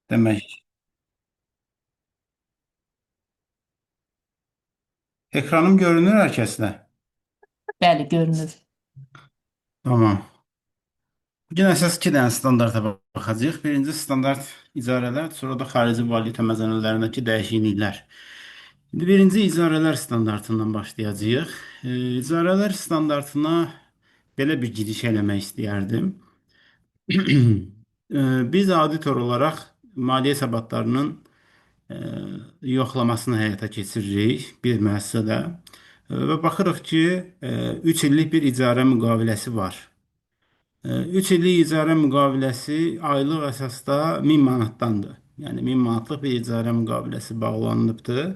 Demek. Ekranım görünür herkesle. Bəli, görünür. Tamam. Bugün əsas iki dənə standarta baxacağıq. Birinci standart icarələr, sonra da xarici valyuta məzənələrindəki dəyişikliklər. İndi birinci icarələr standartından başlayacağıq. İcarələr standartına belə bir giriş eləmək istəyərdim. Biz auditor olaraq maliyyə hesabatlarının e, yoxlamasını həyata keçiririk bir müəssisədə və baxırıq ki, 3 illik bir icarə müqaviləsi var. 3 illik icarə müqaviləsi aylıq əsasda 1000 manatdandır. Yəni 1000 manatlıq bir icarə müqaviləsi bağlanılıbdır.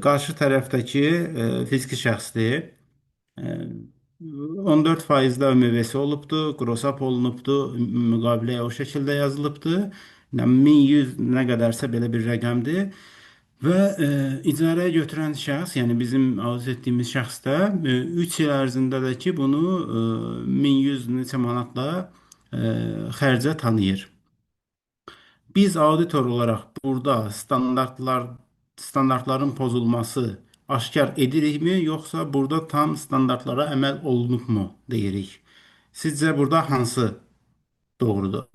Qarşı tərəfdəki fiziki şəxsdir. E, 14% ÖMV-si olubdur, qrosap olunubdur, müqaviləyə o şəkildə yazılıbdır. Yəni 1100 nə qədərsə belə bir rəqəmdir. Və icarəyə götürən şəxs, yəni bizim audit etdiyimiz şəxs də 3 il ərzində də ki, bunu 1100 neçə manatla xərcə tanıyır. Biz auditor olaraq burada standartların pozulması aşkar edirikmi, yoxsa burada tam standartlara əməl olunubmu deyirik. Sizcə burada hansı doğrudur?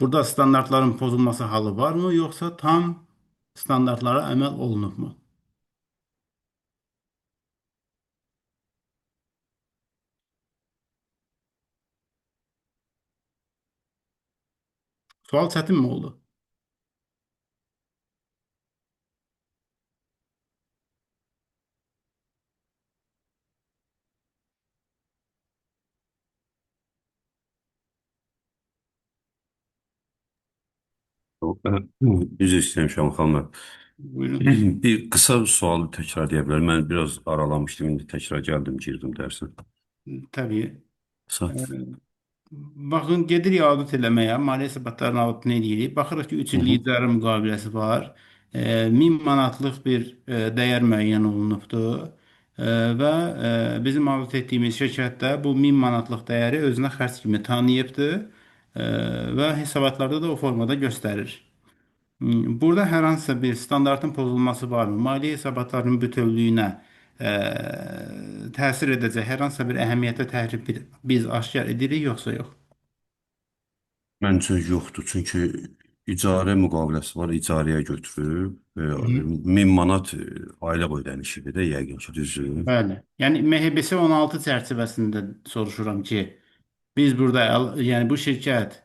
Burada standartların pozulması halı varmı, yoxsa tam standartlara əməl olunubmu? Sual çətin mi oldu? Üzr istəyirəm Şamxan müəllim. Buyurun. Bir qısa sualı təkrar edə bilərəm. Mən biraz aralamışdım, indi təkrar gəldim, girdim dərsə. Tabii. Sağ. Baxın, gedirik audit eləməyə, maliyyə hesabatlarının auditini eləyirik. Baxırıq ki, 3 Hı illik hı. icarə müqaviləsi var. 1000 manatlıq bir dəyər müəyyən olunubdur. Və bizim audit etdiyimiz şirkətdə bu 1000 manatlıq dəyəri özünə xərc kimi tanıyıbdır. Və hesabatlarda da o formada göstərir. Burada hər hansısa bir standartın pozulması varmı? Maliyyə hesabatlarının bütövlüyünə e, təsir edəcək hər hansısa bir əhəmiyyətə təhrif biz aşkar edirik, yoxsa yox? Məncə yoxdur, çünki icarə müqaviləsi var, icarəyə götürüb. Hı hı. 1000 manat aylıq ödənişidir də, yəqin ki, düzdür. Bəli. Yəni MHBS 16 çərçivəsində soruşuram ki, biz burada yəni bu şirkət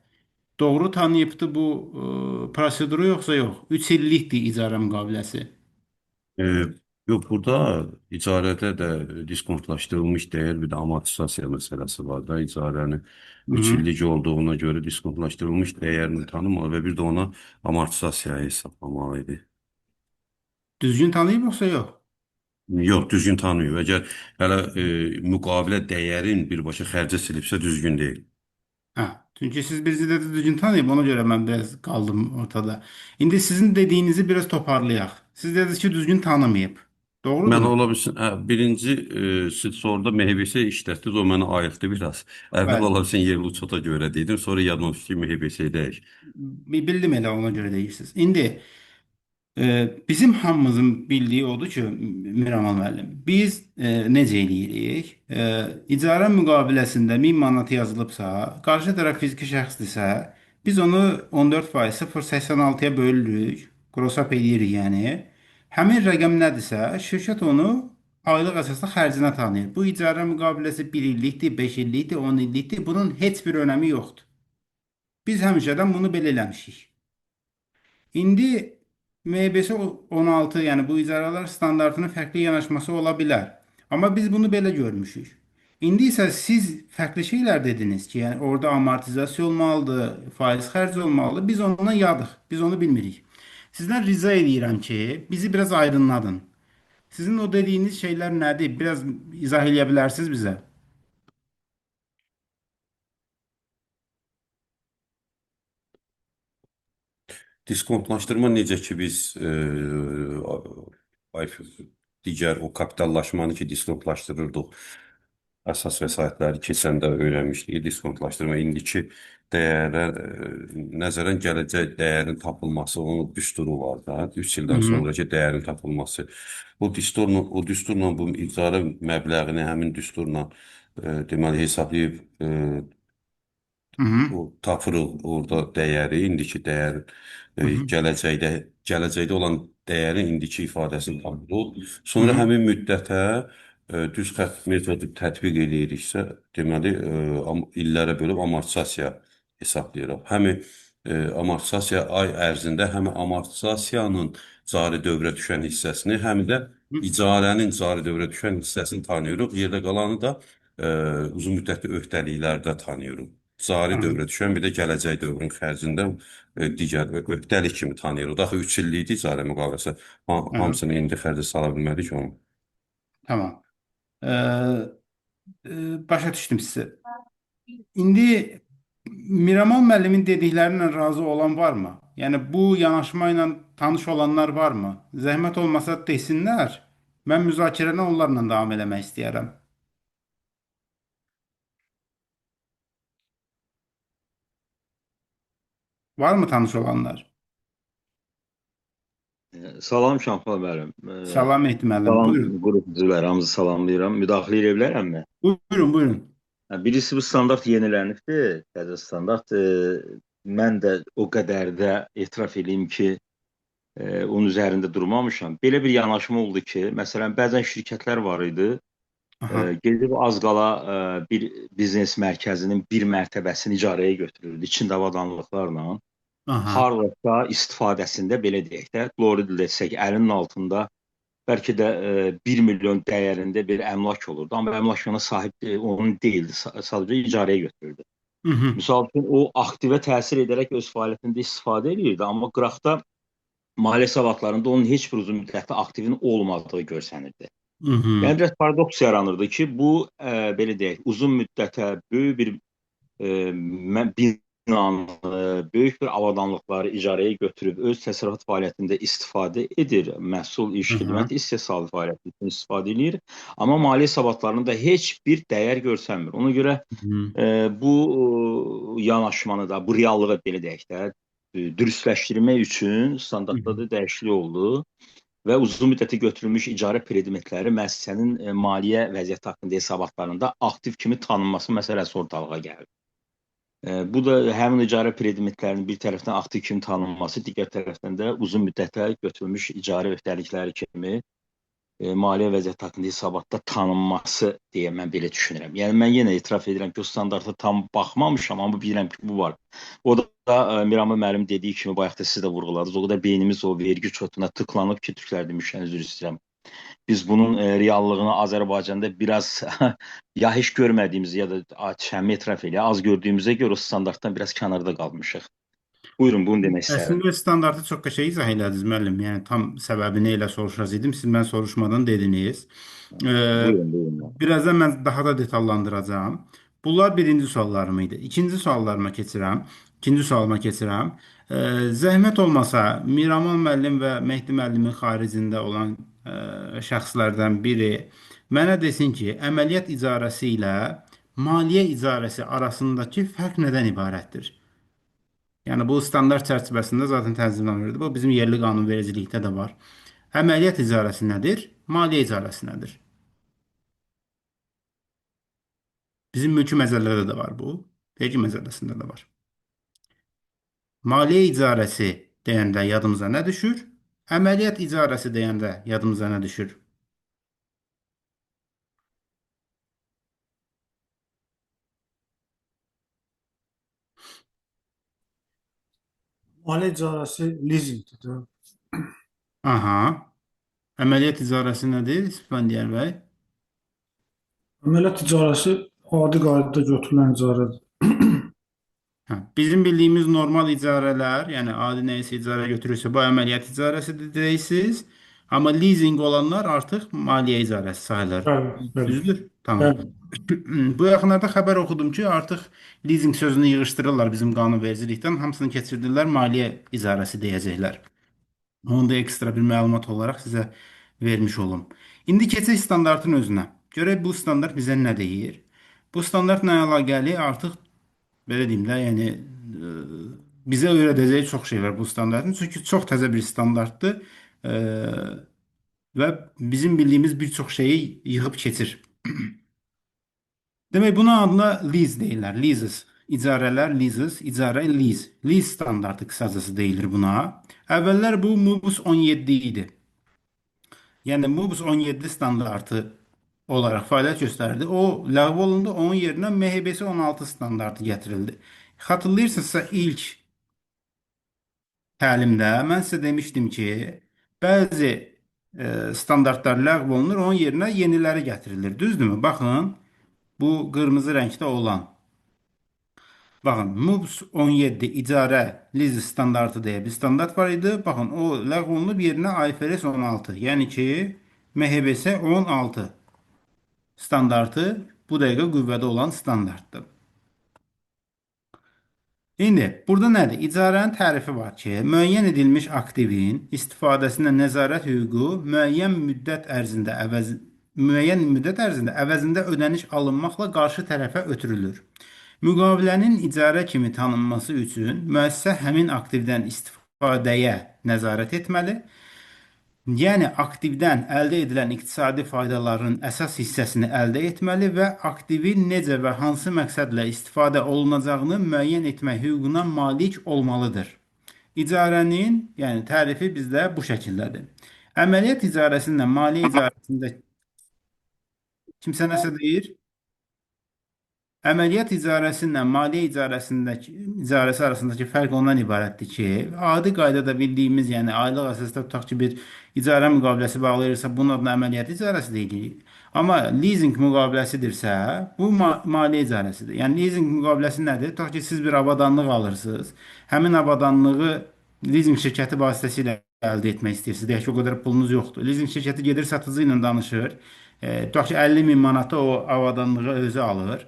doğru tanıyıbdı bu proseduru, yoxsa yox? 3 illikdir icarə müqaviləsi. E, Yox, burada icarədə də diskontlaşdırılmış dəyər, bir də amortizasiya məsələsi var da, icarənin Hı 3 hı. illik olduğuna görə diskontlaşdırılmış dəyərini tanımalı və bir də ona amortizasiya hesablamalı idi. Düzgün tanıyıb, yoxsa yox? Yox, düzgün tanıyıb. Əgər hələ müqavilə dəyərin birbaşa xərcə silibsə düzgün deyil. Ha, çünkü siz bizi de düzgün tanıyıp ona göre ben biraz kaldım ortada. Şimdi sizin dediğinizi biraz toparlayak. Siz dediniz ki düzgün tanımayıp. Doğrudur Mən mu? ola bilsin, birinci siz orada MHBS işlətdiniz, o mənə ayıqdı biraz. Əvvəl Bəli. ola bilsin yerli uçota görə dedim, sonra yadıma düşdü ki, MHBS deyək. Bildim elə ona göre deyirsiniz. İndi bizim hamımızın bildiyi odur ki, Miramal müəllim, biz necə eləyirik? İcarə müqaviləsində 1000 manat yazılıbsa, qarşı tərəf fiziki şəxsdirsə, biz onu 14% 0,86-ya bölürük, qrosap eləyirik yəni. Həmin rəqəm nədirsə, şirkət onu aylıq əsasda xərcinə tanıyır. Bu icarə müqaviləsi 1 illikdir, 5 illikdir, 10 illikdir. Bunun heç bir önəmi yoxdur. Biz həmişədən bunu belə eləmişik. İndi MBS 16, yəni bu icarələr standartının fərqli yanaşması ola bilər. Amma biz bunu belə görmüşük. İndi isə siz fərqli şeylər dediniz ki, yəni orada amortizasiya olmalıdır, faiz xərci olmalıdır. Biz ondan yadıq, biz onu bilmirik. Sizdən rica edirəm ki, bizi biraz aydınladın. Sizin o dediyiniz şeylər nədir? Biraz izah edə bilərsiniz bizə? Diskontlaşdırma necə ki biz digər o kapitallaşmanı ki diskontlaşdırırdıq, əsas vəsaitləri keçəndə öyrənmişdik, diskontlaşdırma indiki dəyərlər nəzərən gələcək dəyərin tapılması, onun düsturu var da, 3 Hı ildən hı. sonraki dəyərin tapılması. O düsturla bu icarə məbləğini həmin düsturla deməli hesablayıb Hı hı. o tapırıq orada dəyəri, indiki dəyərin Hı hı. gələcəkdə olan dəyərin indiki ifadəsini tapırıq. Hı Sonra hı. həmin müddətə düz xətt metodu tətbiq eləyiriksə, deməli illərə bölüb amortisasiya hesablayırıq. Amortisasiya ay ərzində həm amortisasiyanın cari dövrə düşən hissəsini, həm də icarənin cari dövrə düşən hissəsini tanıyırıq. Yerdə qalanı da uzun müddətli öhdəliklərdə tanıyırıq. Cari dövrə düşən, bir də gələcək dövrün xərcində digər öhdəlik kimi tanıyırıq. Axı 3 illikdir icarə müqaviləsi. Aha, Hamısını indi xərcə sala bilmədik onu. tamam. Ee, Başa düşdüm sizi. İndi Miramal müəllimin dediklərinə razı olan varmı? Yəni bu yanaşma ilə tanış olanlar varmı? Zəhmət olmasa desinlər. Mən müzakirəni onlarla davam eləmək istəyərəm. Varmı tanış olanlar? Salam Şamxal müəllim. Salam Mehdi müəllim. Salam Buyurun. qrup üzvləri, hamınızı salamlayıram. Müdaxilə edə bilərəmmi? Buyurun, buyurun. Birisi bu standart yenilənibdir, təzə standart. Mən də o qədər də etiraf edeyim ki, onun üzərində durmamışam. Belə bir yanaşma oldu ki, məsələn, bəzən şirkətlər var idi, Aha, gedib az qala bir biznes mərkəzinin bir mərtəbəsini icarəyə götürürdü, içində avadanlıqlarla. aha. Harvardda istifadəsində belə deyək də, doğru dildə desək, əlinin altında bəlkə də 1 milyon dəyərində bir əmlak olurdu. Amma əmlak ona sahib onun deyildi, sadəcə icarəyə götürürdü. Hı hı, Misal üçün o aktivə təsir edərək öz fəaliyyətində istifadə edirdi, amma qıraqda maliyyə savadlarında onun heç bir uzun müddətli aktivin olmadığı görsənirdi. hı hı, Yəni biraz paradoks yaranırdı ki, bu belə deyək, uzun müddətə böyük bir binanı, böyük bir avadanlıqları icarəyə götürüb öz təsərrüfat fəaliyyətində istifadə edir, məhsul, iş, hı hı, xidmət istehsalı fəaliyyəti üçün istifadə edir, amma maliyyə savadlarında heç bir dəyər görsənmir. Ona görə hı bu yanaşmanı da, bu reallığı belə deyək də, dürüstləşdirmək üçün hı, standartlarda dəyişiklik oldu və uzun müddəti götürülmüş icarə predmetləri müəssisənin maliyyə vəziyyəti haqqında hesabatlarında aktiv kimi tanınması məsələsi ortalığa gəldi. Bu da həmin icarə predmetlərinin bir tərəfdən aktiv kimi tanınması, digər tərəfdən də uzun müddətə götürülmüş icarə öhdəlikləri kimi maliyyə vəziyyəti haqqında hesabatda tanınması deyə mən belə düşünürəm. Yəni mən yenə etiraf edirəm ki, o standarta tam baxmamışam, amma bilirəm ki, bu var. O da Miramı müəllim dediyi kimi bayaq da siz də vurğuladınız. O qədər beynimiz o vergi çötünə tıklanıb ki, türklər demişəm, üzr istəyirəm. Biz bunun reallığını Azərbaycanda biraz ya heç görmədiyimiz ya da şəmi etiraf elə az gördüyümüzə görə o standartdan biraz kənarda qalmışıq. Buyurun, bunu demək istərdim. Əslində standartı çox qəşəng izah elədiniz müəllim. Yəni tam səbəbini elə soruşacaqdım. Siz mən soruşmadan dediniz. Buyurun, buyurun. Birazdan mən daha da detallandıracağam. Bunlar birinci suallarım idi. İkinci suallarıma keçirəm. İkinci sualıma keçirəm. Zəhmət olmasa Miraman müəllim və Mehdi müəllimin xaricində olan şəxslərdən biri mənə desin ki, əməliyyat icarəsi ilə maliyyə icarəsi arasındakı fərq nədən ibarətdir? Yəni bu standart çərçivəsində zaten tənzimlənirdi. Bu bizim yerli qanunvericilikdə də var. Əməliyyat icarəsi nədir? Maliyyə icarəsi nədir? Bizim mülki məcəllədə də var bu. Vergi məcəlləsində də var. Maliyyə icarəsi deyəndə yadımıza nə düşür? Əməliyyat icarəsi deyəndə yadımıza nə düşür? Maliyyə icarəsi lizinqdir də. Aha. Əməliyyat icarəsi nədir? İsfəndiyar bəy. Əməliyyat icarəsi adi qaydada götürülən icarədir. Hə, bizim bildiyimiz normal icarələr, yəni adi nəyisə icarə götürürsə, bu əməliyyat icarəsidir deyirsiniz. Amma leasing olanlar artıq maliyyə icarəsi sayılır. Bəli, bəli, Düzdür? Tamam. bəli. Bu yaxınlarda xəbər oxudum ki, artıq leasing sözünü yığışdırırlar bizim qanunvericilikdən, hamısını keçirdirlər maliyyə icarəsi deyəcəklər. Onu da ekstra bir məlumat olaraq sizə vermiş olum. İndi keçək standartın özünə. Görək bu standart bizə nə deyir? Bu standartla əlaqəli artıq belə deyim də, yəni bizə öyrədəcəyi çox şey var bu standartın. Çünki çox təzə bir standartdır e, və bizim bildiyimiz bir çox şeyi yığıb keçir. Demək buna adına lease deyirlər. Leases. İcarələr, leases, icarə, lease. Lease standartı qısacası deyilir buna. Əvvəllər bu MUBUS 17 idi. Yəni MUBUS 17 standartı olaraq fəaliyyət göstərdi. O ləğv olundu, onun yerinə MHBS 16 standartı gətirildi. Xatırlayırsınızsa ilk təlimdə mən sizə demişdim ki, bəzi standartlar ləğv olunur, onun yerinə yeniləri gətirilir. Düzdürmü? Baxın, bu qırmızı rəngdə olan. Baxın, MUBS 17 icarə liz standartı deyə bir standart var idi. Baxın, o ləğv olunub yerinə IFRS 16. Yəni ki, MHBS 16 standartı bu dəqiqə qüvvədə olan standartdır. İndi burada nədir? İcarənin tərifi var ki, müəyyən edilmiş aktivin istifadəsinə nəzarət hüququ müəyyən müddət ərzində əvəzində ödəniş alınmaqla qarşı tərəfə ötürülür. Müqavilənin icarə kimi tanınması üçün müəssisə həmin aktivdən istifadəyə nəzarət etməli. Yəni aktivdən əldə edilən iqtisadi faydaların əsas hissəsini əldə etməli və aktivin necə və hansı məqsədlə istifadə olunacağını müəyyən etmək hüququna malik olmalıdır. İcarənin, yəni tərifi bizdə bu şəkildədir. Əməliyyat icarəsində maliyyə icarəsində kimsə nəsə deyir? Əməliyyat icarəsi ilə maliyyə icarəsi arasındakı fərq ondan ibarətdir ki, adi qaydada bildiyimiz, yəni aylıq əsasda tutaq ki, bir icarə müqaviləsi bağlayırsa, bunun adına əməliyyat icarəsi deyilir. Amma leasing müqaviləsidirsə, bu maliyyə icarəsidir. Yəni leasing müqaviləsi nədir? Tutaq ki, siz bir avadanlıq alırsınız. Həmin avadanlığı leasing şirkəti vasitəsilə əldə etmək istəyirsiniz. Deyək ki, o qədər pulunuz yoxdur. Leasing şirkəti gedir satıcı ilə danışır. Tutaq ki, 50 min manata o avadanlığı özü alır.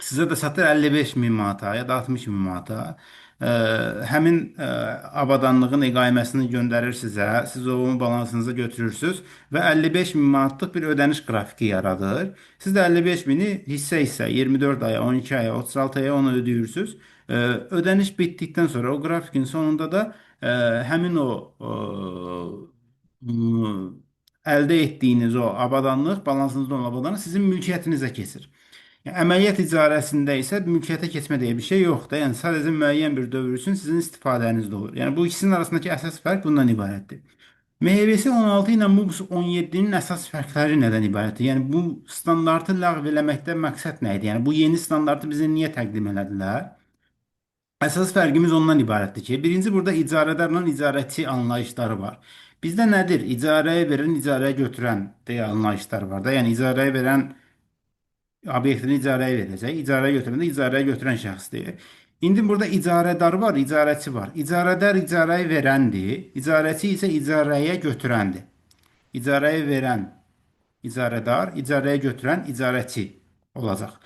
Sizə də satır 55 min manata ya da 60 min manata. Həmin avadanlığın iqaməsini göndərir sizə. Siz onu balansınıza götürürsünüz və 55 min manatlıq bir ödəniş qrafiki yaradır. Siz də 55 bini hissə-hissə 24 aya, 12 aya, 36 aya onu ödəyirsiniz. Ödəniş bitdikdən sonra o qrafikin sonunda da həmin əldə etdiyiniz o avadanlıq, balansınızda olan avadanlıq sizin mülkiyyətinizə keçir. Yəni, əməliyyat icarəsində isə mülkiyyətə keçmə deyə bir şey yoxdur. Yəni sadəcə müəyyən bir dövr üçün sizin istifadənizdə olur. Yəni bu ikisinin arasındakı əsas fərq bundan ibarətdir. MHBS 16 ilə MUBS 17-nin əsas fərqləri nədən ibarətdir? Yəni bu standartı ləğv eləməkdə məqsəd nə idi? Yəni bu yeni standartı bizə niyə təqdim elədilər? Əsas fərqimiz ondan ibarətdir ki, birinci burada icarədarla icarəçi anlayışları var. Bizdə nədir? İcarəyə verən, icarəyə götürən deyə anlayışlar var da. Yəni icarəyə verən obyektini icarəyə verəcək. İcarəyə götürəndə icarəyə götürən şəxsdir. İndi burada icarədar var, icarəçi var. İcarədar icarəyə verəndir, icarəçi isə icarəyə götürəndir. İcarəyə verən icarədar, icarəyə götürən icarəçi olacaq.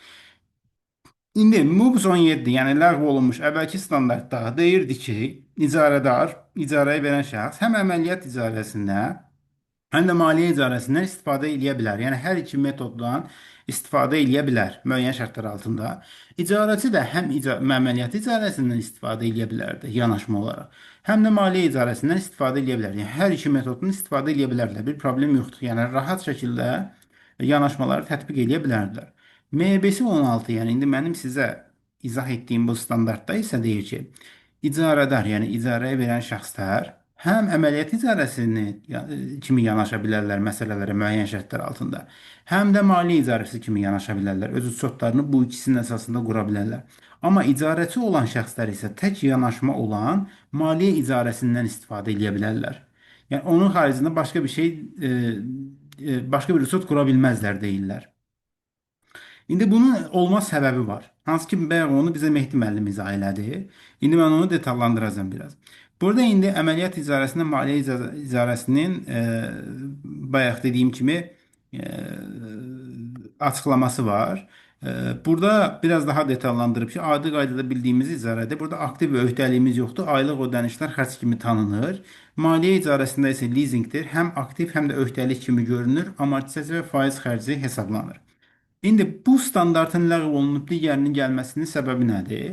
İndi MUBS 17, yəni ləğv olunmuş əvvəlki standartda deyirdi ki, icarədar, icarəyə verən şəxs həm əməliyyat icarəsində, həm də maliyyə icarəsindən istifadə edə bilər. Yəni hər iki metoddan istifadə edə bilər müəyyən şərtlər altında. İcarəçi də həm əməliyyat icarəsindən istifadə edə bilərdi yanaşma olaraq, həm də maliyyə icarəsindən istifadə edə bilər. Yəni hər iki metoddan istifadə edə bilərlər. Bir problem yoxdur. Yəni rahat şəkildə yanaşmaları tətbiq edə bilərdilər. MBS 16, yəni indi mənim sizə izah etdiyim bu standartda isə deyir ki, icarədar, yəni icarəyə verən şəxslər həm əməliyyat icarəsini kimi yanaşa bilərlər məsələlərə müəyyən şərtlər altında, həm də maliyyə icarəsi kimi yanaşa bilərlər. Öz üsullarını bu ikisinin əsasında qura bilərlər. Amma icarəçi olan şəxslər isə tək yanaşma olan maliyyə icarəsindən istifadə edə bilərlər. Yəni onun xaricində başqa bir şey, başqa bir üsul qura bilməzlər deyirlər. İndi bunun olma səbəbi var. Hansı ki, bayaq onu bizə Mehdi müəllim izah elədi. İndi mən onu detallandıracağım biraz. Burada indi əməliyyat icarəsində maliyyə icarəsinin bayaq dediyim kimi açıqlaması var. Burada biraz daha detallandırıb ki, adi qaydada bildiyimiz icarədir. Burada aktiv və öhdəliyimiz yoxdur. Aylıq ödənişlər xərc kimi tanınır. Maliyyə icarəsində isə leasingdir. Həm aktiv, həm də öhdəlik kimi görünür. Amortisasiya və faiz xərci hesablanır. İndi bu standartın ləğv olunub digərinin gəlməsinin səbəbi nədir?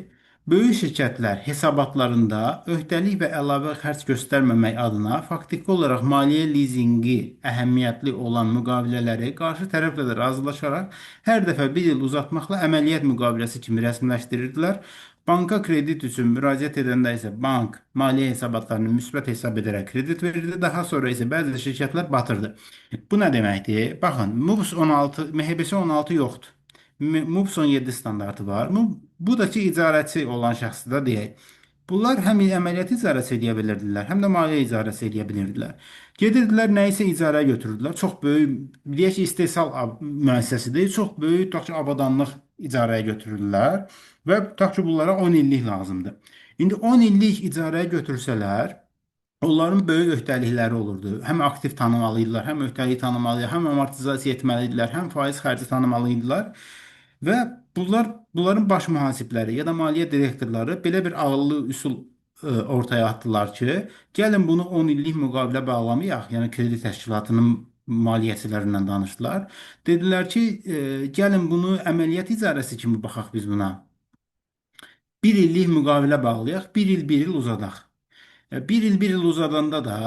Böyük şirkətlər hesabatlarında öhdəlik və əlavə xərc göstərməmək adına faktiki olaraq maliyyə lizinqi əhəmiyyətli olan müqavilələri qarşı tərəflə də razılaşaraq hər dəfə bir il uzatmaqla əməliyyat müqaviləsi kimi rəsmiləşdirirdilər. Banka kredit üçün müraciət edəndə isə bank maliyyə hesabatlarını müsbət hesab edərək kredit verirdi. Daha sonra isə bəzi şirkətlər batırdı. Bu nə deməkdir? Baxın, MUBS 16, MHBS 16 yoxdur. MUBS 17 standartı var. Bu da ki, icarəçi olan şəxsi də deyək. Bunlar həm əməliyyat icarəsi edə bilirdilər, həm də maliyyə icarəsi edə bilirdilər. Gedirdilər, nəyisə icarəyə götürürdülər. Çox böyük, deyək ki, istehsal müəssisəsidir. Çox böyük, tutaq ki, avadanlıq icarəyə götürürdülər və tutaq ki, bunlara 10 illik lazımdır. İndi 10 illik icarəyə götürsələr, onların böyük öhdəlikləri olurdu. Həm aktiv tanımalıydılar, həm öhdəliyi tanımalıydılar, həm amortizasiya etməliydilər, həm faiz xərci tanımalıydılar. Və bunların baş mühasibləri ya da maliyyə direktorları belə bir ağıllı üsul ortaya atdılar ki, gəlin bunu 10 illik müqavilə bağlamayaq, yəni kredit təşkilatının maliyyəçilərindən danışdılar. Dedilər ki, gəlin bunu əməliyyat icarəsi kimi baxaq biz buna. Bir illik müqavilə bağlayaq, bir il uzadaq. Bir il uzadanda da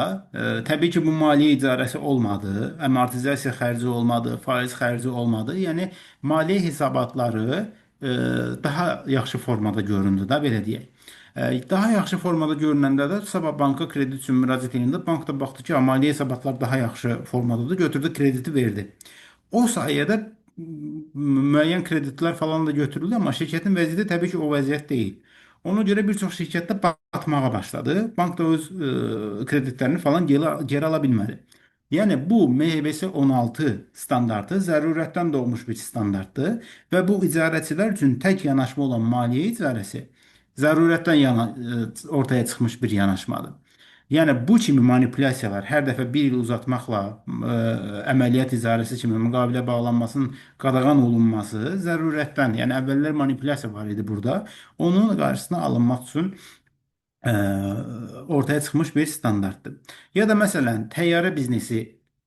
təbii ki, bu maliyyə icarəsi olmadı, amortizasiya xərci olmadı, faiz xərci olmadı. Yəni maliyyə hesabatları daha yaxşı formada göründü də belə deyək. Daha yaxşı formada görünəndə də sabah banka kredit üçün müraciət edəndə bank da baxdı ki, maliyyə hesabatları daha yaxşı formadadır, götürdü krediti verdi. O sayədə müəyyən kreditlər falan da götürüldü, amma şirkətin vəziyyəti təbii ki, o vəziyyət deyil. Ona görə bir çox şirkət də batmağa başladı. Bank da öz kreditlərini falan geri ala bilmədi. Yəni bu MHBS 16 standartı zərurətdən doğmuş bir standartdır və bu icarəçilər üçün tək yanaşma olan maliyyə icarəsi zərurətdən ortaya çıxmış bir yanaşmadır. Yəni bu kimi manipulyasiyalar hər dəfə bir il uzatmaqla əməliyyat icarəsi kimi müqavilə bağlanmasının qadağan olunması zərurətdən, yəni əvvəllər manipulyasiya var idi burada. Onun qarşısına alınmaq üçün ortaya çıxmış bir standartdır. Ya da məsələn, təyyarə biznesi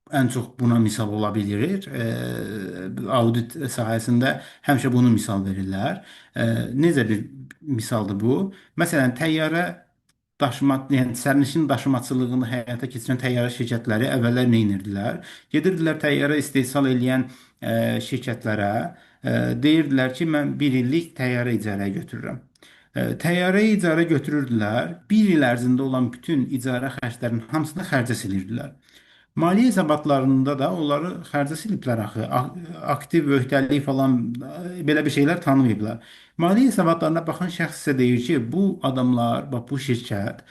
ən çox buna misal ola bilir. Audit sahəsində həmişə bunu misal verirlər. Necə bir misaldır bu? Məsələn, təyyarə daşıma, yəni sərnişin daşımaçılığını həyata keçirən təyyarə şirkətləri əvvəllər nə edirdilər? Gedirdilər təyyarə istehsal edən şirkətlərə deyirdilər ki, mən bir illik təyyarə icarəyə götürürəm. Təyyarəyə icarə götürürdülər, bir il ərzində olan bütün icarə xərclərinin hamısını xərcə silirdilər. Maliyyə hesabatlarında da onları xərcə siliblər axı. Aktiv öhdəlik falan belə bir şeylər tanımayıblar. Maliyyə hesabatlarına baxan şəxs isə deyir ki, bu adamlar, bax bu şirkət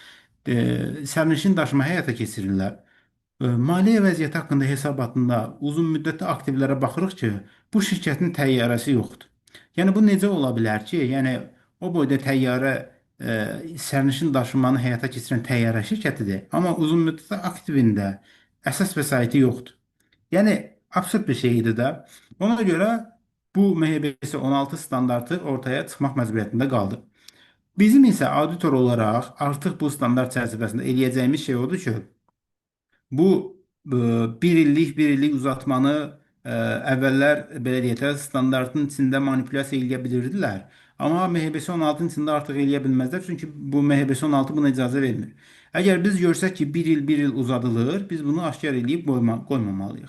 sərnişin daşıma həyata keçirirlər. Maliyyə vəziyyəti haqqında hesabatında uzun müddətli aktivlərə baxırıq ki, bu şirkətin təyyarəsi yoxdur. Yəni bu necə ola bilər ki, yəni o boyda təyyarə sərnişin daşımanı həyata keçirən təyyarə şirkətidir, amma uzun müddətli aktivində əsas vəsaiti yoxdur. Yəni absurd bir şey idi də. Ona görə bu MHBS 16 standartı ortaya çıxmaq məcburiyyətində qaldı. Bizim isə auditor olaraq artıq bu standart çərçivəsində eləyəcəyimiz şey odur ki, bu bir illik uzatmanı əvvəllər belə deyək də standartın içində manipulyasiya eləyə bilirdilər. Amma MHBS 16-nın içində artıq eləyə bilməzlər, çünki bu MHBS 16 buna icazə vermir. Əgər biz görsək ki, bir il uzadılır, biz bunu aşkar eləyib qoymamalıyıq.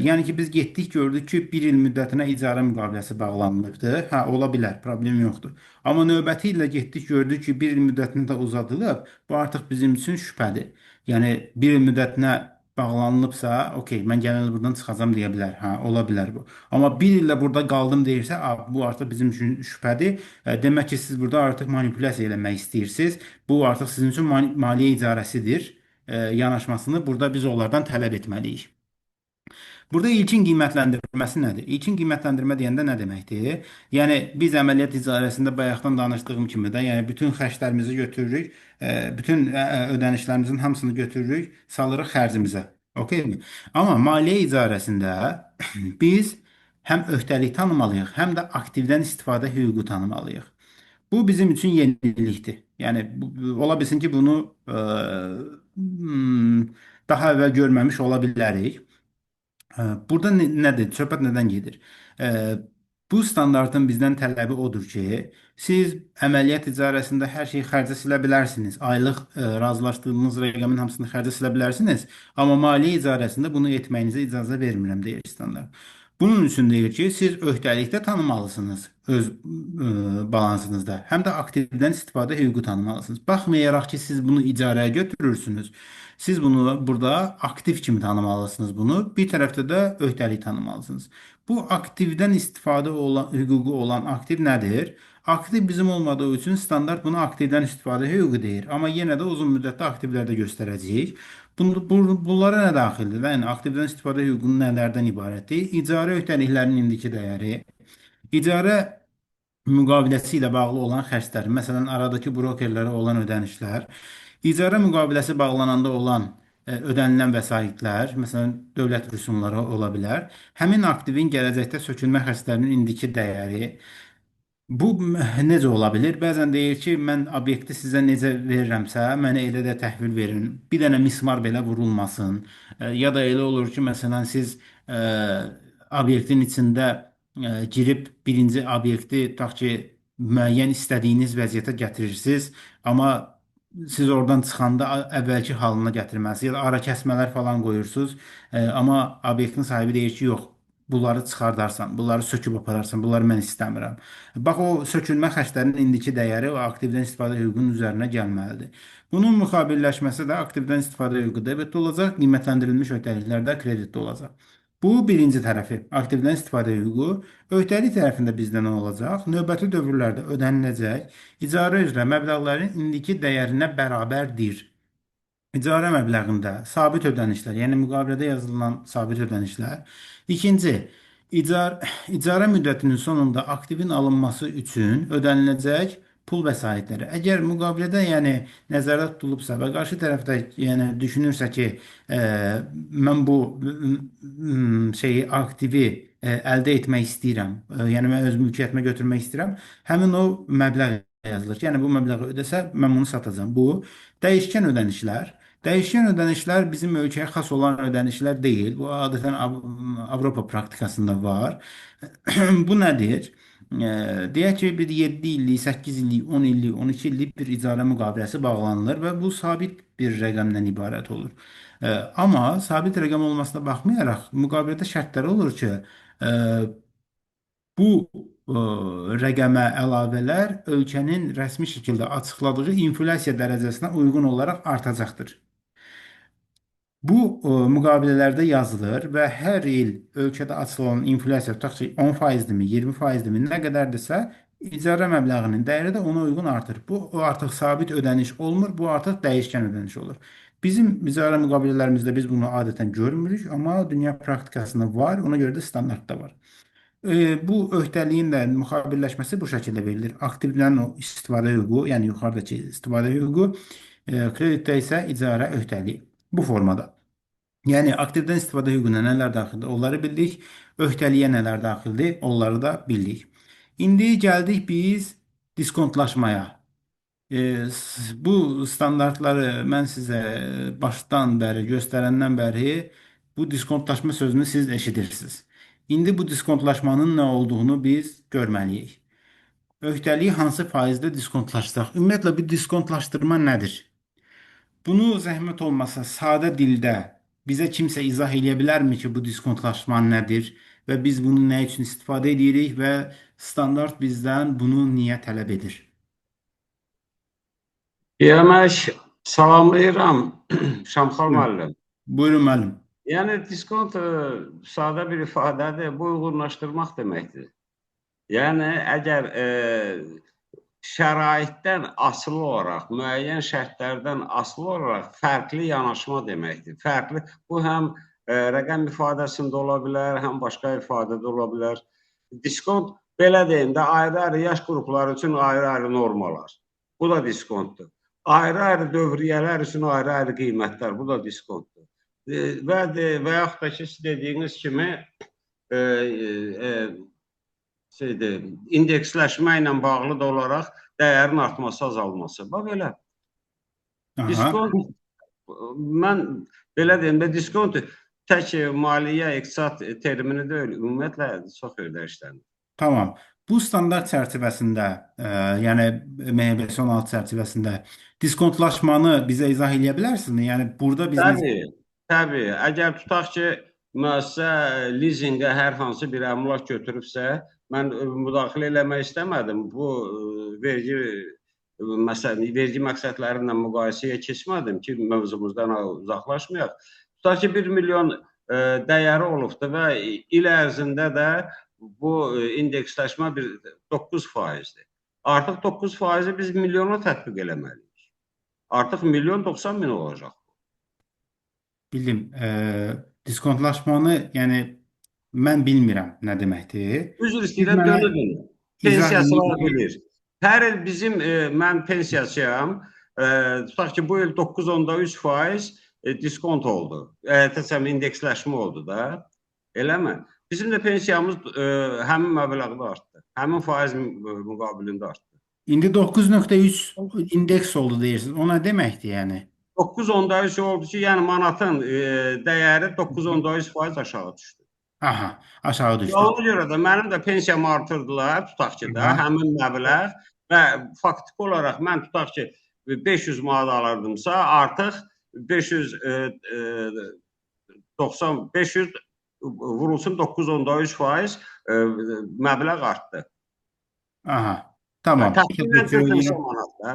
Yəni ki, biz getdik, gördük ki, bir il müddətinə icarə müqaviləsi bağlanılıbdır. Hə, ola bilər, problem yoxdur. Amma növbəti ilə getdik, gördük ki, bir il müddətinə də uzadılıb, bu artıq bizim üçün şübhədir. Yəni, bir il müddətinə bağlanılıbsa, okey, mən gələn il buradan çıxacam deyə bilər. Hə, ola bilər bu. Amma bir illə burada qaldım deyirsə, bu artıq bizim üçün şübhədir. Demək ki, siz burada artıq manipulyasiya eləmək istəyirsiniz. Bu artıq sizin üçün maliyyə icarəsidir. Yanaşmasını burada biz onlardan tələb etməliyik. Burada ilkin qiymətləndirməsi nədir? İlkin qiymətləndirmə deyəndə nə deməkdir? Yəni biz əməliyyat icarəsində bayaqdan danışdığım kimi də, yəni bütün xərclərimizi götürürük, bütün ödənişlərimizin hamısını götürürük, salırıq xərcimizə. Okeymi? Amma maliyyə icarəsində biz həm öhdəlik tanımalıyıq, həm də aktivdən istifadə hüququ tanımalıyıq. Bu bizim üçün yenilikdir. Yəni ola bilsin ki, bunu daha əvvəl görməmiş ola bilərik. Burada nədir? Söhbət nədən gedir? Ə, Bu standartın bizdən tələbi odur ki, siz əməliyyat icarəsində hər şeyi xərcə silə bilərsiniz. Aylıq razılaşdığınız rəqəmin hamısını xərcə silə bilərsiniz. Amma maliyyə icarəsində bunu etməyinizə icazə vermirəm deyir standart. Bunun üçün deyir ki, siz öhdəlikdə tanımalısınız öz balansınızda. Həm də aktivdən istifadə hüququ tanımalısınız. Baxmayaraq ki, siz bunu icarəyə götürürsünüz. Siz bunu burada aktiv kimi tanımalısınız bunu. Bir tərəfdə də öhdəlik tanımalısınız. Bu aktivdən istifadə olan hüququ olan aktiv nədir? Aktiv bizim olmadığı üçün standart buna aktivdən istifadə hüququ deyir. Amma yenə də uzun müddətli aktivlərdə göstərəcəyik. Bunlara nə daxildir? Yəni aktivdən istifadə hüququnun nələrdən ibarətdir? İcarə öhdəliklərinin indiki dəyəri, icarə müqaviləsi ilə bağlı olan xərclər, məsələn, aradakı brokerlərə olan ödənişlər, icarə müqaviləsi bağlananda olan ödənilən vəsaitlər, məsələn, dövlət rüsumları ola bilər. Həmin aktivin gələcəkdə sökülmə xərclərinin indiki dəyəri, bu necə ola bilər? Bəzən deyir ki, mən obyekti sizə necə verirəmsə, mənə elə də təhvil verin. Bir dənə mismar belə vurulmasın. Ya da elə olur ki, məsələn, siz obyektin içində girib birinci obyekti tutaq ki, müəyyən istədiyiniz vəziyyətə gətirirsiniz, amma siz oradan çıxanda əvvəlki halına gətirməlisiniz. Ya da ara kəsmələr falan qoyursunuz, amma obyektin sahibi deyir ki, yox, bunları çıxardarsan, bunları söküb apararsan, bunları mən istəmirəm. Bax, o sökülmə xərclərinin indiki dəyəri o aktivdən istifadə hüququnun üzərinə gəlməlidir. Bunun müqabilləşməsi də aktivdən istifadə hüququ debetdə olacaq, qiymətləndirilmiş öhdəliklər də kreditdə olacaq. Bu birinci tərəfi, aktivdən istifadə hüququ. Öhdəlik tərəfində bizdə nə olacaq? Növbəti dövrlərdə ödəniləcək icarə üzrə məbləğlərin indiki dəyərinə bərabərdir. İcarə məbləğində sabit ödənişlər, yəni müqavilədə yazılan sabit ödənişlər. İkinci, icarə müddətinin sonunda aktivin alınması üçün ödəniləcək pul vəsaitləri. Əgər müqavilədə, yəni nəzərdə tutulubsa və qarşı tərəfdə yəni düşünürsə ki, mən bu şeyi aktivi əldə etmək istəyirəm, yəni mən öz mülkiyyətimə götürmək istəyirəm, həmin o məbləğ yazılır ki, yəni bu məbləği ödəsə mən bunu satacağam. Bu dəyişkən ödənişlər. Dəyişkən ödənişlər bizim ölkəyə xas olan ödənişlər deyil. Bu adətən Avropa praktikasında var. Bu nədir? Deyək ki, bir 7 illik, 8 illik, 10 illik, 12 illik bir icarə müqaviləsi bağlanılır və bu sabit bir rəqəmdən ibarət olur. Amma sabit rəqəm olmasına baxmayaraq müqavilədə şərtlər olur ki, bu rəqəmə əlavələr ölkənin rəsmi şəkildə açıqladığı inflyasiya dərəcəsinə uyğun olaraq artacaqdır. Bu müqavilələrdə yazılır və hər il ölkədə açılan inflyasiya tutaq ki 10%-dirmi, 20%-dirmi, nə qədərdirsə icarə məbləğinin dəyəri də ona uyğun artır. Bu artıq sabit ödəniş olmur, bu artıq dəyişkən ödəniş olur. Bizim icarə müqavilələrimizdə biz bunu adətən görmürük, amma dünya praktikasında var, ona görə də standartda var. Bu öhdəliyin də müxabirləşməsi bu şəkildə verilir. Aktivdən istifadə hüququ, yəni yuxarıdakı istifadə hüququ, kreditdə isə icarə öhdəliyi bu formada. Yəni aktivdən istifadə hüququna nələr daxildir, onları bildik. Öhdəliyə nələr daxildir, onları da bildik. İndi gəldik biz diskontlaşmaya. Bu standartları mən sizə başdan bəri göstərəndən bəri bu diskontlaşma sözünü siz eşidirsiniz. İndi bu diskontlaşmanın nə olduğunu biz görməliyik. Öhdəliyi hansı faizdə diskontlaşdıraq? Ümumiyyətlə bu diskontlaşdırma nədir? Bunu zəhmət olmasa sadə dildə bizə kimsə izah edə bilərmi ki, bu diskontlaşma nədir və biz bunu nə üçün istifadə edirik və standart bizdən bunu niyə tələb edir? Demək, salamlayıram Şamxal müəllim. Buyurun müəllim. Yəni diskont sadə bir ifadədir, bu uyğunlaşdırmaq deməkdir. Yəni əgər şəraitdən asılı olaraq, müəyyən şərtlərdən asılı olaraq fərqli yanaşma deməkdir. Fərqli, bu həm rəqəm ifadəsində ola bilər, həm başqa ifadədə ola bilər. Diskont, belə deyim də, ayrı-ayrı yaş qrupları üçün ayrı-ayrı normalar. Bu da diskontdur. Ayrı-ayrı dövriyyələr üçün ayrı-ayrı qiymətlər, bu da diskontdur. Və yaxud da ki, siz dediyiniz kimi indeksləşmə ilə bağlı da olaraq dəyərin artması, azalması. Bax belə. Diskont, mən belə deyim də, diskont tək maliyyə, iqtisad termini deyil, ümumiyyətlə çox ödəyişlənir. Tamam. Bu standart çərçivəsində, yəni MHB 16 çərçivəsində diskontlaşmanı bizə izah edə bilərsinizmi? Yəni burada biz necə Təbii, təbii. Əgər tutaq ki, müəssisə lizinqə hər hansı bir əmlak götürübsə, mən müdaxilə eləmək istəmədim. Bu vergi məsələn, vergi məqsədləri ilə müqayisəyə keçmədim ki, mövzumuzdan uzaqlaşmayaq. Tutaq ki, 1 milyon dəyəri olubdur və il ərzində də bu indeksləşmə 9%-dir. Artıq 9%-i biz milyona tətbiq eləməliyik. Artıq milyon 90 min olacaq. bildim, diskontlaşmanı, yəni mən bilmirəm nə deməkdir. Üzr Siz istəyirəm, mənə dönə-dönə. izah Pensiyaçılar edin. bilir. Hər il bizim, mən pensiyaçıyam, tutaq ki, bu il 9,3% diskont oldu. Təsəvvür indeksləşmə oldu da, eləmi? Bizim də pensiyamız həmin məbləğdə artdı. Həmin faiz müqabilində artdı. İndi 9,3 indeks oldu deyirsiniz. O nə deməkdir yəni? 9,3 oldu ki, yəni manatın dəyəri 9,3% aşağı düşdü. Aha, aşağı düşdü. Ona görə də mənim də pensiyamı artırdılar, tutaq ki də, həmin məbləğ və faktiki olaraq mən tutaq ki 500 manat alırdımsa, artıq 500 vurulsun 9,3% məbləğ artdı. Aha, tamam. Təxminən Təşəkkür 40 edirəm. manat da.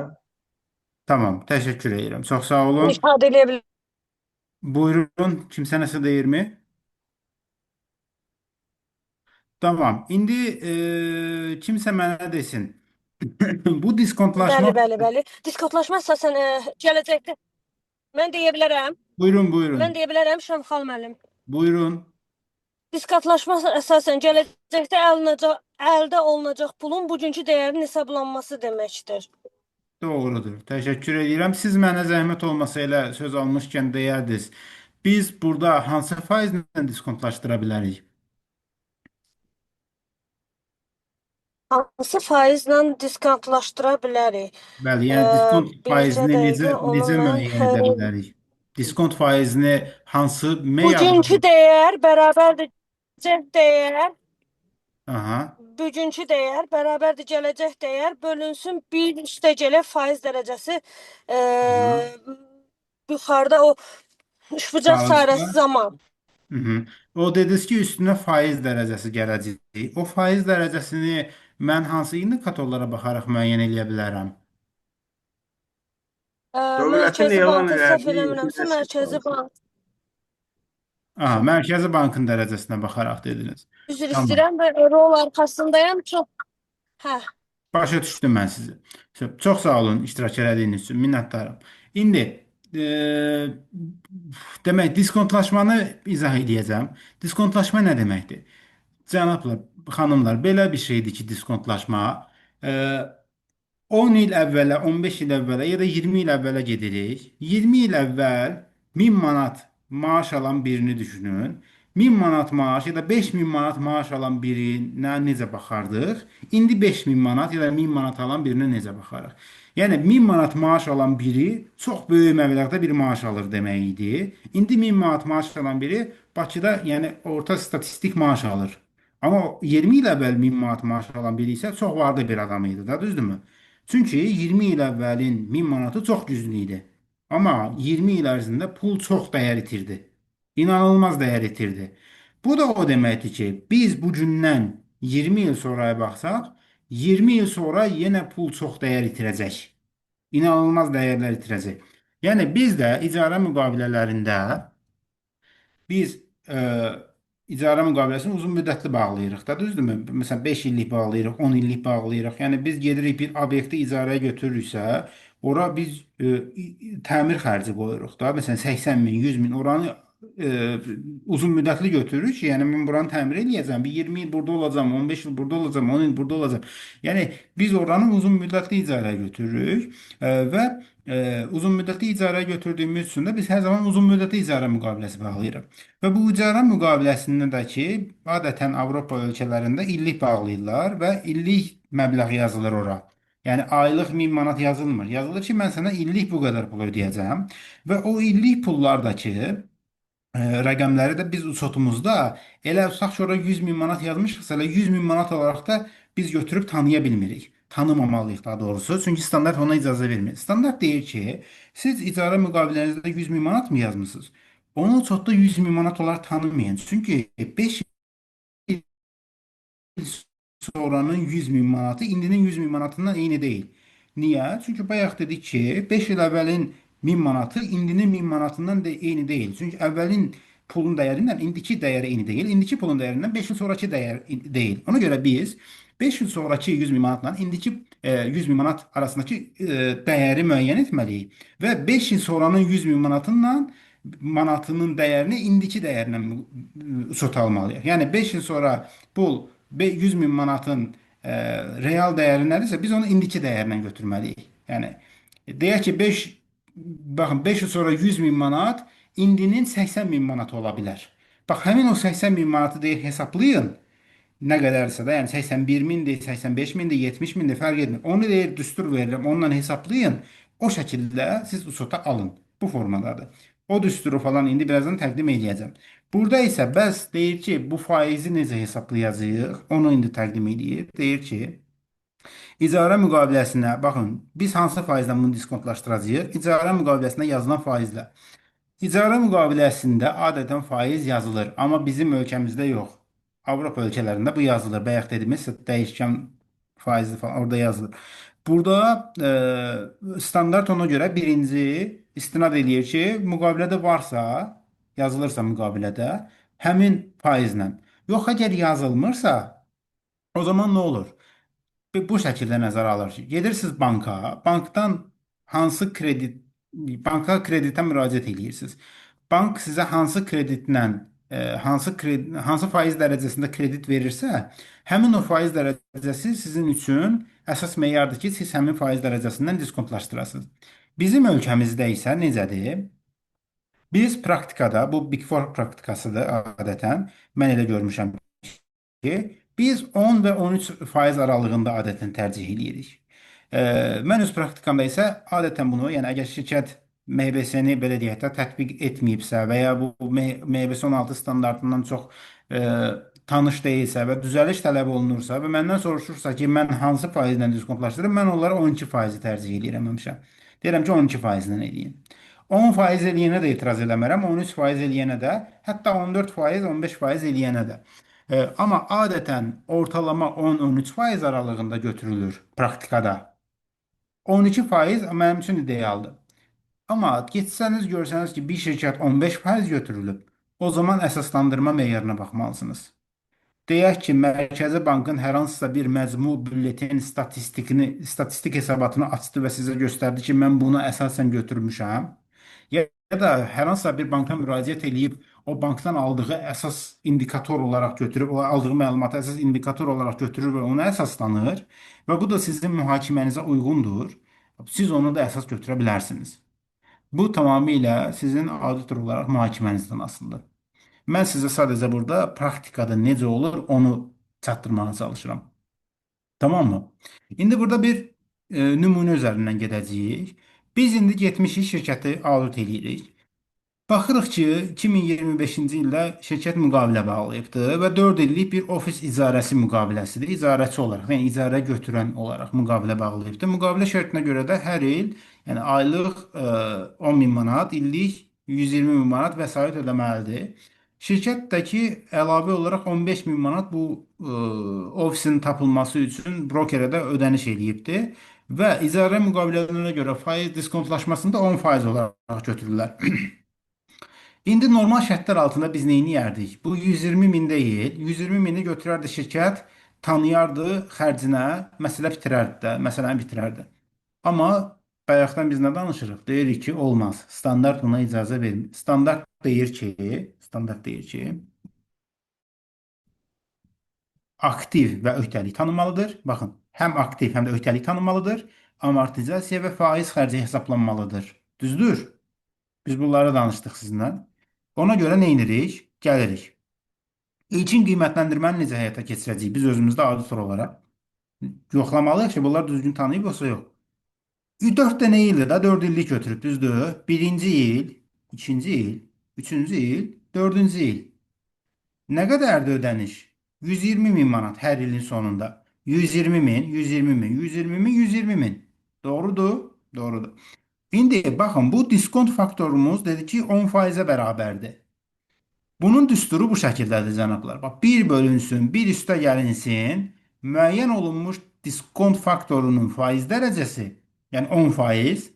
Tamam, təşəkkür edirəm. Çox sağ olun. İfadə edə bilərəm. Buyurun, kimsə nəsə deyirmi? Tamam. İndi kimsə mənə desin. Bu diskontlaşma... Bəli. Diskontlaşma əsasən gələcəkdə mən deyə bilərəm. Buyurun, buyurun. Mən deyə bilərəm Şəmxal müəllim. Buyurun. Diskontlaşma əsasən gələcəkdə əldə olunacaq pulun bugünkü dəyərinin hesablanması deməkdir. Doğrudur. Təşəkkür edirəm. Siz mənə zəhmət olmasa elə söz almışkən deyərdiniz. Biz burada hansı faizlə diskontlaşdıra bilərik? Hansı faizlə diskontlaşdıra bilərik? Bəli, yəni diskont Bircə faizini dəqiqə onu necə mən müəyyən edə bilərik? Diskont faizini hansı meyarda? bugünkü dəyər bərabərdir dəyər. Aha. Bugünkü dəyər bərabərdir gələcək dəyər bölünsün 1 üstəgələ faiz dərəcəsi yuxarıda o üçbucaq Faiz sarəsi var. zaman. Hı hı. O dediniz ki, üstünə faiz dərəcəsi gələcək. O faiz dərəcəsini mən hansı indikatorlara baxaraq müəyyən edə bilərəm? Dövlətin Mərkəzi elan Bankın səhv elədiyi eləmirəmsə, Mərkəzi Bank. Aha, Mərkəzi Bankın dərəcəsinə baxaraq dediniz. Üzr Tamam. istəyirəm və rol arxasındayam çox. Hə. Başa düşdüm mən sizi. Çox sağ olun iştirak etdiyiniz üçün. Minnətdaram. İndi demək diskontlaşmanı izah edəcəm. Diskontlaşma nə deməkdir? Cənablar, xanımlar, belə bir şeydir ki, diskontlaşma 10 il əvvələ, 15 il əvvələ ya da 20 il əvvələ gedirik. 20 il əvvəl 1000 manat maaş alan birini düşünün. 1000 manat maaş ya da 5000 manat maaş alan birinə necə baxardıq? İndi 5000 manat ya da 1000 manat alan birinə necə baxarıq? Yəni 1000 manat maaş alan biri çox böyük məbləğdə bir maaş alır demək idi. İndi 1000 manat maaş alan biri Bakıda, yəni orta statistik maaş alır. Amma 20 il əvvəl 1000 manat maaş alan biri isə çox varlı bir adam idi da, düzdürmü? Çünki 20 il əvvəlin 1000 manatı çox güclü idi. Amma 20 il ərzində pul çox dəyər itirdi. İnanılmaz dəyər itirdi. Bu da o deməkdir ki, biz bu gündən 20 il sonraya baxsaq, 20 il sonra yenə pul çox dəyər itirəcək. İnanılmaz dəyərlər itirəcək. Yəni biz də icarə müqavilələrində biz icarə müqaviləsini uzun müddətli bağlayırıq da, düzdürmü? Məsələn 5 illik bağlayırıq, 10 illik bağlayırıq. Yəni biz gedirik bir obyekti icarəyə götürürüksə, ora biz təmir xərci qoyuruq da. Məsələn 80 min, 100 min oranı uzun müddətli götürürük ki, yəni mən buranı təmir eləyəcəm, bir 20 il burada olacam, 15 il burada olacam, 10 il burada olacam. Yəni biz oranı uzun müddətli icarəyə götürürük və uzun müddətli icarəyə götürdüyümüz üçün də biz hər zaman uzun müddətli icarə müqaviləsi bağlayırıq. Və bu icarə müqaviləsində də ki, adətən Avropa ölkələrində illik bağlayırlar və illik məbləğ yazılır ora. Yəni aylıq 1000 manat yazılmır. Yazılır ki, mən sənə illik bu qədər pul ödəyəcəm və o illik pullar da ki, rəqəmləri də biz uçotumuzda elə tutaq ki, ora 100 min manat yazmışıqsa, elə 100 min manat olaraq da biz götürüb tanıya bilmirik. Tanımamalıyıq daha doğrusu. Çünki standart ona icazə vermir. Standart deyir ki, siz icarə müqavilənizdə 100 min manat mı yazmısınız? Onu uçotda 100 min manat olaraq tanımayın. Çünki 5 sonranın 100 min manatı indinin 100 min manatından eyni deyil. Niyə? Çünki bayaq dedik ki, 5 il əvvəlin 1000 manatı indinin 1000 manatından da eyni deyil. Çünki əvvəlin pulun dəyərindən indiki dəyəri eyni deyil. İndiki pulun dəyərindən 5 il sonraki dəyər deyil. Ona görə biz 5 il sonraki 100 min manatla indiki 100 min manat arasındakı dəyəri müəyyən etməliyik və 5 il sonranın 100 min manatının dəyərini indiki dəyərindən uçot almalıyıq. Yəni 5 il sonra pul 100 min manatın real dəyəri nədirsə biz onu indiki dəyərindən götürməliyik. Yəni deyək ki 5 il sonra 100 min manat indinin 80 min manatı ola bilər. Bax həmin o 80 min manatı deyək hesablayın. Nə qədərsə də, yəni 81 mindir, 85 mindir, 70 mindir, fərq etmir. Onu deyir, düstur verirəm, onunla hesablayın. O şəkildə siz uçota alın. Bu formadadır. O düsturu falan indi birazdan təqdim edəcəm. Burada isə bəs deyir ki, bu faizi necə hesablayacağıq? Onu indi təqdim edir. Deyir ki, icarə müqaviləsinə, baxın, biz hansı faizlə bunu diskontlaşdıracağıq? İcarə müqaviləsində yazılan faizlə. İcarə müqaviləsində adətən faiz yazılır, amma bizim ölkəmizdə yox. Avropa ölkələrində bu yazılır. Bayaq dediyimiz dəyişkən faizi falan orada yazılır. Burada standart ona görə birinci istinad eləyir ki, müqavilədə varsa, yazılırsa müqavilədə həmin faizlə. Yox, əgər yazılmırsa, o zaman nə olur? Bu şəkildə nəzərə alır ki, gedirsiniz banka, bankdan hansı kredit, banka kreditə müraciət edirsiniz. Bank sizə hansı kreditlə, hansı faiz dərəcəsində kredit verirsə, həmin o faiz dərəcəsi sizin üçün əsas meyardır ki, siz həmin faiz dərəcəsindən diskontlaşdırasınız. Bizim ölkəmizdə isə necədir? Biz praktikada, bu Big Four praktikasıdır adətən, mən elə görmüşəm ki, biz 10 və 13 faiz aralığında adətən tərcih edirik. Mən öz praktikamda isə adətən bunu, yəni əgər şirkət MBS-ni belə deyək də tətbiq etməyibsə və ya bu MBS 16 standartından çox tanış deyilsə və düzəliş tələb olunursa və məndən soruşursa ki, mən hansı faizlə diskontlaşdırım, mən onlara 12 faizi tərcih edirəm həmişə. Deyirəm ki, 12 faizlə eləyin. 10 faiz eləyənə də etiraz eləmərəm, 13 faiz eləyənə də, hətta 14 faiz, 15 faiz eləyənə də. Amma adətən ortalama 10-13 faiz aralığında götürülür praktikada. 12 faiz mənim üçün idealdır. Amma getsəniz görsəniz ki, bir şirkət 15 faiz götürülüb, o zaman əsaslandırma meyarına baxmalısınız. Deyək ki, Mərkəzi Bankın hər hansısa bir məcmu bülletin statistik hesabatını açdı və sizə göstərdi ki, mən buna əsasən götürmüşəm. Ya da hər hansısa bir banka müraciət edib o bankdan aldığı əsas indikator olaraq götürüb, o aldığı məlumatı əsas indikator olaraq götürür və ona əsaslanır və bu da sizin mühakimənizə uyğundur. Siz onu da əsas götürə bilərsiniz. Bu tamamilə sizin auditor olaraq mühakimənizdən asılıdır. Mən sizə sadəcə burada praktikada necə olur onu çatdırmağa çalışıram. Tamam mı? İndi burada bir nümunə üzərindən gedəcəyik. Biz indi getmişik şirkəti audit edirik. Baxırıq ki, 2025-ci ildə şirkət müqavilə bağlayıbdır və 4 illik bir ofis icarəsi müqaviləsidir. İcarəçi olaraq, yəni icarə götürən olaraq müqavilə bağlayıbdır. Müqavilə şərtinə görə də hər il, yəni aylıq 10 min manat, illik 120 min manat vəsait ödəməlidir. Şirkətdəki əlavə olaraq 15 min manat bu ofisin tapılması üçün brokerə də ödəniş eləyibdir və icarə müqavilələrinə görə faiz diskontlaşmasında 10% olaraq götürürlər. İndi normal şərtlər altında biz nə edərdik? Bu 120 min deyil, 120 mini götürərdi şirkət, tanıyardı xərcinə, məsələni bitirərdi. Amma bayaqdan biz nə danışırıq? Deyirik ki, olmaz. Standart buna icazə vermir. Standart deyir ki, aktiv və öhdəlik tanınmalıdır. Baxın, həm aktiv, həm də öhdəlik tanınmalıdır. Amortizasiya və faiz xərci hesablanmalıdır. Düzdür? Biz bunları danışdıq sizinlə. Ona görə nə edirik? Gəlirik. İlkin qiymətləndirməni necə həyata keçirəcəyik? Biz özümüzdə auditor olaraq yoxlamalıyıq ki, bunlar düzgün tanıyıb yoxsa yox. 4 dənə ildir də 4 illik götürüb, düzdür? Birinci il, ikinci il, üçüncü il, Dördüncü il. Nə qədərdir ödəniş? 120 min manat hər ilin sonunda. 120 min, 120 min, 120 min, 120 min. Doğrudur? Doğrudur. İndi baxın, bu diskont faktorumuz dedi ki 10%-ə bərabərdir. Bunun düsturu bu şəkildədir cənablar. Bax, 1 bölünsün, 1 üstə gəlinsin, müəyyən olunmuş diskont faktorunun faiz dərəcəsi, yəni 10%.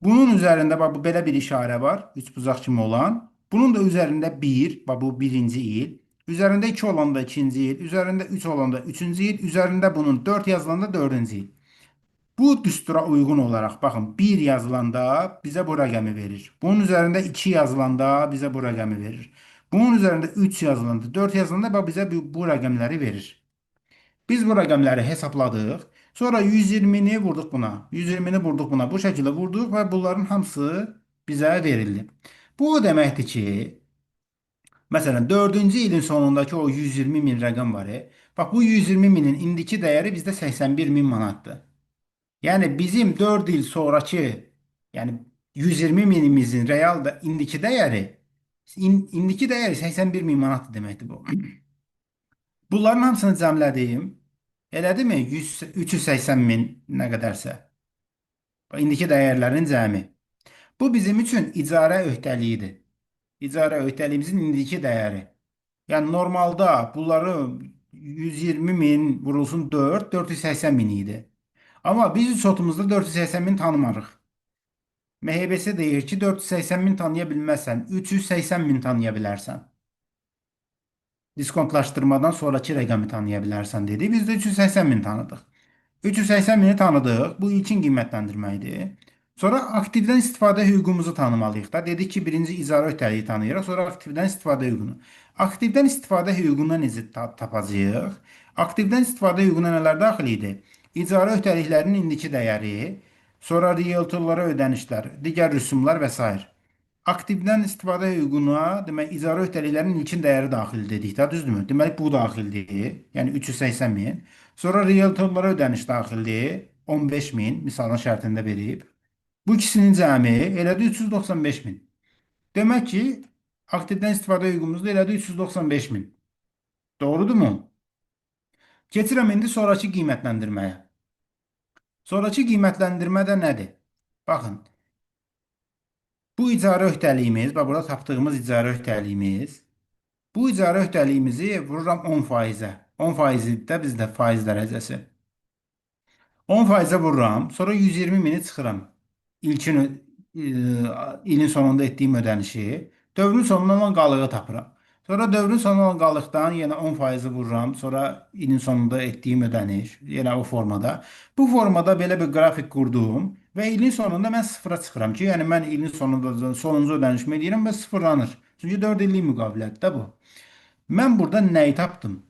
Bunun üzərində bax, bu belə bir işarə var, üçbucaq kimi olan. Bunun da üzərində 1, bax bu birinci il. Üzərində 2 olanda ikinci il, üzərində 3 olanda üçüncü il, üzərində bunun 4 yazılanda dördüncü il. Bu düstura uyğun olaraq baxın 1 yazılanda bizə bu rəqəmi verir. Bunun üzərində 2 yazılanda bizə bu rəqəmi verir. Bunun üzərində 3 yazılanda, 4 yazılanda bax bizə bu rəqəmləri verir. Biz bu rəqəmləri hesabladıq. Sonra 120-ni vurduq buna. 120-ni vurduq buna. Bu şəkildə vurduq və bunların hamısı bizə verildi. Bu o deməkdir ki, məsələn 4-cü ilin sonundakı o 120 min rəqəm var. Bax bu 120 minin indiki dəyəri bizdə 81 min manatdır. Yəni bizim 4 il sonraki, yəni 120 minimizin real da indiki dəyəri, indiki dəyəri 81 min manatdır deməkdir bu. Bunların hamısını cəmlədim. Elədimi? 380 min nə qədərsə. İndiki dəyərlərin cəmi. Bu bizim üçün icarə öhdəliyidir. İcarə öhdəliyimizin indiki dəyəri. Yəni normalda bunları 120 min vurulsun 4, 480 min idi. Amma biz üç 480 min tanımarıq. MHBS deyir ki 480 min tanıya bilməzsən, 380 min tanıya bilərsən. Diskontlaşdırmadan sonraki rəqəmi tanıya bilərsən dedi. Biz də 380 min tanıdıq. 380 mini tanıdıq. Bu ilkin qiymətləndirmə idi. Sonra aktivdən istifadə hüququmuzu tanımalıyıq da. Dedik ki, birinci icarə öhdəliyi tanıyırıq, sonra aktivdən istifadə hüququnu. Aktivdən istifadə hüququndan necə tapacağıq? Aktivdən istifadə hüququna nələr daxil idi? İcarə öhdəliklərinin indiki dəyəri, sonra rieltorlara ödənişlər, digər rüsumlar və s. Aktivdən istifadə hüququna, demək, icarə öhdəliklərinin ilkin dəyəri daxil dedik də, düzdürmü? Deməli, bu daxildir, yəni 380 min. Sonra rieltorlara ödəniş daxildir, 15 min, misalın şərtində verib. Bu ikisinin cəmi elədi 395 min. Demək ki, aktivdən istifadə hüququmuzda elədi 395 min. Doğrudurmu? Keçirəm indi sonraki qiymətləndirməyə. Sonraki qiymətləndirmə də nədir? Baxın, bu icarə öhdəliyimiz, bax burada tapdığımız icarə öhdəliyimiz, bu icarə öhdəliyimizi vururam 10%-ə. 10%-i də bizdə faiz dərəcəsi. 10%-ə vururam, sonra 120 mini çıxıram. İlkin ilin sonunda etdiyim ödənişi, dövrün sonundan olan qalığı tapıram. Sonra dövrün sonundan olan qalıqdan yenə 10%-i vururam, sonra ilin sonunda etdiyim ödəniş, yenə o formada. Bu formada belə bir qrafik qurdum və ilin sonunda mən sıfıra çıxıram ki, yəni mən ilin sonunda sonuncu ödənişimi edirəm və sıfırlanır. Çünki 4 illik müqavilətdir də bu. Mən burada nəyi tapdım?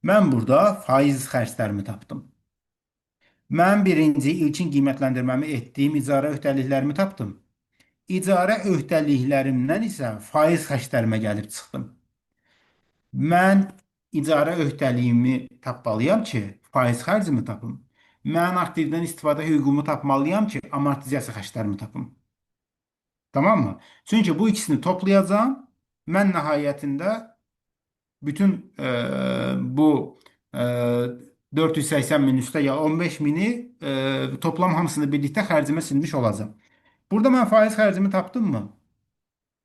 Mən burada faiz xərclərimi tapdım. Mən birinci ilkin qiymətləndirməmi etdiyim icarə öhdəliklərimi tapdım. İcarə öhdəliklərimdən isə faiz xərclərimə gəlib çıxdım. Mən icarə öhdəliyimi tapmalıyam ki, faiz xərcimi tapım. Mən aktivdən istifadə hüququmu tapmalıyam ki, amortizasiya xərclərimi tapım. Tamam mı? Çünki bu ikisini toplayacağım. Mən nəhayətində bütün bu 480 min üstə ya 15 mini toplam hamısını birlikdə xərcimə silmiş olacağım. Burada mən faiz xərcimi tapdım mı?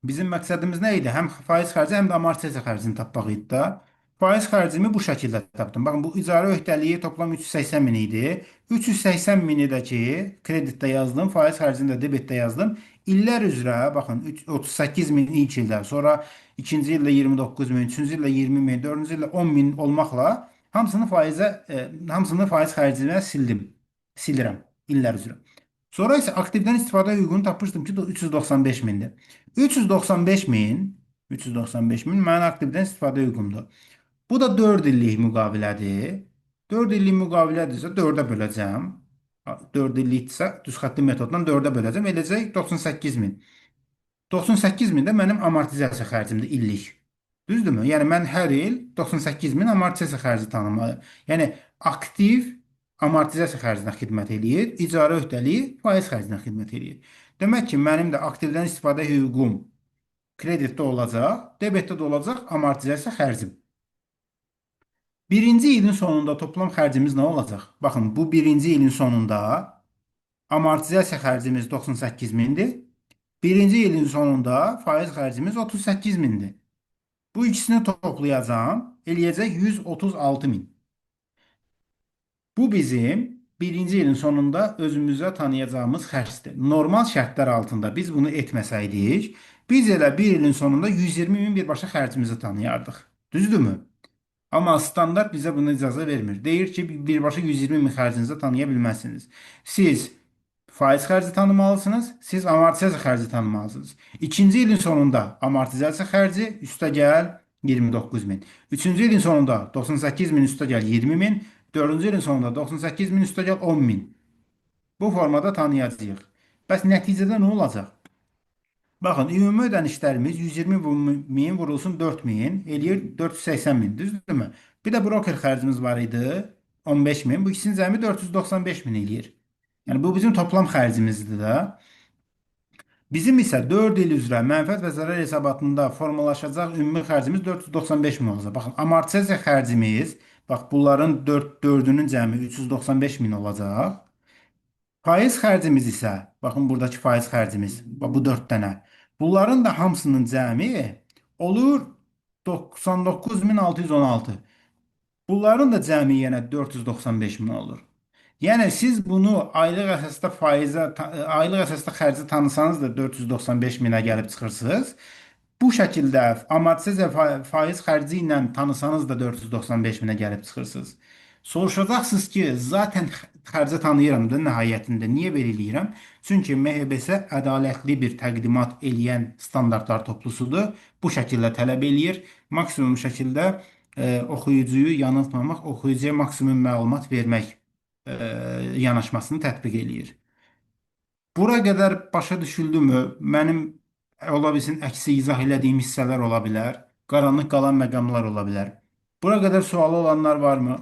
Bizim məqsədimiz nə idi? Həm faiz xərci, həm də amortizasiya xərcini tapmaq idi da. Faiz xərcimi bu şəkildə tapdım. Baxın, bu icarə öhdəliyi toplam 380 min idi. 380 mini də ki, kreditdə yazdım, faiz xərcini də debetdə yazdım. İllər üzrə, baxın, 38 min ilk ildə, sonra ikinci ildə 29 min, üçüncü ildə 20 min, dördüncü ildə 10 min olmaqla hamısını faiz xərcinə silirəm illər üzrə. Sonra isə aktivdən istifadə hüququnu tapmışdım ki, 395 mindir. 395 min mənim aktivdən istifadə hüququmdur. Bu da 4 illik müqavilədir. 4 illik müqavilədirsə 4-ə böləcəm. 4 illikdirsə düz xəttli metoddan 4-ə böləcəm. Eləcək 98 min. 98 min də mənim amortizasiya xərcimdir illik. Düzdürmü? Yəni mən hər il 98 min amortizasiya xərci tanımalıyım. Yəni aktiv amortizasiya xərcinə xidmət eləyir, icarə öhdəliyi faiz xərcinə xidmət eləyir. Demək ki, mənim də aktivdən istifadə hüququm Kreditdə olacaq, debetdə də olacaq amortizasiya xərcim. Birinci ilin sonunda toplam xərcimiz nə olacaq? Baxın, bu birinci ilin sonunda amortizasiya xərcimiz 98 mindir. Birinci ilin sonunda faiz xərcimiz 38 mindir. Bu ikisini toplayacağım, eləyəcək 136 min. Bu bizim birinci ilin sonunda özümüzə tanıyacağımız xərcdir. Normal şərtlər altında biz bunu etməsəydik, biz elə bir ilin sonunda 120 min birbaşa xərcimizi tanıyardıq. Düzdürmü? Amma standart bizə buna icazə vermir. Deyir ki, birbaşa 120 min xərcinizi tanıya bilməzsiniz. Siz faiz xərci tanımalısınız, siz amortizasiya xərci tanımalısınız. İkinci ilin sonunda amortizasiya xərci üstəgəl 29 min. Üçüncü ilin sonunda 98 min üstəgəl 20 min. Dördüncü ilin sonunda 98 min üstəgəl 10 min. Bu formada tanıyacağıq. Bəs nəticədə nə olacaq? Baxın, ümumi ödənişlərimiz 120 min vurulsun 4 min, eləyir 480 min, düzdürmü? Bir də broker xərcimiz var idi, 15 min. Bu ikisinin cəmi 495 min eləyir. Yəni, bu bizim toplam xərcimizdir də. Bizim isə 4 il üzrə mənfəət və zərər hesabatında formalaşacaq ümumi xərcimiz 495 min olacaq. Baxın, amortizasiya xərcimiz, bax, bunların 4-ünün cəmi 395 min olacaq. Faiz xərcimiz isə, baxın, buradakı faiz xərcimiz, bu 4 dənə. Bunların da hamısının cəmi olur 99.616. Bunların da cəmi yenə 495 min olur. Yəni siz bunu aylıq əsasda aylıq əsasda xərci tanısanız da 495 minə gəlib çıxırsınız. Bu şəkildə amortizasiya faiz xərci ilə tanısanız da 495 minə gəlib çıxırsınız. Soruşacaqsınız ki, zaten xərci tanıyıram da nəhayətində. Niyə belə eləyirəm? Çünki MHBS ədalətli bir təqdimat eləyən standartlar toplusudur. Bu şəkildə tələb eləyir. Maksimum şəkildə oxuyucuyu yanıltmamaq, oxuyucuya maksimum məlumat vermək yanaşmasını tətbiq eləyir. Bura qədər başa düşüldümü? Mənim ola bilsin əksi izah elədiyim hissələr ola bilər. Qaranlıq qalan məqamlar ola bilər. Bura qədər sualı olanlar varmı?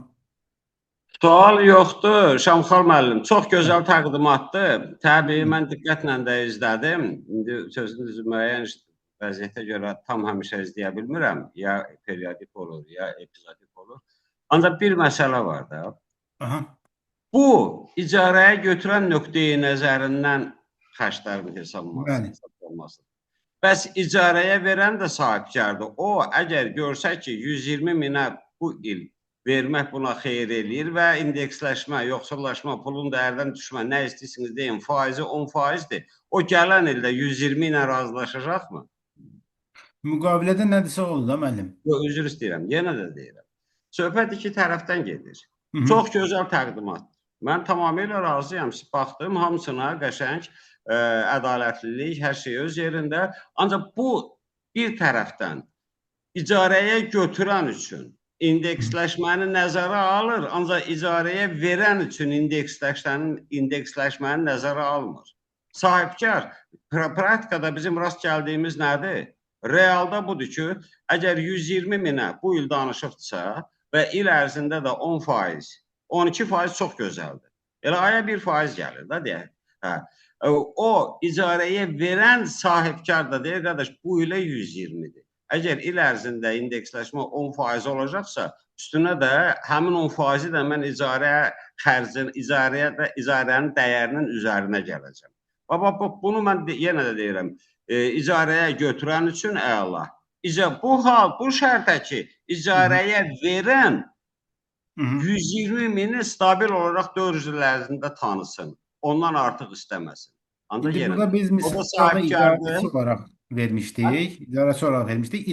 Sual yoxdur, Şamxal müəllim. Çox gözəl təqdimatdır. Təbii, mən diqqətlə də izlədim. İndi sözün düzü müəyyən vəziyyətə görə tam həmişə izləyə bilmirəm. Ya periodik olur, ya epizodik olur. Ancaq bir məsələ var da. Aha. Bu, İcarəyə götürən nöqteyi nəzərindən xərclərin hesablanması. Bəs icarəyə verən də sahibkardır. O, əgər görsək ki, 120 minə bu il vermək buna xeyir eləyir və indeksləşmə, yoxsullaşma, pulun dəyərdən düşmə, nə istəyirsiniz deyin, faizi 10%dir. O gələn ildə 120 ilə razılaşacaqmı? Müqavilədə nədirsə oldu da müəllim? Yox, üzr istəyirəm, yenə də deyirəm. Söhbət iki tərəfdən gedir. Çox gözəl təqdimatdır. Mən tamamilə razıyam. Baxdım hamısına qəşəng, ədalətlilik, hər şey öz yerində. Ancaq bu bir tərəfdən icarəyə götürən üçün indeksləşməni nəzərə alır, ancaq icarəyə verən üçün indeksləşməni nəzərə almır. Sahibkar, praktikada bizim rast gəldiyimiz nədir? Realda budur ki, əgər 120 minə bu il danışıbdırsa və il ərzində də 10%, 12% çox gözəldir. Elə aya 1% gəlir da deyək. O icarəyə verən sahibkar da deyir, qardaş, bu ilə 120-dir. Əgər il ərzində indeksləşmə 10% olacaqsa, üstünə də həmin 10%-i də mən icarənin dəyərinin üzərinə gələcəm. Bunu mən yenə də deyirəm, icarəyə götürən üçün əla. Bu şərtə ki, icarəyə verən 120 mini stabil olaraq 4 il ərzində tanısın, ondan artıq istəməsin. Burada biz misal icarəçi olaraq vermişdik. İcarəçi olaraq vermişdik.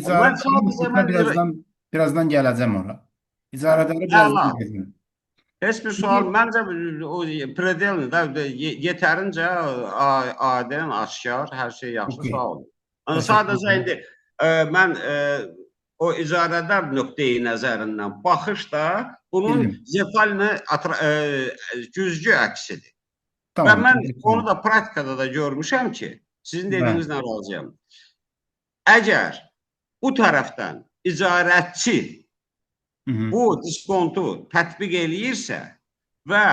Birazdan gələcəm ora. İcarələri birazdan gələcəm. Heç bir sual, məncə predelində yetərincə aydın, aşkar, hər şey yaxşı sağ olun. Sadəcə indi mən o icarədar nöqteyi nəzərindən baxışda bunun zefalini güzgü əksidir. Və mən onu da praktikada da görmüşəm ki, sizin dediyinizlə razıyam. Əgər bu tərəfdən icarətçi bu diskontu tətbiq eləyirsə və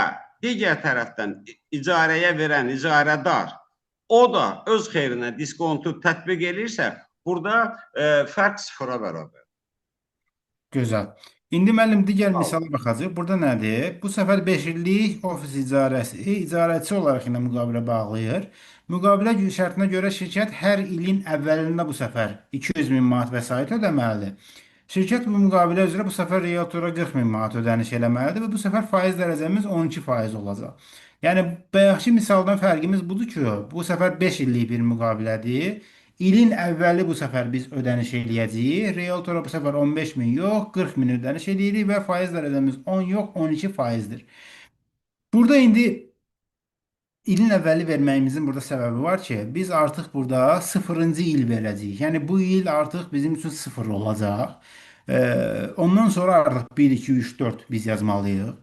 digər tərəfdən icarəyə verən icarədar o da öz xeyrinə diskontu tətbiq eləyirsə, Burada fərq sıfıra bərabər. Gözəl. İndi müəllim digər Sağ ol. misala baxacağıq. Burada nədir? Bu səfər 5 illik ofis icarəsi icarəçi olaraq ilə müqavilə bağlayır. Müqavilə şərtinə görə şirkət hər ilin əvvəlində bu səfər 200 min manat vəsait ödəməlidir. Şirkət bu müqavilə üzrə bu səfər realtora 40 min manat ödəniş eləməlidir və bu səfər faiz dərəcəmiz 12% olacaq. Yəni bayaqki misaldan fərqimiz budur ki, bu səfər 5 illik bir müqavilədir. İlin əvvəli bu səfər biz ödəniş eləyəcəyik. Realtora bu səfər 15 min yox, 40 min ödəniş eləyirik və faiz dərəcəmiz 10 yox, 12 faizdir. Burada indi ilin əvvəli verməyimizin burada səbəbi var ki, biz artıq burada sıfırıncı il verəcəyik. Yəni bu il artıq bizim üçün sıfır olacaq. Ondan sonra artıq 1, 2, 3, 4 biz yazmalıyıq.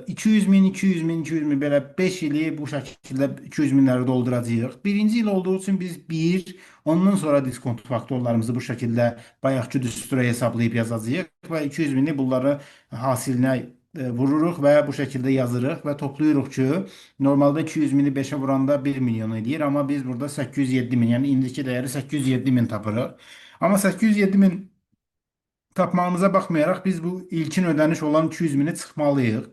200 min, 200 min, 200 min belə 5 ili bu şəkildə 200 minləri dolduracağıq. Birinci il olduğu üçün biz 1, ondan sonra diskont faktorlarımızı bu şəkildə bayaqki düstura hesablayıb yazacağıq və 200 mini bunları hasilinə vururuq və bu şəkildə yazırıq və toplayırıq ki, normalda 200 mini 5-ə vuranda 1 milyon edir, amma biz burada 807 min, yəni indiki dəyəri 807 min tapırıq. Amma 807 min tapmağımıza baxmayaraq biz bu ilkin ödəniş olan 200 mini çıxmalıyıq.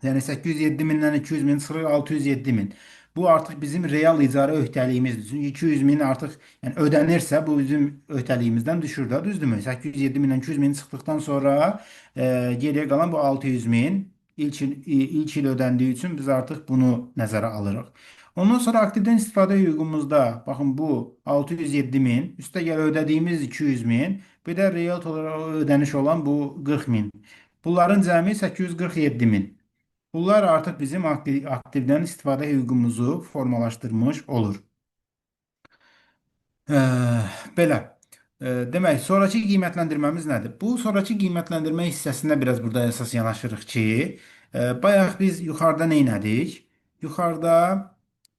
Yəni 807 mindən 200 min çıxır 607 min. Bu artıq bizim real icarə öhdəliyimizdir. Çünki 200 min artıq yəni ödənirsə bu bizim öhdəliyimizdən düşür də, düzdürmü? 807 mindən 200 min çıxdıqdan sonra geriyə qalan bu 600 min ilk il ödəndiyi üçün biz artıq bunu nəzərə alırıq. Ondan sonra aktivdən istifadə hüququmuzda baxın bu 607 min, üstəgəl ödədiyimiz 200 min, bir də real olaraq ödəniş olan bu 40 min. Bunların cəmi 847 min. Bunlar artıq bizim aktivdən istifadə hüququmuzu formalaşdırmış olur. Belə. Demək, sonrakı qiymətləndirməmiz nədir? Bu sonrakı qiymətləndirmə hissəsində biraz burada əsas yanaşırıq ki, bayaq biz yuxarıda nə etdik? Yuxarıda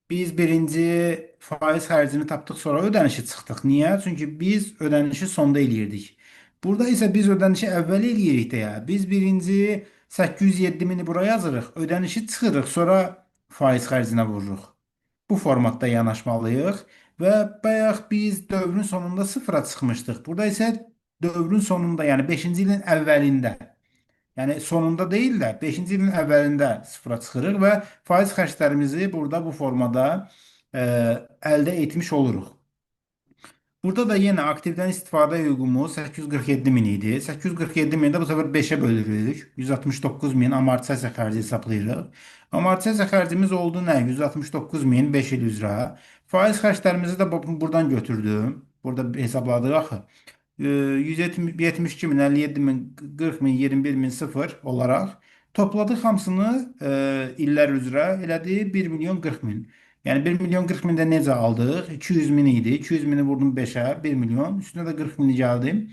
biz birinci faiz xərcini tapdıq, sonra ödənişi çıxdıq. Niyə? Çünki biz ödənişi sonda eləyirdik. Burada isə biz ödənişi əvvəl eləyirik deyə. Biz birinci 807 mini buraya yazırıq, ödənişi çıxırıq, sonra faiz xərcinə vururuq. Bu formatda yanaşmalıyıq və bayaq biz dövrün sonunda sıfıra çıxmışdıq. Burada isə dövrün sonunda, yəni 5-ci ilin əvvəlində, yəni sonunda deyil də 5-ci ilin əvvəlində sıfıra çıxırıq və faiz xərclərimizi burada bu formada əldə etmiş oluruq. Burada da yenə aktivdən istifadə hüququmuz 847 min idi. 847 mini də bu səfər 5-ə bölürük. 169 min amortisasiya xərci hesablayırıq. Amortisasiya xərcimiz oldu nə? 169 min 5 il üzrə. Faiz xərclərimizi də buradan götürdüm. Burada hesabladıq axı. 172 min, 57 min, 40 min, 21 min 0 olaraq topladıq hamısını illər üzrə elədi 1 milyon 40 min. Yəni 1 milyon 40 mində necə aldıq? 200 min idi. 200 mini vurdum 5-ə 1 milyon. Üstünə də 40 mini gəldim.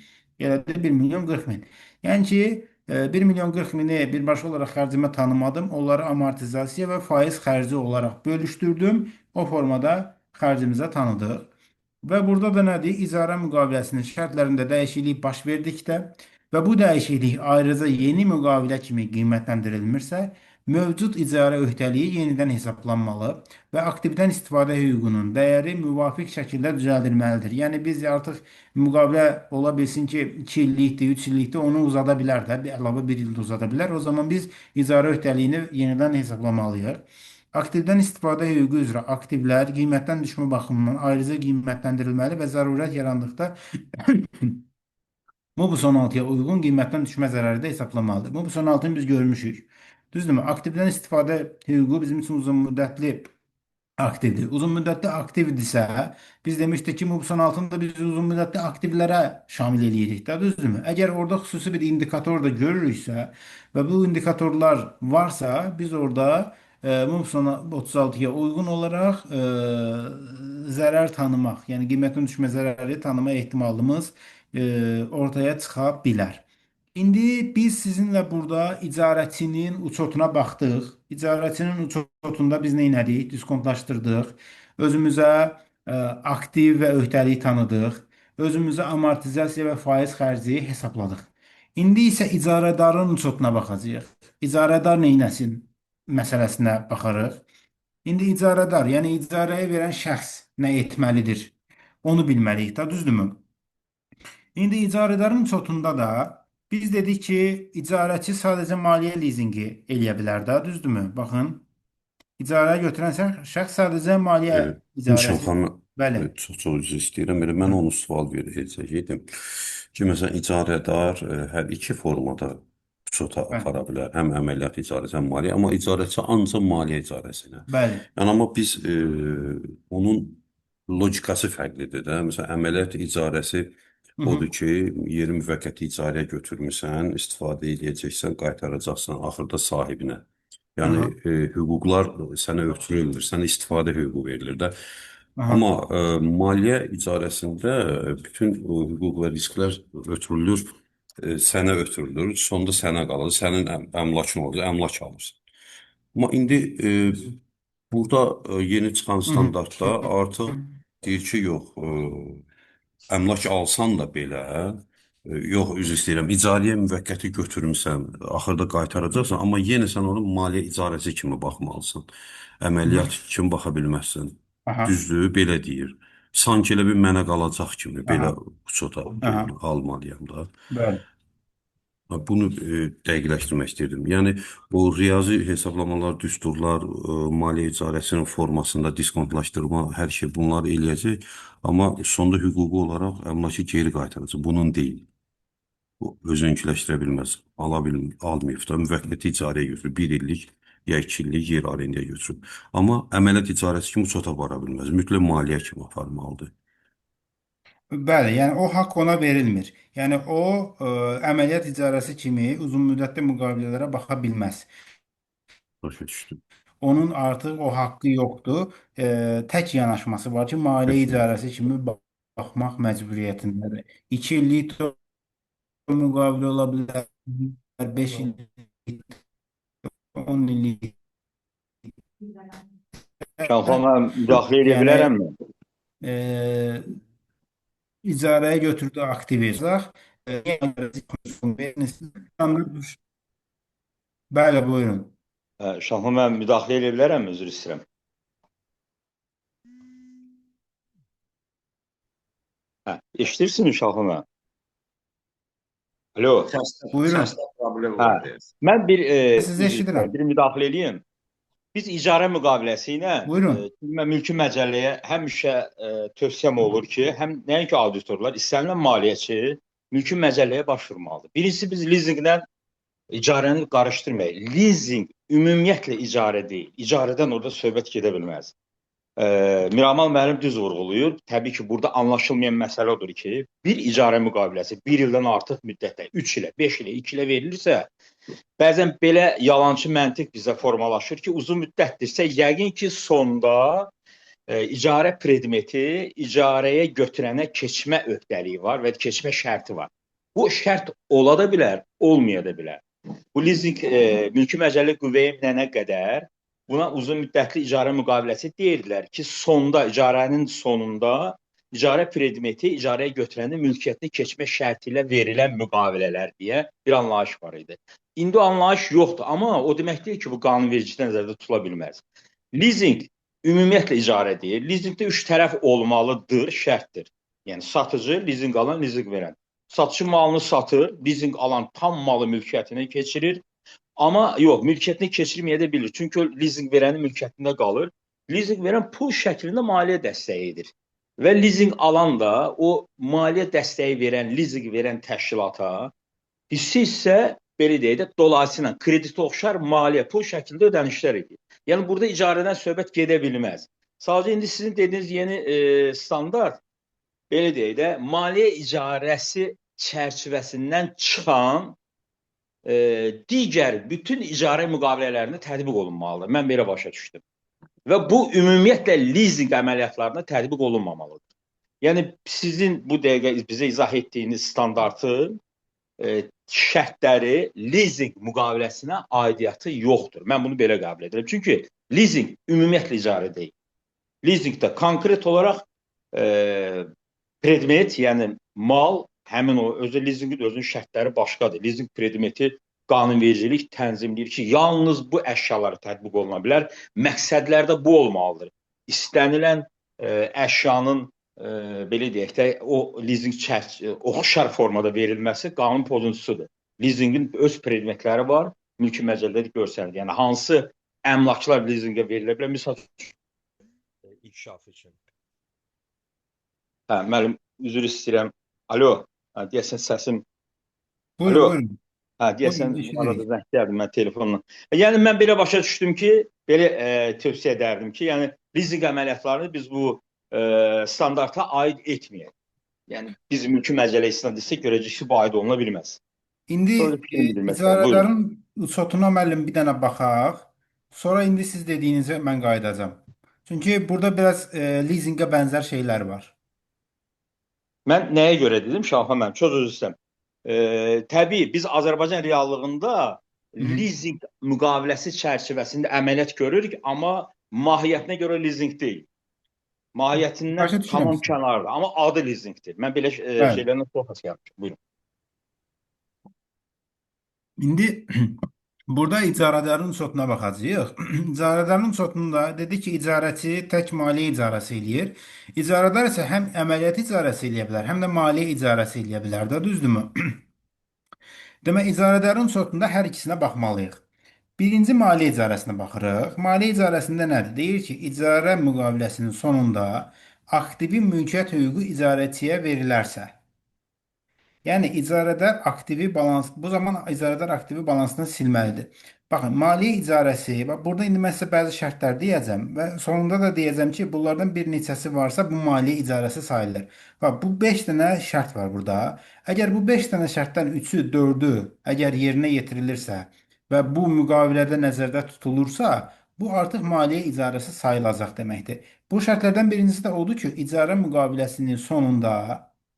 Elədi 1 milyon 40 min. Yəni ki 1 milyon 40 mini birbaşa olaraq xərcimə tanımadım. Onları amortizasiya və faiz xərci olaraq bölüşdürdüm. O formada xərcimizə tanıdıq. Və burada da nədir? İcarə müqaviləsinin şərtlərində dəyişiklik baş verdikdə və bu dəyişiklik ayrıca yeni müqavilə kimi qiymətləndirilmirsə, mövcud icarə öhdəliyi yenidən hesablanmalı və aktivdən istifadə hüququnun dəyəri müvafiq şəkildə düzəldilməlidir. Yəni biz artıq müqavilə ola bilsin ki 2 illikdir, 3 illikdir, onu uzada bilər də, əlavə 1 il də uzada bilər. O zaman biz icarə öhdəliyini yenidən hesablamalıyıq. Aktivdən istifadə hüququ üzrə aktivlər qiymətdən düşmə baxımından ayrıca qiymətləndirilməli və zərurət yarandıqda MOBUS 16-ya uyğun qiymətdən düşmə zərəri də hesablanmalıdır. MOBUS 16-nı biz görmüşük. Düzdürmü? Aktivdən istifadə hüququ bizim üçün uzun müddətli aktivdir. Uzun müddətli aktivdirsə, biz demişdik ki, MOBUS 16-da biz uzun müddətli aktivlərə şamil eləyirik də, düzdürmü? Əgər orada xüsusi bir indikator da görürüksə və bu indikatorlar varsa, biz orada MOBUS 36-ya uyğun olaraq zərər tanımaq, yəni qiymətdən düşmə zərəri tanıma ehtimalımız ortaya çıxa bilər. İndi biz sizinlə burada icarəçinin uçotuna baxdıq. İcarəçinin uçotunda biz nə etdik? Diskontlaşdırdıq. Özümüzə aktiv və öhdəlik tanıdıq. Özümüzə amortizasiya və faiz xərci hesabladıq. İndi isə icarədarın uçotuna baxacağıq. İcarədar nə etsin məsələsinə baxarıq. İndi icarədar, yəni icarəyə verən şəxs nə etməlidir? Onu bilməliyik də, düzdürmü? İndi icarədarın çotunda da biz dedik ki, icarəçi sadəcə maliyyə lizinqi eləyə bilər də, düzdürmü? Baxın, icarəyə götürən şəxs sadəcə maliyyə İnşallah icarəsi. Bəli. çox üzr istəyirəm. Belə mən onu sual verəcəkdim ki, məsələn, icarədar hər iki formada çota Bəli. apara bilər. Həm əməliyyat icarəsi, həm maliyyə, amma icarəçi ancaq maliyyə icarəsinə. Bəli. Yəni amma biz onun logikası fərqlidir də. Məsələn, əməliyyat icarəsi odur ki, yeri müvəqqəti icarəyə götürmüsən, istifadə edəcəksən, qaytaracaqsan axırda sahibinə. Yəni hüquqlar sənə ötürülmür, sənə istifadə hüququ verilir də. Aha. Amma maliyyə icarəsində bütün o hüquq və risklər ötürülür, sənə ötürülür, sonda sənə qalır, sənin əmlakın olur, əmlak alırsan. Amma indi burada yeni çıxan standartda artıq deyir ki, yox, əmlak alsan da belə, yox, üzr istəyirəm, icarəyə müvəqqəti götürmüsən, axırda qaytaracaqsan, amma yenə sən onu maliyyə icarəsi kimi baxmalısan. Əməliyyat kimi baxa bilməzsən. Aha. Düzdür, belə deyir. Sanki elə bir mənə qalacaq kimi belə çota Aha. almalıyam da. Bəli. Bunu dəqiqləşdirmək istəyirdim. Yəni, bu riyazi hesablamalar, düsturlar, maliyyə icarəsinin formasında diskontlaşdırma, hər şey bunları eləyəcək, amma sonda hüquqi olaraq əmlakı geri qaytaracaq. Bunun deyil. Bu özünkiləşdirə bilməz. Almayıb da, müvəqqəti icarəyə götürür. 1 illik ya 2 illik yer arendaya götürüb. Amma əməliyyat icarəsi kimi çota apara bilməz. Mütləq maliyyə kimi aparmalıdır. Bəli, yəni o haqq ona verilmir. Yəni o əməliyyat icarəsi kimi uzunmüddətli müqavilələrə baxa bilməz. Başa düşdüm. Onun artıq o haqqı yoxdur. Tək yanaşması var ki, maliyyə icarəsi kimi baxmaq məcburiyyətindədir. 2 illik müqavilə ola bilər, 5 illik, 10 illik. Şalxana müdaxilə edə bilərəmmi? İcarəyə götürdüyü aktivi Bəli, buyurun. Şalxana mən müdaxilə edə bilərəmmi? Üzr istəyirəm. Eşidirsiniz Şalxana? Alo. Buyurun. Səsdə problem var deyir. Mən Sizi eşidirəm. bir müdaxilə edeyim. Biz icarə müqaviləsi ilə Buyurun. mülki məcəlləyə həmişə tövsiyəm olur ki, həm nəinki auditorlar, istənilən maliyyəçi mülki məcəlləyə başvurmalıdır. Birincisi biz lizinqlə icarəni qarışdırmayıq. Lizing ümumiyyətlə icarə deyil. İcarədən orada söhbət gedə bilməz. Miramal müəllim düz vurğulayır. Təbii ki, burada anlaşılmayan məsələ odur ki, bir icarə müqaviləsi 1 ildən artıq müddətdə 3 ilə, 5 ilə, 2 ilə verilirsə, bəzən belə yalançı məntiq bizə formalaşır ki, uzun müddətdirsə, yəqin ki, sonda icarə predmeti icarəyə götürənə keçmə öhdəliyi var və keçmə şərti var. Bu şərt ola da bilər, olmaya da bilər. Bu lizing mülki məcəllə qüvvəyə minənə qədər buna uzun müddətli icarə müqaviləsi deyirlər ki, sonda, icarənin sonunda icarə predmeti icarəyə götürənin mülkiyyətini keçmə şərti ilə verilən müqavilələr deyə bir anlayış var idi. İndi o anlayış yoxdur, amma o demək deyil ki, bu qanunvericilikdə nəzərdə tutula bilməz. Lizing ümumiyyətlə icarə deyil. Lizingdə 3 tərəf olmalıdır, şərtdir. Yəni satıcı, lizing alan, lizing verən. Satıcı malını satır, lizing alan tam malı mülkiyyətinə keçirir. Amma yox, mülkiyyətini keçirməyə də bilir. Çünki o lizing verənin mülkiyyətində qalır. Lizing verən pul şəklində maliyyə dəstəyidir. Və lizing alan da o maliyyə dəstəyi verən, lizing verən təşkilata hissə belə deyək də dolayısıyla kreditə oxşar maliyyə pul şəklində ödənişlər edir. Yəni burada icarədən söhbət gedə bilməz. Sadəcə indi sizin dediyiniz yeni standart belə deyək də maliyyə icarəsi çərçivəsindən çıxan digər bütün icarə müqavilələrində tətbiq olunmalıdır. Mən belə başa düşdüm. Və bu ümumiyyətlə lizing əməliyyatlarına tətbiq olunmamalıdır. Yəni sizin bu dəqiqə bizə izah etdiyiniz standartın şərtləri lizing müqaviləsinə aidiyyatı yoxdur. Mən bunu belə qəbul edirəm. Çünki lizing ümumiyyətlə icarə deyil. Lizingdə konkret olaraq predmet, yəni mal, həmin o özü lizingin özünün şərtləri başqadır. Lizing predmeti qanunvericilik tənzimləyir ki, yalnız bu əşyalara tətbiq oluna bilər. Məqsədlərdə bu olmalıdır. İstənilən əşyanın belə deyək də, o lizinq oxşar formada verilməsi qanun pozuntusudur. Lizinqin öz predmetləri var, mülki məcəllədə göstərilir. Yəni hansı əmlaklar lizinqə verilə bilər? Misal inkişaf üçün. Hə, müəllim, üzr istəyirəm. Alo, hə, deyəsən səsim. Buyurun, Alo. buyurun. Hə, deyəsən Buyurun, eşidirik. arada zəng gəldi mən telefonla. Yəni mən belə başa düşdüm ki, belə tövsiyə edərdim ki, yəni lizinq əməliyyatlarını biz bu standarta aid etməyək. Yəni biz mülki məcəlləyə istinad etsək görəcəyik ki, bu aid oluna bilməz. İndi Sonra fikrimi bildirmək istəyirəm. Buyurun. icarələrin sotuna müəllim bir dənə baxaq. Sonra indi siz dediyinizə mən qayıdacağam. Çünki burada biraz lizinqə bənzər şeylər var. Mən nəyə görə dedim Şahan müəllim? Çox üzr istəyirəm. Təbii biz Azərbaycan reallığında lizinq müqaviləsi çərçivəsində əməliyyat görürük, amma mahiyyətinə görə lizinq deyil. Başa Mahiyyətindən düşürəm tamam sizi. kənarda, amma adı lizinqdir. Mən belə Bəli. şeylərlə fokus yapmışam. Buyurun. İndi burada icarədarın sotuna baxacağıq. İcarədarın sotunda dedi ki, icarəçi tək maliyyə icarəsi eləyir. İcarədar isə həm əməliyyat icarəsi eləyə bilər, həm də maliyyə icarəsi eləyə bilər də, düzdürmü? Demək, icarədarın sotunda hər ikisinə baxmalıyıq. Birinci maliyyə icarəsinə baxırıq. Maliyyə icarəsində nədir? Deyir ki, icarə müqaviləsinin sonunda aktivi mülkiyyət hüququ icarəçiyə verilərsə, yəni icarədar aktivi balans, bu zaman icarədar aktivi balansdan silməlidir. Baxın, maliyyə icarəsi, bax burada indi mən sizə bəzi şərtlər deyəcəm və sonunda da deyəcəm ki, bunlardan bir neçəsi varsa bu maliyyə icarəsi sayılır. Bax, bu 5 dənə şərt var burada. Əgər bu 5 dənə şərtdən 3-ü, 4-ü əgər yerinə yetirilirsə və bu müqavilədə nəzərdə tutulursa, bu artıq maliyyə icarəsi sayılacaq deməkdir. Bu şərtlərdən birincisi də odur ki, icarə müqaviləsinin sonunda,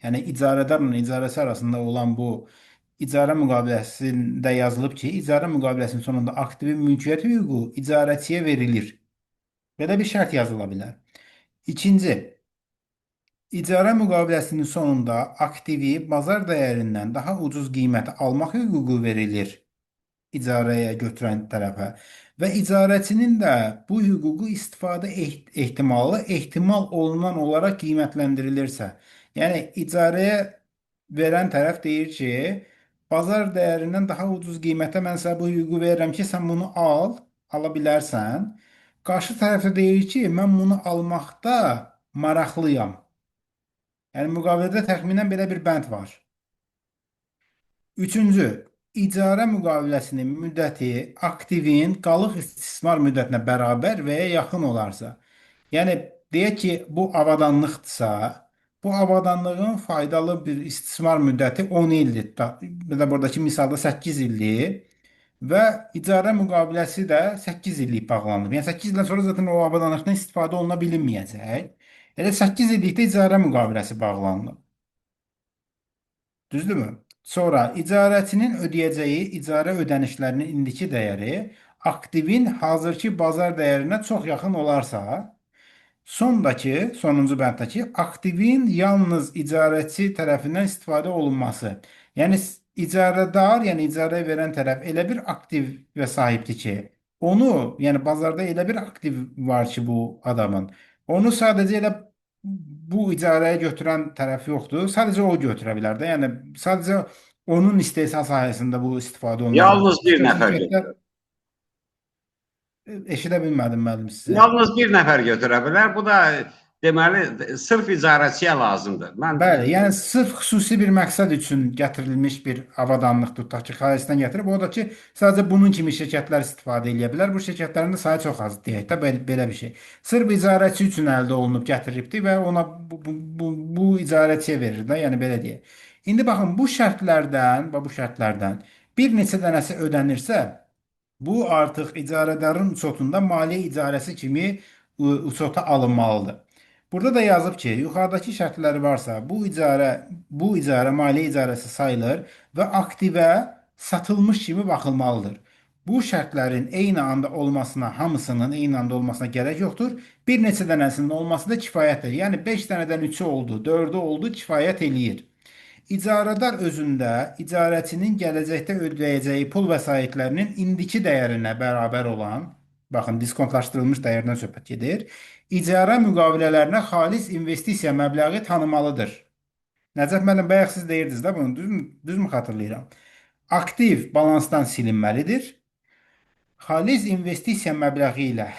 yəni icarədarla icarəsi arasında olan bu icarə müqaviləsində yazılıb ki, icarə müqaviləsinin sonunda aktiv mülkiyyət hüququ icarəçiyə verilir. Belə bir şərt yazıla bilər. İkinci, icarə müqaviləsinin sonunda aktivi bazar dəyərindən daha ucuz qiymətə almaq hüququ verilir icarəyə götürən tərəfə və icarəçinin də bu hüququ istifadə ehtimalı ehtimal olunan olaraq qiymətləndirilirsə, yəni icarəyə verən tərəf deyir ki, bazar dəyərindən daha ucuz qiymətə mən sənə bu hüququ verirəm ki, sən bunu al, ala bilərsən. Qarşı tərəf də deyir ki, mən bunu almaqda maraqlıyam. Yəni müqavilədə təxminən belə bir bənd var. Üçüncü, icarə müqaviləsinin müddəti aktivin qalıq istismar müddətinə bərabər və ya yaxın olarsa. Yəni deyək ki, bu avadanlıqdırsa, bu avadanlığın faydalı bir istismar müddəti 10 ildir. Mesela buradakı misalda 8 ildir və icarə müqaviləsi də 8 illik bağlanıb. Yəni 8 ildən sonra zaten o avadanlıqdan istifadə oluna bilinməyəcək. Elə 8 illikdə icarə müqaviləsi bağlanıb. Düzdürmü? Sonra icarəçinin ödəyəcəyi icarə ödənişlərinin indiki dəyəri aktivin hazırki bazar dəyərinə çox yaxın olarsa, sonuncu bənddəki aktivin yalnız icarəçi tərəfindən istifadə olunması. Yəni icarədar, yəni icarə verən tərəf elə bir aktivə sahibdir ki, onu, yəni bazarda elə bir aktiv var ki bu adamın. Onu sadəcə elə bu icarəyə götürən tərəf yoxdur. Sadəcə o götürə bilər də. Yəni sadəcə onun istehsal sahəsində bu istifadə olunur. Yalnız bir nəfər götürür. Eşidə bilmədim müəllim sizə. Yalnız bir nəfər götürə bilər. Bu da deməli sırf icarəçiyə lazımdır. Bəli, yəni sırf xüsusi bir məqsəd üçün gətirilmiş bir avadanlıq tutaq ki, xaricdən gətirib, o da ki, sadəcə bunun kimi şirkətlər istifadə edə bilər. Bu şirkətlərin də sayı çox az deyək də belə bir şey. Sırf icarəçi üçün əldə olunub gətirilibdir və ona bu icarəçiyə verilir də, yəni belə deyək. İndi baxın, bu şərtlərdən bir neçə dənəsi ödənirsə, bu artıq icarədarın sotunda maliyyə icarəsi kimi sota alınmalıdır. Burada da yazıb ki, yuxarıdakı şərtləri varsa, bu icarə maliyyə icarəsi sayılır və aktivə satılmış kimi baxılmalıdır. Bu şərtlərin eyni anda olmasına, hamısının eyni anda olmasına gərək yoxdur. Bir neçə dənəsinin olması da kifayətdir. Yəni 5 dənədən 3-ü oldu, 4-ü oldu, kifayət eləyir. İcarədar özündə icarəçinin gələcəkdə ödəyəcəyi pul vəsaitlərinin indiki dəyərinə bərabər olan, Baxın, diskontlaşdırılmış dəyərdən söhbət gedir. İcara müqavilələrinə xalis investisiya məbləği tanımalıdır. Nəcəf müəllim, bayaq siz deyirdiniz də bunu, düzmü xatırlayıram? Aktiv balansdan silinməlidir. Xalis investisiya məbləği ilə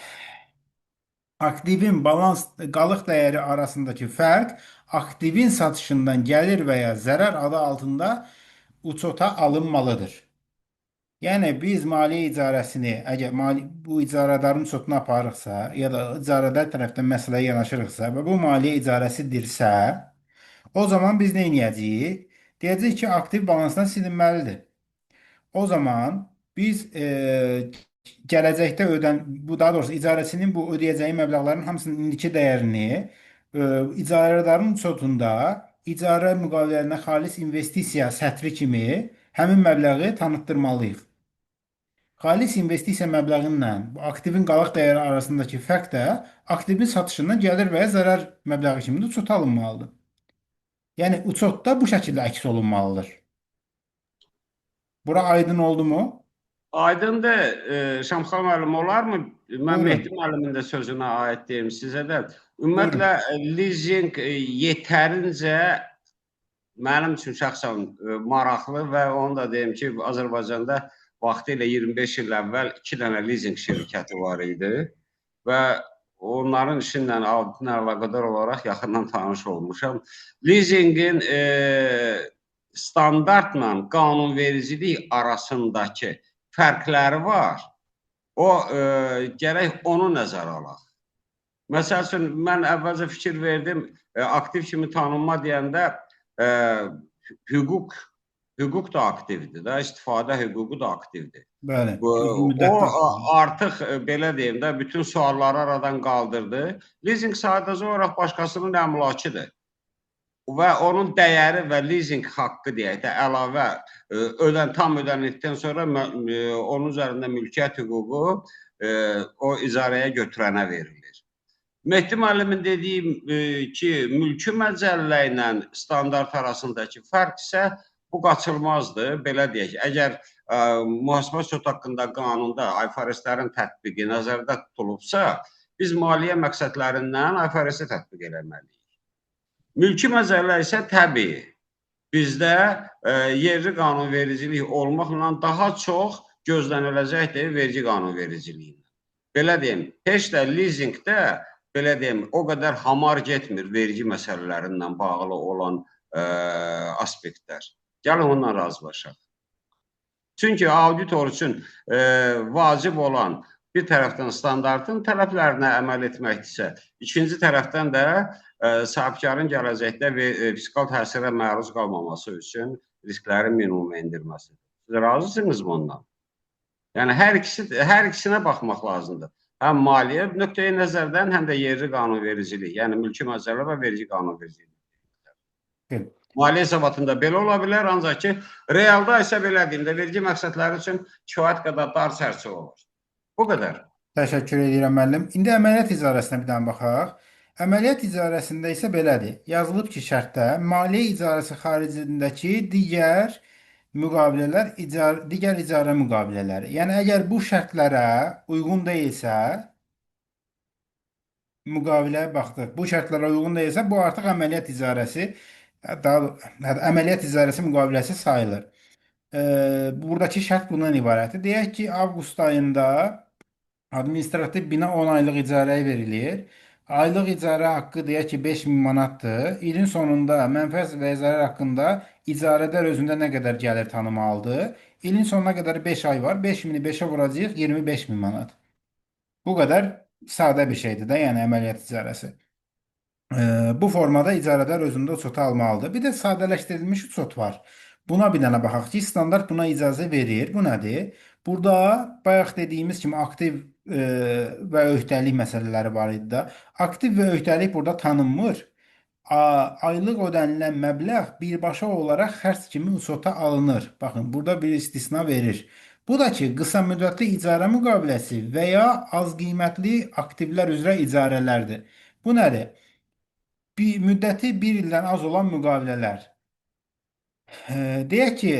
aktivin balans qalıq dəyəri arasındakı fərq aktivin satışından gəlir və ya zərər adı altında uçota alınmalıdır. Yəni biz maliyyə icarəsini əgər bu icarədarın uçotuna aparırıqsa ya da icarədar tərəfdən məsələyə yanaşırıqsa və bu maliyyə icarəsidirsə, o zaman biz nə edəcəyik? Deyəcəyik ki, aktiv balansdan silinməlidir. O zaman biz gələcəkdə bu daha doğrusu icarəçinin bu ödəyəcəyi məbləğlərin hamısının indiki dəyərini icarədarın uçotunda icarə müqavilələrinə xalis investisiya sətri kimi həmin məbləği tanıtdırmalıyıq. Xalis investisiya məbləği ilə bu aktivin qalıq dəyəri arasındakı fərq də aktivin satışından gəlir və ya zərər məbləği kimi də uçota alınmalıdır. Yəni uçotda bu şəkildə əks olunmalıdır. Bura aydın oldu mu? Aydındır. Şamxan müəllim, olarmı? Mən Buyurun. Mehdi müəllimin də sözünə aid deyim sizə də. Ümumiyyətlə, leasing yetərincə mənim üçün şəxsən maraqlı və onu da deyim ki, Azərbaycanda vaxtilə 25 il əvvəl 2 dənə leasing şirkəti var idi və onların işinlə auditlə əlaqədar olaraq yaxından tanış olmuşam. Leasingin standartla qanunvericilik arasındakı fərqləri var. O gərək onu nəzərə alaq. Məsəl üçün, mən əvvəlcə fikir verdim, aktiv kimi tanınma deyəndə hüquq da aktivdir, istifadə hüququ da aktivdir. Bəli. O artıq belə deyim də bütün sualları aradan qaldırdı. Leasing sadəcə olaraq başqasının əmlakıdır. Və onun dəyəri və leasing haqqı deyək də əlavə tam ödənildikdən sonra onun üzərində mülkiyyət hüququ o icarəyə götürənə verilir. Mehdi müəllimin dediyim ki, mülki məcəllə ilə standart arasındakı fərq isə bu qaçılmazdır. Belə deyək, əgər mühasibə sot haqqında qanunda IFRS-lərin tətbiqi nəzərdə tutulubsa, biz maliyyə məqsədlərindən IFRS-i tətbiq eləməliyik. Mülki məcəllə isə təbii, bizdə yerli qanunvericilik olmaqla daha çox gözləniləcəkdir vergi qanunvericiliyindən. Belə deyim, heç də leasingdə belə deyim, o qədər hamar getmir vergi məsələlərindən bağlı olan aspektlər. Gəlin onunla razılaşaq. Çünki auditor üçün vacib olan bir tərəfdən standartın tələblərinə əməl etməkdirsə, ikinci tərəfdən də sahibkarın gələcəkdə fiskal təsirə məruz qalmaması üçün risklərin minimuma endirməsidir. Siz razısınız mı ondan? Yəni, hər ikisinə baxmaq lazımdır. Həm maliyyə nöqteyi nəzərdən, həm də yerli qanunvericilik, yəni mülki məcəllə və vergi qanunvericiliyi. Maliyyə hesabatında belə ola bilər, ancaq ki, realda isə belə deyim də, vergi məqsədləri üçün kifayət qədər dar çərçivə olur. Bu qədər. Təşəkkür edirəm müəllim. İndi əməliyyat icarəsinə bir dənə baxaq. Əməliyyat icarəsində isə belədir. Yazılıb ki, şərtdə maliyyə icarəsi xaricindəki digər müqavilələr, digər icarə müqavilələri. Yəni, əgər bu şərtlərə uyğun deyilsə, müqaviləyə baxdıq. Bu şərtlərə uyğun deyilsə, bu artıq əməliyyat icarəsi, əməliyyat icarəsi müqaviləsi sayılır. Buradakı şərt bundan ibarətdir. Deyək ki, avqust ayında administrativ bina 10 aylıq icarəyə verilir. Aylıq icarə haqqı deyək ki, 5000 manatdır. İlin sonunda mənfəət və zərər haqqında icarədar özündə nə qədər gəlir tanımalıdır. İlin sonuna qədər 5 ay var. 5000-i 5-ə vuracağıq, 25000 manat. Bu qədər sadə bir şeydir də, yəni əməliyyat icarəsi. Bu formada icarədar özündə uçota almalıdır. Bir də sadələşdirilmiş uçot var. Buna bir dənə baxaq ki, standart buna icazə verir. Bu nədir? Burada bayaq dediyimiz kimi aktiv və öhdəlik məsələləri var idi də. Aktiv və öhdəlik burada tanınmır. Aylıq ödənilən məbləğ birbaşa olaraq xərc kimi uçota alınır. Baxın, burada bir istisna verir. Bu da ki, qısa müddətli icarə müqaviləsi və ya az qiymətli aktivlər üzrə icarələrdir. Bu nədir? Müddəti 1 ildən az olan müqavilələr. Deyək ki,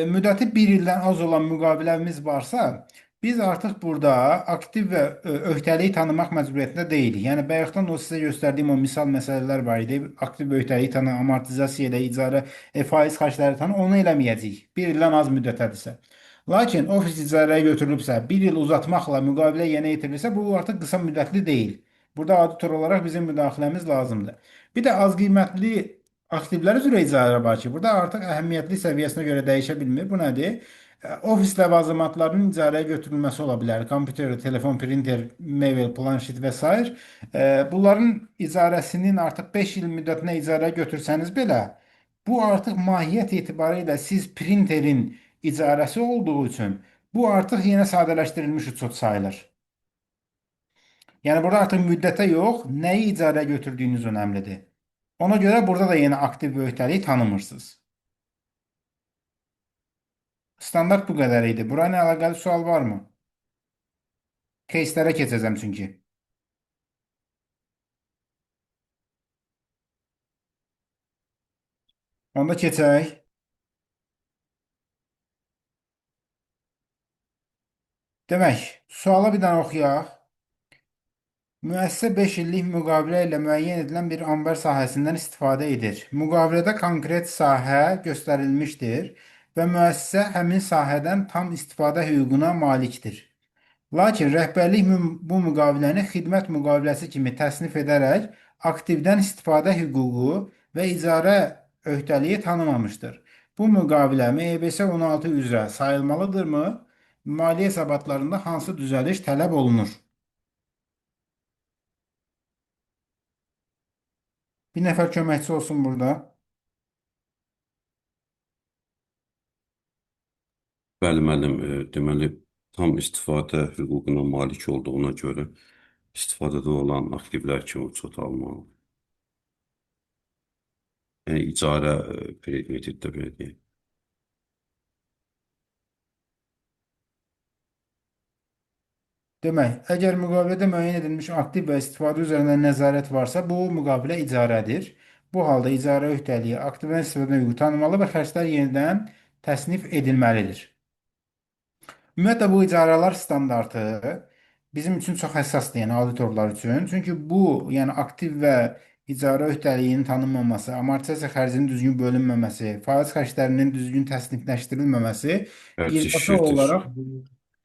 müddəti 1 ildən az olan müqaviləmiz varsa, Biz artıq burada aktiv və öhdəliyi tanımaq məcburiyyətində deyilik. Yəni bayaqdan o sizə göstərdiyim o misal məsələlər var idi. Aktiv və öhdəliyi tanı, amortizasiya ilə icarə, faiz xərcləri tanı, onu eləməyəcəyik. Bir ildən az müddətədirsə. Lakin ofis icarəyə götürülübsə, bir il uzatmaqla müqavilə yerinə yetirilirsə, bu artıq qısa müddətli deyil. Burada auditor olaraq bizim müdaxiləmiz lazımdır. Bir də az qiymətli aktivlər üzrə icarə var ki, burada artıq əhəmiyyətli səviyyəsinə görə dəyişə bilmir. Bu nədir? Ofis ləvazimatlarının icarəyə götürülməsi ola bilər. Kompüter, telefon, printer, mebel, planşet və sair. Bunların icarəsinin artıq 5 il müddətinə icarəyə götürsəniz belə, bu artıq mahiyyət etibarilə siz printerin icarəsi olduğu üçün bu artıq yenə sadələşdirilmiş üçot sayılır. Yəni burada artıq müddətə yox, nəyi icarəyə götürdüyünüz önəmlidir. Ona görə burada da yenə aktiv və öhdəliyi tanımırsınız. Standart bu qədər idi. Burayla əlaqəli sual varmı? Кейslərə keçəcəm çünki. Onda keçək. Demək, suala bir dənə oxuyaq. Müəssisə 5 illik müqavilə ilə müəyyən edilən bir ambar sahəsindən istifadə edir. Müqavilədə konkret sahə göstərilmişdir və müəssisə həmin sahədən tam istifadə hüququna malikdir. Lakin rəhbərlik bu müqaviləni xidmət müqaviləsi kimi təsnif edərək aktivdən istifadə hüququ və icarə öhdəliyi tanımamışdır. Bu müqavilə MBS 16 üzrə sayılmalıdırmı? Maliyyə hesabatlarında hansı düzəliş tələb olunur? Bir nəfər köməkçi olsun burada. Bəli, müəllim, deməli, tam istifadə hüququna malik olduğuna görə istifadədə olan aktivlər kimi uçot almalı. Yəni, icarə predmetidir, belə deyək. Demək, əgər müqavilədə müəyyən edilmiş aktiv və istifadə üzərində nəzarət varsa, bu müqavilə icarədir. Bu halda icarə öhdəliyi aktivdən istifadə hüququ tanımalı və xərclər yenidən təsnif edilməlidir. Ümumiyyətlə, bu icarələr standartı bizim üçün çox həssasdır, yəni auditorlar üçün. Çünki bu, yəni aktiv və icarə öhdəliyinin tanınmaması, amortizasiya xərcinin düzgün bölünməməsi, faiz xərclərinin düzgün təsnifləşdirilməməsi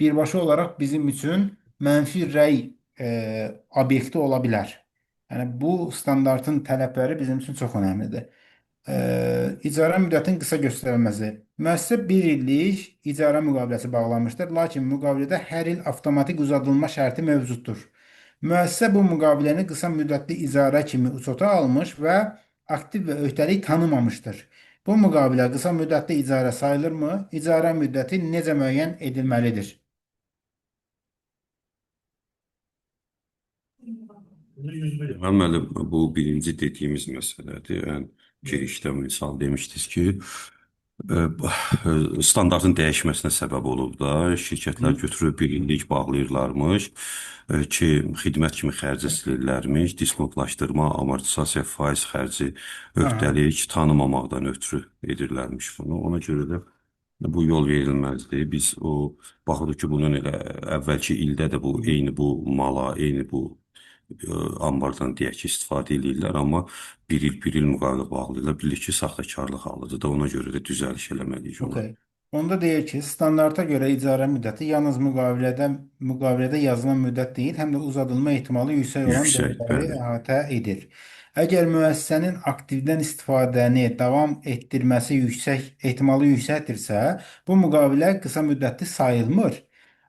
birbaşa olaraq bizim üçün mənfi rəy obyekti ola bilər. Yəni bu standartın tələbləri bizim üçün çox önəmlidir. İcarə müddətinin qısa göstərilməsi. Müəssisə 1 illik icarə müqaviləsi bağlamışdır, lakin müqavilədə hər il avtomatik uzadılma şərti mövcuddur. Müəssisə bu müqaviləni qısa müddətli icarə kimi uçota almış və aktiv və öhdəlik tanımamışdır. Bu müqavilə qısa müddətli icarə sayılırmı? İcarə müddəti necə müəyyən edilməlidir? Müəllim, bu birinci dediyimiz məsələdir. Yəni, girişdə misal demişdiniz ki, standartın dəyişməsinə səbəb olub da, şirkətlər götürüb bir illik bağlayırlarmış ki, xidmət kimi xərci silirlərmiş, diskontlaşdırma, amortizasiya, faiz xərci, öhdəlik tanımamaqdan ötürü edirlərmiş bunu. Ona görə də bu yol verilməzdir. Biz baxırıq ki, bunun elə əvvəlki ildə də bu eyni bu mala, eyni bu ambardan deyək ki, istifadə edirlər, amma bir il müqavilə bağlayırlar. Bilir ki, saxtakarlıq halıdır da, ona görə də düzəliş eləməliyik ona. Okay. Onda deyək ki, standarta görə icarə müddəti yalnız müqavilədə yazılan müddət deyil, həm də uzadılma ehtimalı yüksək olan dövrləri əhatə edir. Əgər müəssisənin aktivdən istifadəni davam etdirməsi ehtimalı yüksəkdirsə, bu müqavilə qısa müddətli sayılmır.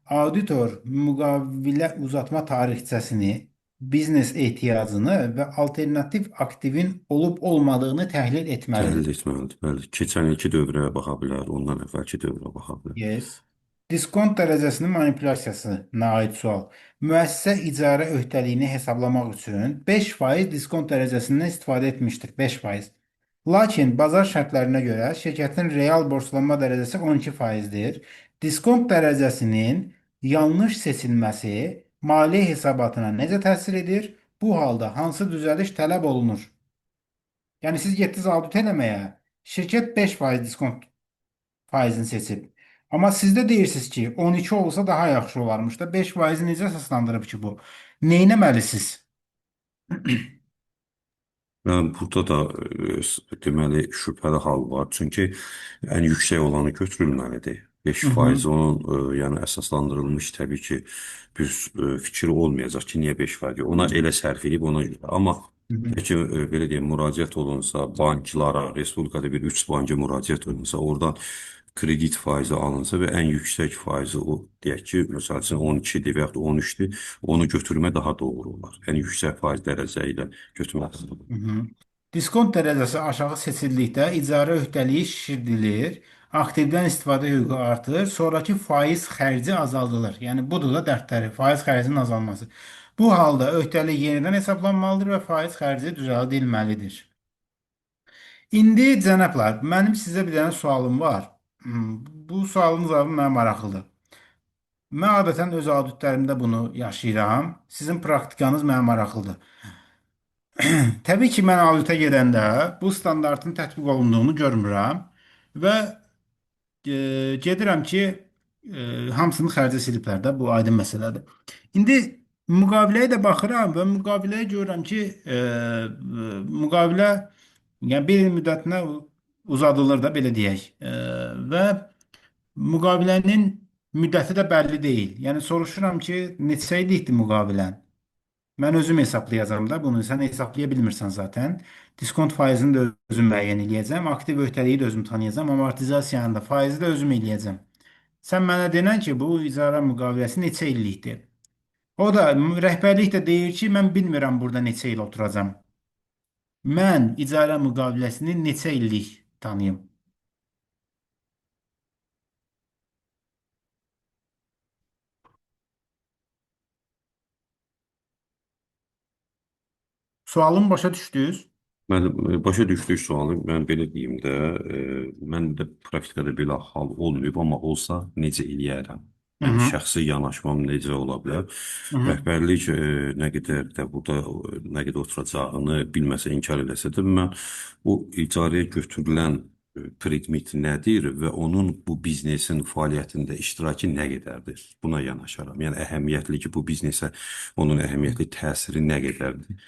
Auditor müqavilə uzatma tarixçəsini, biznes ehtiyacını və alternativ aktivin olub-olmadığını təhlil etməlidir. Təhlil etməlidir, bəli. Keçən ilki dövrə baxa bilər, ondan əvvəlki dövrə baxa bilər. Yes. Diskont dərəcəsinin manipulyasiyasına aid sual. Müəssisə icarə öhdəliyini hesablamaq üçün 5% diskont dərəcəsindən istifadə etmişdir. 5%. Lakin bazar şərtlərinə görə şirkətin real borclanma dərəcəsi 12%-dir. Diskont dərəcəsinin yanlış seçilməsi maliyyə hesabatına necə təsir edir? Bu halda hansı düzəliş tələb olunur? Yəni siz getdiniz audit eləməyə, şirkət 5% diskont faizini seçib. Amma siz də deyirsiniz ki, 12 olsa daha yaxşı olarmış da. 5% necə əsaslandırıb ki bu? Neynəməlisiniz? Yəni burada da deməli şübhəli hal var. Çünki ən yüksək olanı götürülməlidir. Hı hı. 5% onun yəni əsaslandırılmış təbii ki bir fikir olmayacaq ki, niyə 5%? Ona elə sərf edib ona görə. Amma Hı hı. peki belə deyim, müraciət olunsa banklara, respublikada bir 3 banka müraciət olunsa, oradan kredit faizi alınsa və ən yüksək faizi o deyək ki, məsəl üçün 12-dir və yaxud da 13-dür, onu götürmə daha doğru olar. Ən yüksək faiz dərəcə ilə götürmək. Hı hı. Diskont dərəcəsi aşağı seçildikdə icarə öhdəliyi şişirdilir, aktivdən istifadə hüququ artır, sonrakı faiz xərci azaldılır. Yəni budur da dərdləri, faiz xərcinin azalması. Bu halda öhdəlik yenidən hesablanmalıdır və faiz xərci düzəldilməlidir. İndi cənablar, mənim sizə bir dənə sualım var. Bu sualın cavabı mənə maraqlıdır. Mən adətən öz auditlərimdə bunu yaşayıram. Sizin praktikanız mənə maraqlıdır. Təbii ki, mən auditə gedəndə bu standartın tətbiq olunduğunu görmürəm və gedirəm ki, hamısını xərcə siliblər də, bu aydın məsələdir. İndi müqaviləyə də baxıram və müqaviləyə görürəm ki, müqavilə yəni bir il müddətinə uzadılır da belə deyək. Və müqavilənin müddəti də bəlli deyil. Yəni soruşuram ki, neçə illikdir müqavilən? Mən özüm hesablayacağım da bunu. Sən hesablaya bilmirsən zaten. Diskont faizini də özüm müəyyən eləyəcəm. Aktiv öhdəliyi də özüm tanıyacağım. Amortizasiyanı da, faizi də özüm eləyəcəm. Sən mənə denən ki, bu icarə müqaviləsi neçə illikdir? O da rəhbərlik də deyir ki, mən bilmirəm burada neçə il oturacam. Mən icarə müqaviləsini neçə illik tanıyım? Sualımı başa düşdünüz? Mən başa düşdük sualı. Mən belə deyim də, mən də praktikada belə hal olmayıb, amma olsa necə eləyərəm? Hı Yəni hı. şəxsi yanaşmam necə ola bilər? Hı hı. Rəhbərlik nə qədər də burada nə qədər oturacağını bilməsə, inkar eləsə də mən bu icarəyə götürülən predmet nədir və onun bu biznesin fəaliyyətində iştirakı nə qədərdir? Buna yanaşaram. Yəni əhəmiyyətli ki, bu biznesə onun əhəmiyyətli təsiri nə qədərdir?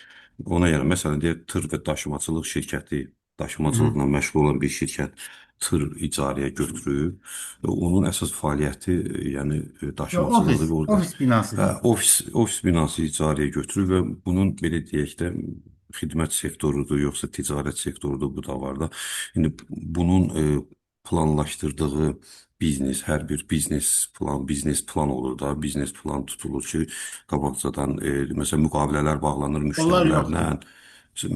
Ona görə məsələn deyək tır və daşımaçılıq şirkəti, Hı hı. daşımaçılıqla məşğul olan bir şirkət tır icarəyə götürüb və onun əsas fəaliyyəti yəni Ya, ofis, daşımaçılıqdır orada. ofis binasıdır. Ofis binası icarəyə götürür və bunun belə deyək də xidmət sektorudur, yoxsa ticarət sektorudur, bu da var da. İndi bunun planlaşdırdığı biznes, hər bir biznes plan olur da, biznes plan tutulur ki, qabaqcadan məsələn müqavilələr bağlanır Onlar müştərilərlə,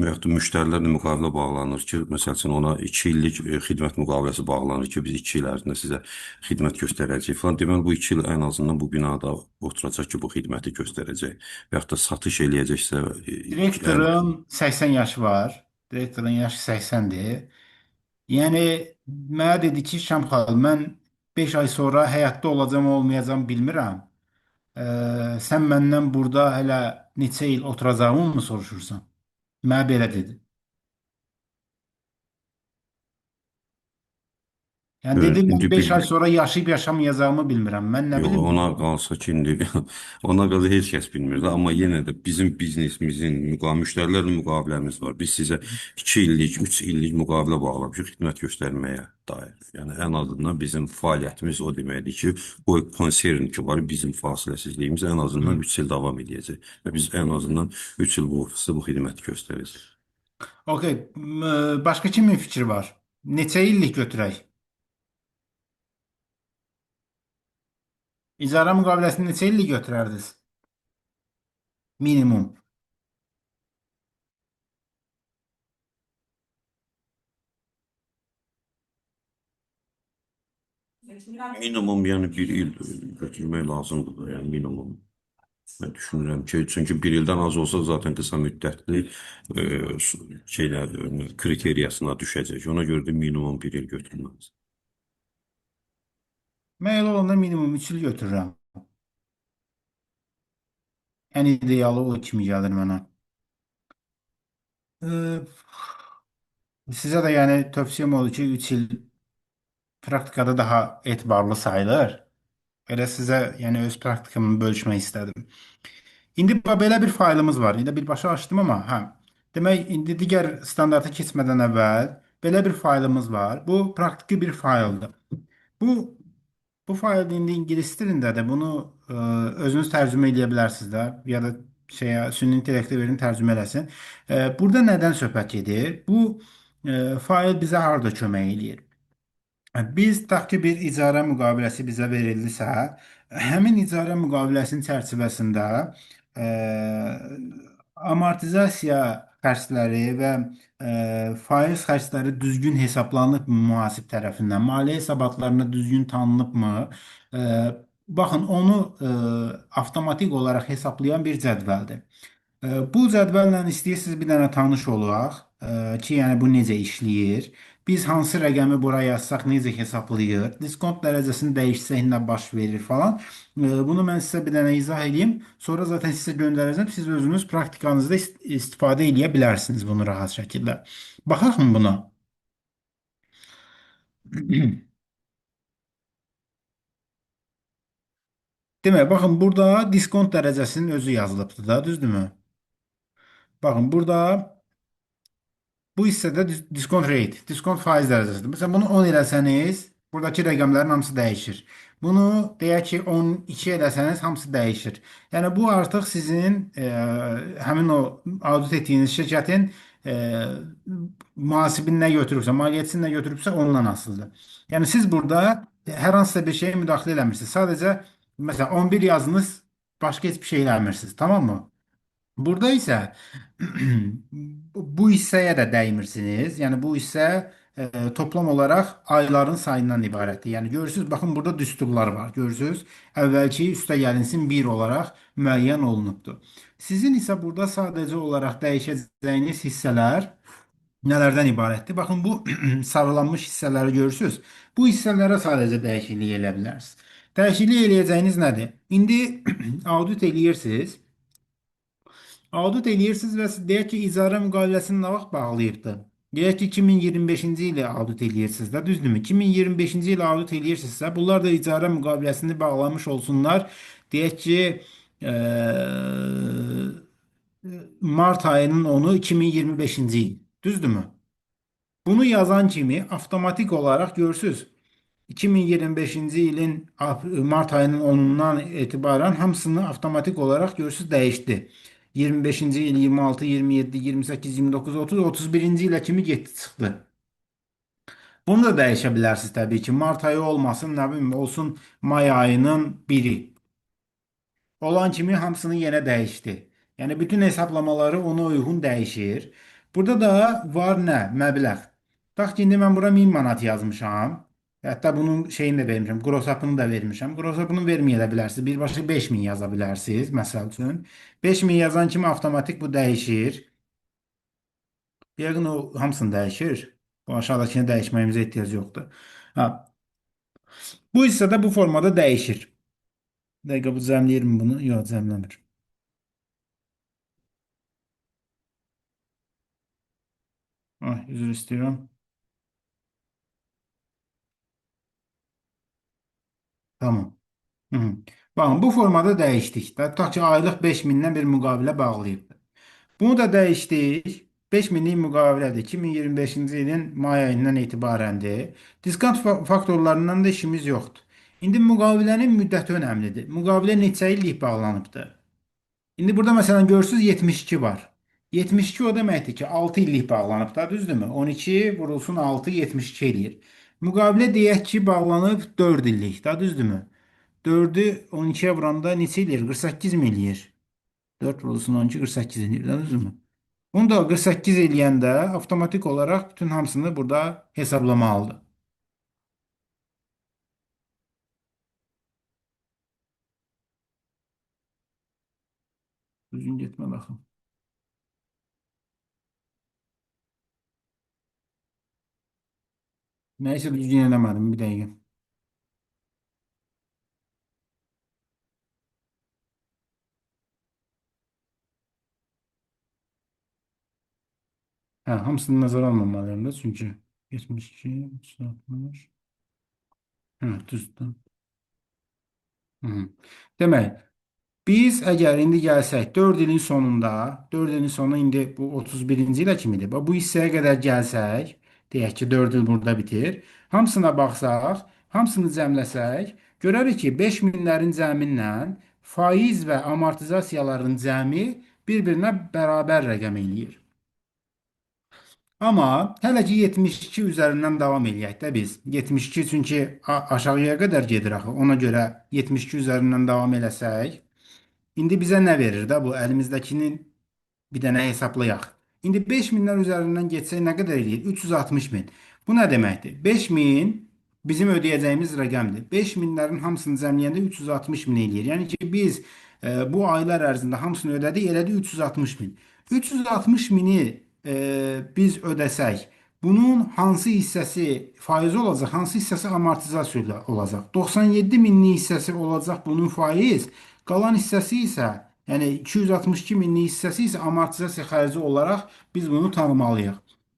yoxdur. müştərilərlə müqavilə bağlanır ki, məsəl üçün ona 2 illik xidmət müqaviləsi bağlanır ki, biz 2 il ərzində sizə xidmət göstərəcəyik falan. Deməli bu 2 il ən azından bu binada oturacaq ki, bu xidməti göstərəcək və yaxud da satış eləyəcəksə, yəni Direktorun 80 yaşı var. Direktorun yaşı 80-dir. Yəni mənə dedi ki, Şamxal, mən 5 ay sonra həyatda olacam, olmayacam bilmirəm. Sən məndən burada hələ neçə il oturacağımı mı soruşursan? Mənə belə dedi. Yəni dedi, mən indi 5 ay bir sonra yaşayıb yaşamayacağımı bilmirəm. Mən nə yox, bilim ona dedi. qalsa ki, indi ona qalsa heç kəs bilmir də, amma yenə də bizim biznesimizin müştərilərlə müqaviləmiz var. Biz sizə 2 illik, 3 illik müqavilə bağlamışıq xidmət göstərməyə dair. Yəni ən azından bizim fəaliyyətimiz o deməkdir ki, bu konsern ki var, bizim fasiləsizliyimiz ən azından 3 il davam edəcək və biz ən azından 3 il bu ofisdə bu xidməti göstərəcəyik. Okey. Başqa kimin fikri var? Neçə illik götürək? İcara müqaviləsini neçə illik götürərdiniz? Minimum. Minimum yəni bir il götürmək lazımdır da, yəni minimum. Mən düşünürəm ki, çünki bir ildən az olsa zaten qısa müddətli şeylər, kriteriyasına düşəcək. Ona görə də minimum bir il götürməlidir. Mən elə olanda minimum 3 il götürürəm. Ən idealı o kimi gəlir mənə. Sizə də yəni tövsiyəm odur ki, 3 il praktikada daha etibarlı sayılır. Elə sizə yəni öz praktikamı bölüşmək istədim. İndi belə bir faylımız var. İndi birbaşa açdım amma hə. Demək indi digər standarta keçmədən əvvəl belə bir faylımız var. Bu praktiki bir fayldır. Bu bu fayl indi ingilis dilindədir. Bunu özünüz tərcümə edə bilərsiniz də ya da şeyə süni intellektə verin tərcümə eləsin. Burada nədən söhbət gedir? Bu fayl bizə harda kömək eləyir? Biz tutaq ki, bir icarə müqaviləsi bizə verildisə, həmin icarə müqaviləsinin çərçivəsində e, amortizasiya xərcləri və faiz xərcləri düzgün hesablanıb mühasib tərəfindən, maliyyə hesabatlarında düzgün tanınıbmı? E, Baxın, onu avtomatik olaraq hesablayan bir cədvəldir. Bu cədvəllə istəyirsiniz bir dənə tanış olaq ki, yəni bu necə işləyir. Biz hansı rəqəmi bura yazsaq necə hesablayır, diskont dərəcəsini dəyişsək nə baş verir falan. Bunu mən sizə bir dənə izah edeyim. Sonra zaten sizə göndərəcəm. Siz özünüz praktikanızda istifadə edə bilərsiniz bunu rahat şəkildə. Baxaq mı buna? Demək, baxın burada diskont dərəcəsinin özü yazılıbdır da, düzdürmü? Baxın burada bu hissədə diskont rate, diskont faiz dərəcəsidir. Məsələn, bunu 10 eləsəniz, buradakı rəqəmlərin hamısı dəyişir. Bunu deyək ki, 12 eləsəniz, hamısı dəyişir. Yəni bu artıq sizin həmin o audit etdiyiniz şirkətin mühasibini nə götürübsə, maliyyəçisini nə götürübsə ondan asılıdır. Yəni siz burada hər hansısa bir şeyə müdaxilə eləmirsiniz. Sadəcə məsələn 11 yazınız, başqa heç bir şey eləmirsiniz, tamam mı? Burada isə bu hissəyə də dəymirsiniz. Yəni bu hissə toplam olaraq ayların sayından ibarətdir. Yəni görürsüz, baxın burada düsturlar var. Görürsüz, əvvəlki üstəgəlinsin 1 olaraq müəyyən olunubdur. Sizin isə burada sadəcə olaraq dəyişəcəyiniz hissələr nələrdən ibarətdir? Baxın bu sarılanmış hissələri görürsüz. Bu hissələrə sadəcə dəyişiklik eləyə bilərsiniz. Dəyişiklik eləyəcəyiniz nədir? İndi audit eləyirsiniz. Audit eləyirsiniz və deyək ki, icarə müqaviləsini nə vaxt bağlayıbdı? Deyək ki, 2025-ci ilə audit eləyirsiniz də, düzdürmü? 2025-ci ilə audit eləyirsinizsə, bunlar da icarə müqaviləsini bağlamış olsunlar. Deyək ki, mart ayının 10-u 2025-ci il. Düzdürmü? Bunu yazan kimi avtomatik olaraq görürsüz. 2025-ci ilin mart ayının 10-undan etibarən hamısını avtomatik olaraq görürsüz dəyişdi. 25-ci il 26, 27, 28, 29, 30, 31-ci ilə kimi getdi çıxdı. Bunu da dəyişə bilərsiniz təbii ki. Mart ayı olmasın, nə bilim, olsun may ayının 1-i. Olan kimi hamısını yenə dəyişdi. Yəni bütün hesablamaları ona uyğun dəyişir. Burada da var nə? Məbləğ. Bax ki, indi mən bura 1000 manat yazmışam. Hətta bunun şeyini də vermişəm, qrosapını da vermişəm. Qrosapını verməyə də bilərsiniz. Birbaşa 5000 yaza bilərsiniz, məsəl üçün. 5000 yazan kimi avtomatik bu dəyişir. Yəqin o hamısını dəyişir. Bu aşağıdakını dəyişməyimizə ehtiyac yoxdur. Ha, bu hissədə bu formada dəyişir. Bir dəqiqə bu cəmləyirmi bunu? Yox, cəmləmir. Ay, üzr istəyirəm. Tamam. Hı. Baxın, bu formada dəyişdik də. Tutaq ki, aylıq 5000-dən bir müqavilə bağlayıb. Bunu da dəyişdik. 5000-lik müqavilədir. 2025-ci ilin may ayından etibarəndir. Diskont faktorlarından da işimiz yoxdur. İndi müqavilənin müddəti önəmlidir. Müqavilə neçə illik bağlanıbdır? İndi burada məsələn görürsüz 72 var. 72 o deməkdir ki 6 illik bağlanıb da, düzdürmü? 12 vurulsun 6 72 eləyir. Müqavilə deyək ki bağlanıb 4 illik da, düzdürmü? 4-ü 12-yə vuranda neçə eləyir? 48 mi eləyir? 4 vurulsun 12 48 eləyir da, düzdürmü? Bunu da 48 eləyəndə avtomatik olaraq bütün hamısını burada hesablamalıdır. Düzgün getmə baxın. Nəysə düzgün eləmədim bir dəqiqə. Hə, hamısını nəzərə almamalıyım da çünki 72, 360. Düzdür. Hı. Demək, biz əgər indi gəlsək 4 ilin sonunda, 4 ilin sonu indi bu 31-ci ilə kimidir. Bu hissəyə qədər gəlsək, deyək ki 4 il burada bitir. Hamısına baxsaq, hamısını cəmləsək, görərik ki 5 minlərin cəminlə faiz və amortizasiyaların cəmi bir-birinə bərabər rəqəm eləyir. Amma hələ ki 72 üzərindən davam eləyək də biz. 72 çünki aşağıya qədər gedir axı. Ona görə 72 üzərindən davam eləsək, indi bizə nə verir də bu əlimizdəkinin bir dənə hesablayaq. İndi 5000-lər üzərindən getsək nə qədər eləyir? 360 min. Bu nə deməkdir? 5000 bizim ödəyəcəyimiz rəqəmdir. 5000-lərin hamısını cəmləyəndə 360 min eləyir. Yəni ki, biz bu aylar ərzində hamısını ödədik, elədi 360 min. 360 mini biz ödəsək, bunun hansı hissəsi faiz olacaq, hansı hissəsi amortizasiya ilə olacaq? 97 minlik hissəsi olacaq bunun faiz, qalan hissəsi isə, yəni 262 minlik hissəsi isə amortizasiya xərci olaraq biz bunu tanımalıyıq.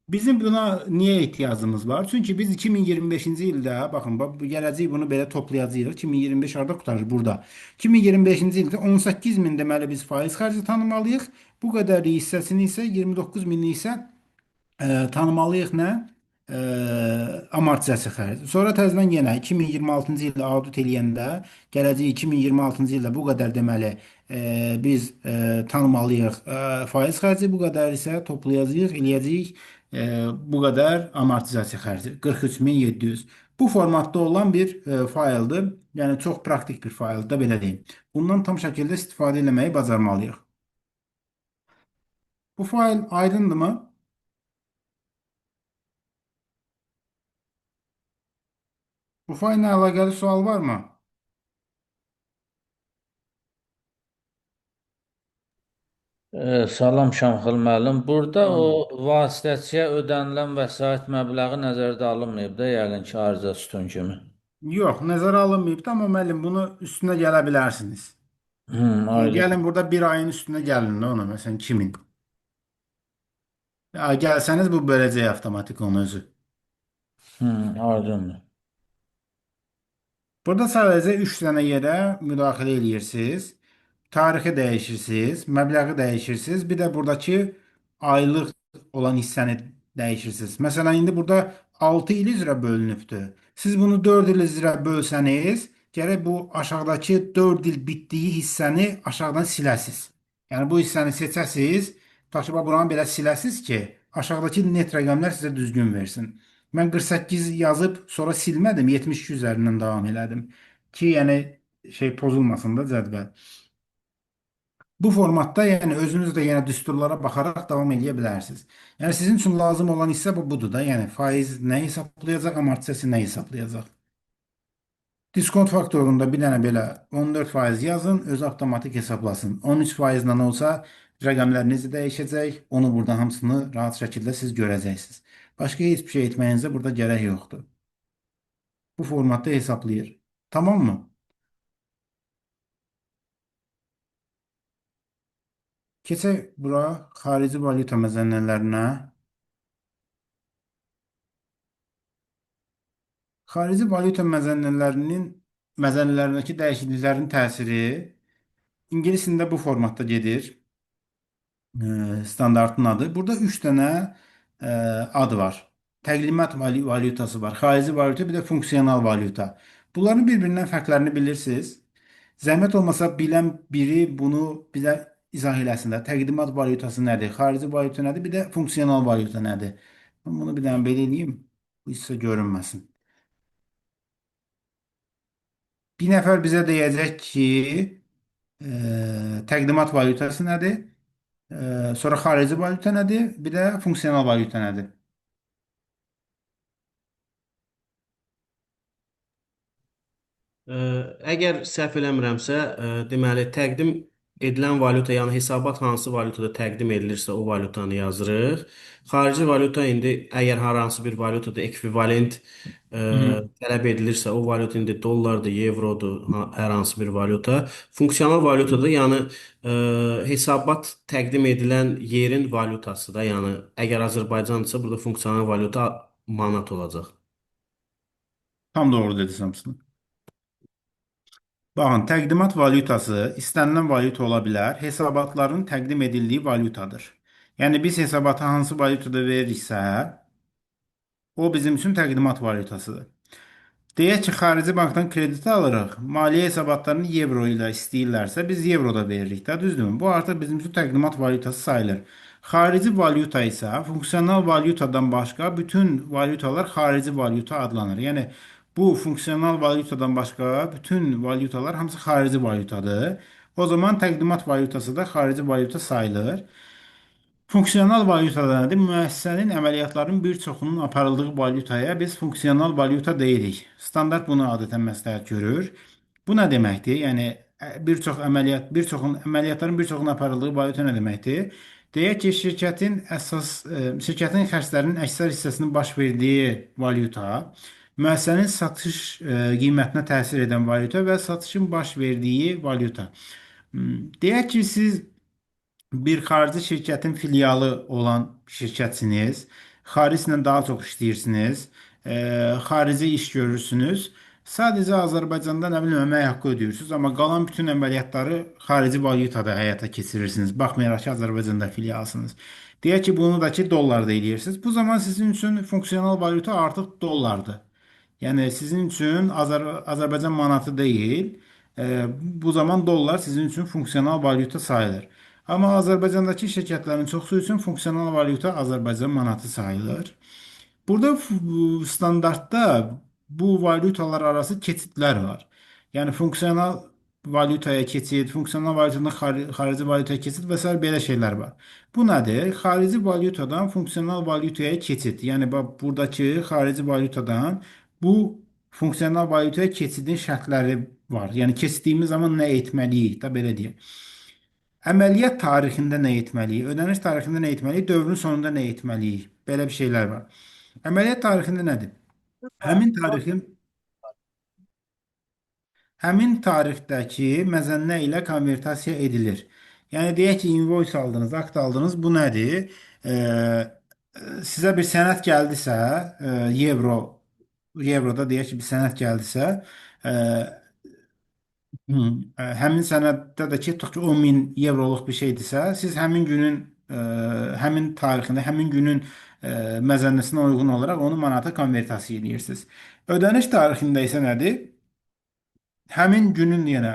Bizim buna niyə ehtiyacımız var? Çünki biz 2025-ci ildə, baxın, gələcək bunu belə toplayacağıq. 2025 harda qurtarır? Burada. 2025-ci ildə 18 min deməli biz faiz xərci tanımalıyıq. Bu qədər hissəsini isə 29 minlik isə tanımalıyıq nə? Amortizasiya xərci. Sonra təzədən yenə 2026-cı ildə audit eləyəndə, gələcək 2026-cı ildə bu qədər deməli biz tanımalıyıq faiz xərci, bu qədər isə toplayacağıq, eləyəcəyik bu qədər amortizasiya xərci 43700. Bu formatda olan bir fayldır. Yəni çox praktik bir fayldır da belə deyim. Bundan tam şəkildə istifadə etməyi bacarmalıyıq. Bu fayl aydındırmı? Bu faylla əlaqəli sual varmı? Salam Şamxıl müəllim. Burada o vasitəçiyə ödənilən vəsait məbləği nəzərdə alınmayıb da, yəqin ki, arizə sütun kimi. Yox, nəzərə alınmayıb, amma müəllim bunu üstünə gələ bilərsiniz. Aydın. Gəlin burada bir ayın üstünə gəlin də ona, məsələn 2000. Ya, gəlsəniz bu böləcək avtomatik onu özü. Aydındır. Burada sadəcə 3 dənə yerə müdaxilə edirsiniz. Tarixi dəyişirsiniz, məbləği dəyişirsiniz. Bir də buradakı aylıq olan hissəni dəyişirsiniz. Məsələn, indi burada 6 il üzrə bölünübdür. Siz bunu 4 il üzrə bölsəniz, gərək bu aşağıdakı 4 il bitdiyi hissəni aşağıdan siləsiz. Yəni bu hissəni seçəsiz, daşıba buranı belə siləsiz ki, aşağıdakı net rəqəmlər sizə düzgün versin. Mən 48 yazıb sonra silmədim, 72 üzərindən davam elədim ki, yəni şey pozulmasın da cədvəl. Bu formatda yəni özünüz də yenə düsturlara baxaraq davam edə bilərsiniz. Yəni sizin üçün lazım olan hissə budur da. Yəni faiz nə hesablayacaq, amortizasiya nə hesablayacaq. Diskont faktorunda bir dənə belə 14% yazın, özü avtomatik hesablasın. 13% ilə olsa rəqəmləriniz dəyişəcək. Onu burada hamısını rahat şəkildə siz görəcəksiniz. Başqa heç bir şey etməyinizə burada gərək yoxdur. Bu formatda hesablayır. Tamam mı? Keçək bura xarici valyuta məzənnələrinə. Xarici valyuta məzənnələrindəki dəyişikliklərin təsiri ingilis dilində bu formatda gedir. Standartın adı. Burada 3 dənə ad var. Təqdimat valyutası var. Xarici valyuta, bir də funksional valyuta. Bunların bir-birindən fərqlərini bilirsiniz. Zəhmət olmasa bilən biri bunu bizə izah eləsin də. Təqdimat valyutası nədir? Xarici valyuta nədir? Bir də funksional valyuta nədir? Mən bunu bir dənə belə eləyim. Bu hissə görünməsin. Bir nəfər bizə deyəcək ki, təqdimat valyutası nədir? Sonra xarici valyuta nədir? Bir də funksional valyuta nədir? Əgər səhv eləmirəmsə, deməli təqdim edilən valyuta, yəni hesabat hansı valyutada təqdim edilirsə o valyutanı yazırıq. Xarici valyuta indi əgər hər hansı bir valyutada ekvivalent tələb edilirsə, o valyuta indi dollardır, evrodur, hər hansı bir valyuta. Funksional valyutada yəni hesabat təqdim edilən yerin valyutası da, yəni əgər Azərbaycandırsa burada funksional valyuta manat olacaq. Tam doğru dedi Samsun. Baxın, təqdimat valyutası istənilən valyuta ola bilər, hesabatların təqdim edildiyi valyutadır. Yəni biz hesabata hansı valyutada veririksə, o bizim üçün təqdimat valyutasıdır. Deyək ki, xarici bankdan kredit alırıq. Maliyyə hesabatlarını evro ilə istəyirlərsə, biz evroda veririk də, düzdürmü? Bu artıq bizim üçün təqdimat valyutası sayılır. Xarici valyuta isə funksional valyutadan başqa bütün valyutalar xarici valyuta adlanır. Yəni bu funksional valyutadan başqa bütün valyutalar hamısı xarici valyutadır. O zaman təqdimat valyutası da xarici valyuta sayılır. Funksional valyuta da nədir? Müəssisənin əməliyyatların bir çoxunun aparıldığı valyutaya biz funksional valyuta deyirik. Standart bunu adətən məsləhət görür. Bu nə deməkdir? Yəni bir çoxun əməliyyatların bir çoxunun aparıldığı valyuta nə deməkdir? Deyək ki, şirkətin xərclərinin əksər hissəsinin baş verdiyi valyuta, müəssisənin satış qiymətinə təsir edən valyuta və satışın baş verdiyi valyuta. Deyək ki, siz bir xarici şirkətin filialı olan şirkətsiniz. Xariclə daha çox işləyirsiniz. Xarici iş görürsünüz. Sadəcə Azərbaycanda nə bilim əmək haqqı ödəyirsiniz, amma qalan bütün əməliyyatları xarici valyutada həyata keçirirsiniz. Baxmayaraq ki, Azərbaycanda filialsınız. Deyək ki, bunu da ki dollarda eləyirsiniz. Bu zaman sizin üçün funksional valyuta artıq dollardır. Yəni sizin üçün Azərbaycan manatı deyil, bu zaman dollar sizin üçün funksional valyuta sayılır. Amma Azərbaycandakı şirkətlərin çoxu üçün funksional valyuta Azərbaycan manatı sayılır. Burada standartda bu valyutalar arası keçidlər var. Yəni funksional valyutaya keçid, funksional valyutadan xarici valyutaya keçid və sair belə şeylər var. Bu nədir? Xarici valyutadan funksional valyutaya keçid. Yəni bax buradakı xarici valyutadan bu funksional valyutaya keçidin şərtləri var. Yəni keçdiyimiz zaman nə etməliyik da belə deyək. Əməliyyat tarixində nə etməliyik? Ödəniş tarixində nə etməliyik? Dövrün sonunda nə etməliyik? Belə bir şeylər var. Əməliyyat tarixində nədir? Həmin tarixin həmin tarixdəki məzənnə ilə konvertasiya edilir. Yəni deyək ki, invoice aldınız, akt aldınız. Bu nədir? Sizə bir sənəd gəldisə, evroda deyək ki, bir sənəd gəldisə, e, həmin sənəddə də ki, tutaq ki, 10 min evroluq bir şeydirsə, siz həmin günün, həmin tarixində, həmin günün məzənnəsinə uyğun olaraq onu manata konvertasiya edirsiniz. Ödəniş tarixində isə nədir? Həmin günün yenə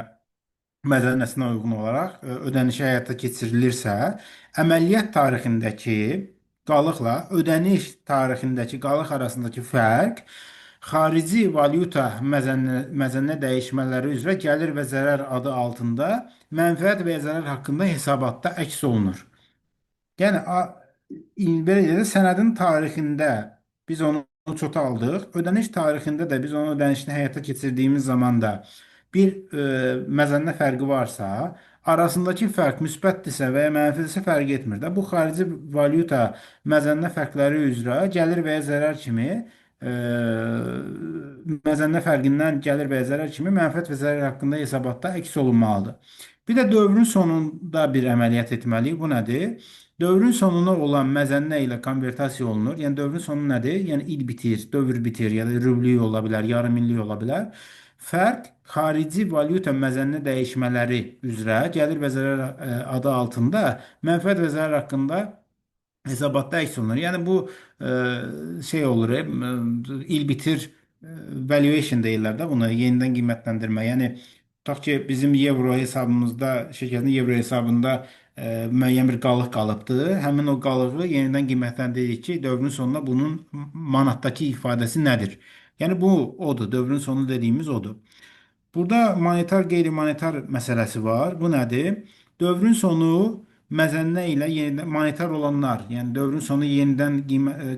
məzənnəsinə uyğun olaraq ödənişi həyata keçirilirsə, əməliyyat tarixindəki qalıqla ödəniş tarixindəki qalıq arasındakı fərq xarici valyuta məzənnə dəyişmələri üzrə gəlir və zərər adı altında mənfəət və ya zərər haqqında hesabatda əks olunur. Yəni belə deyək, sənədin tarixində biz onu çoxaldıq. Ödəniş tarixində də biz onun ödənişini həyata keçirdiyimiz zaman da bir məzənnə fərqi varsa, arasındakı fərq müsbətdirsə və ya mənfidirsə fərq etmir də. Bu xarici valyuta məzənnə fərqləri üzrə gəlir və ya zərər kimi məzənnə fərqindən gəlir və ya zərər kimi mənfəət və zərər haqqında hesabatda əks olunmalıdır. Bir də dövrün sonunda bir əməliyyat etməliyik. Bu nədir? Dövrün sonuna olan məzənnə ilə konvertasiya olunur. Yəni dövrün sonu nədir? Yəni il bitir, dövr bitir, ya da rüblük ola bilər, yarım illik ola bilər. Fərq xarici valyuta məzənnə dəyişmələri üzrə gəlir və zərər adı altında mənfəət və zərər haqqında hesabatda əks olunur. Yəni bu şey olur, il bitir valuation deyirlər də buna, yenidən qiymətləndirmə. Yəni tutaq ki, bizim evro hesabımızda, şirkətin evro hesabında müəyyən bir qalıq qalıbdır. Həmin o qalığı yenidən qiymətləndiririk ki, dövrün sonunda bunun manatdakı ifadəsi nədir? Yəni bu odur, dövrün sonu dediyimiz odur. Burada monetar, qeyri-monetar məsələsi var. Bu nədir? Dövrün sonu məzənnə ilə yenidən monetar olanlar, yəni dövrün sonu yenidən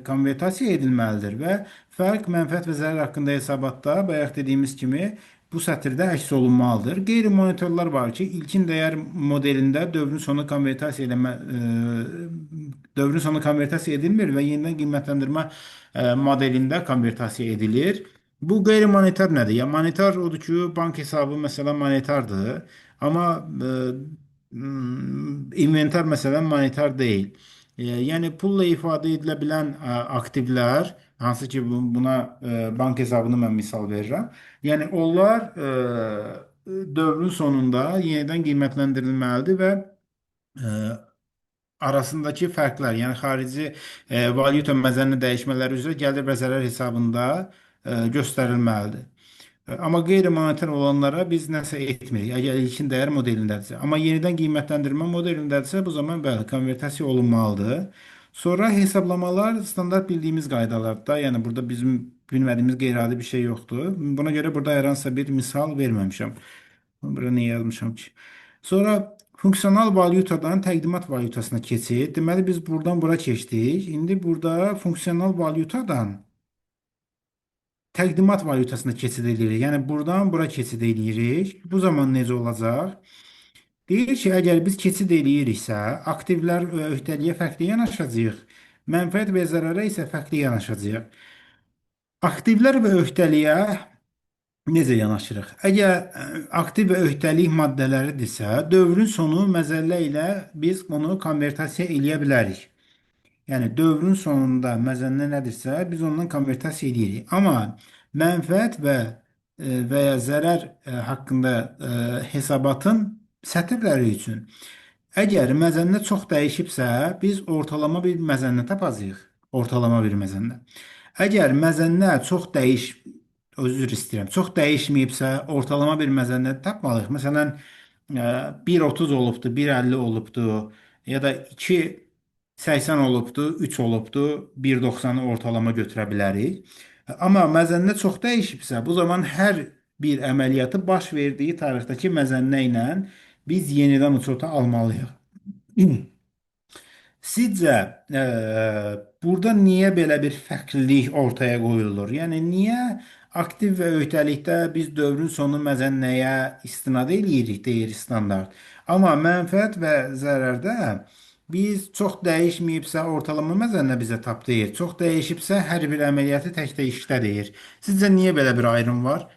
konvertasiya edilməlidir və fərq, mənfəət və zərər haqqında hesabatda bayaq dediyimiz kimi bu sətirdə əks olunmalıdır. Qeyri-monetarlar var ki, ilkin dəyər modelində dövrün sonu konvertasiya edilmir və yenidən qiymətləndirmə modelində konvertasiya edilir. Bu qeyri-monetar nədir? Ya monetar odur ki, bank hesabı məsələn monetardır, amma inventar məsələn monetar deyil. Yəni pulla ifadə edilə bilən aktivlər, hansı ki buna bank hesabını mən misal verirəm. Yəni onlar dövrün sonunda yenidən qiymətləndirilməlidir və e, arasındakı fərqlər, yəni xarici valyuta məzəninin dəyişmələri üzrə gəlir və zərər hesabında göstərilməlidir. Amma qeyri-monetar olanlara biz nəsə etmirik. Əgər ilkin dəyər modelindədirsə. Amma yenidən qiymətləndirmə modelindədirsə, bu zaman bəli, konvertasiya olunmalıdır. Sonra hesablamalar standart bildiyimiz qaydalarda, yəni burada bizim bilmədiyimiz qeyri-adi bir şey yoxdur. Buna görə burada hər hansısa bir misal verməmişəm. Bura niyə yazmışam ki? Sonra funksional valyutadan təqdimat valyutasına keçid. Deməli biz buradan bura keçdik. İndi burada funksional valyutadan təqdimat valyutasına keçid edirik. Yəni buradan bura keçid edirik. Bu zaman necə olacaq? Deyir ki, əgər biz keçid eləyiriksə, aktivlər və öhdəliyə fərqli yanaşacağıq. Mənfəət və zərərə isə fərqli yanaşacağıq. Aktivlər və öhdəliyə necə yanaşırıq? Əgər aktiv və öhdəlik maddələridirsə, dövrün sonu məzəllə ilə biz onu konvertasiya eləyə bilərik. Yəni dövrün sonunda məzənnə nədirsə, biz ondan konvertasiya edirik. Amma mənfəət və ya zərər haqqında hesabatın sətirləri üçün əgər məzənnə çox dəyişibsə, biz ortalama bir məzənnə tapacağıq. Ortalama bir məzənnə. Əgər məzənnə özür istəyirəm, çox dəyişməyibsə, ortalama bir məzənnə tapmalıyıq. Məsələn, 1.30 olubdu, 1.50 olubdu ya da 2.80 olubdu, 3 olubdu, 1.90-ı ortalama götürə bilərik. Amma məzənnə çox dəyişibsə, bu zaman hər bir əməliyyatı baş verdiyi tarixdəki məzənnə ilə biz yenidən uçota almalıyıq. Sizcə, burada niyə belə bir fərqlilik ortaya qoyulur? Yəni niyə aktiv və öhdəlikdə biz dövrün sonu məzənnəyə istinad eləyirik, deyir standart. Amma mənfəət və zərərdə biz çox dəyişməyibsə ortalama məzənnə bizə tap deyir. Çox dəyişibsə hər bir əməliyyatı tək-tək işlə deyir. Sizcə niyə belə bir ayrım var?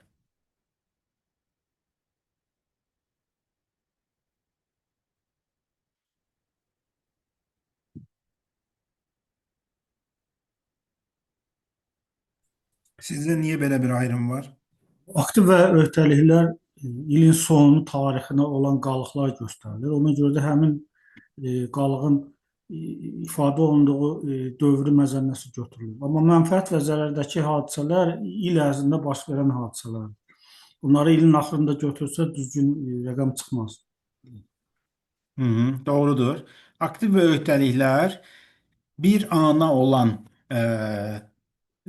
Sizcə niyə belə bir ayrım var? Aktiv və öhdəliklər ilin sonu tarixinə olan qalıqlar göstərilir. Ona görə də həmin qalığın ifadə olunduğu dövrü məzənnəsi götürülür. Amma mənfəət və zərərdəki hadisələr il ərzində baş verən hadisələrdir. Bunları ilin axırında götürsə düzgün rəqəm çıxmaz. Doğrudur. Aktiv və öhdəliklər bir ana olan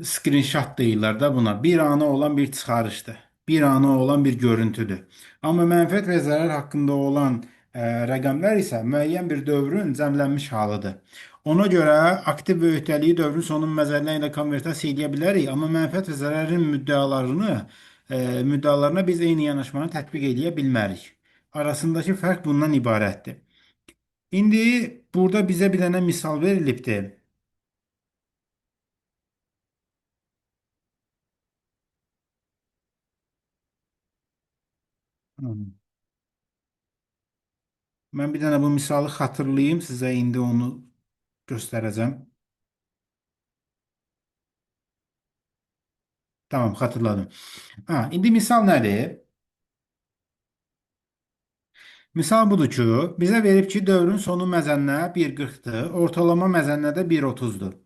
screenshot deyirlər də buna. Bir ana olan bir çıxarışdır. Bir ana olan bir görüntüdür. Amma mənfəət və zərər haqqında olan rəqəmlər isə müəyyən bir dövrün cəmlənmiş halıdır. Ona görə aktiv və öhdəliyi dövrün sonunun məzəllə ilə konvertasiya edə bilərik, amma mənfəət və zərərin müddəalarına biz eyni yanaşmanı tətbiq edə bilmərik. Arasındakı fərq bundan ibarətdir. İndi burada bizə bir dənə misal verilibdir. Mən bir dənə bu misalı xatırlayım sizə, indi onu göstərəcəm. Tamam, xatırladım. İndi misal nədir? Misal budur ki, bizə verib ki, dövrün sonu məzənnə 1.40-dır, ortalama məzənnə də 1.30-dur.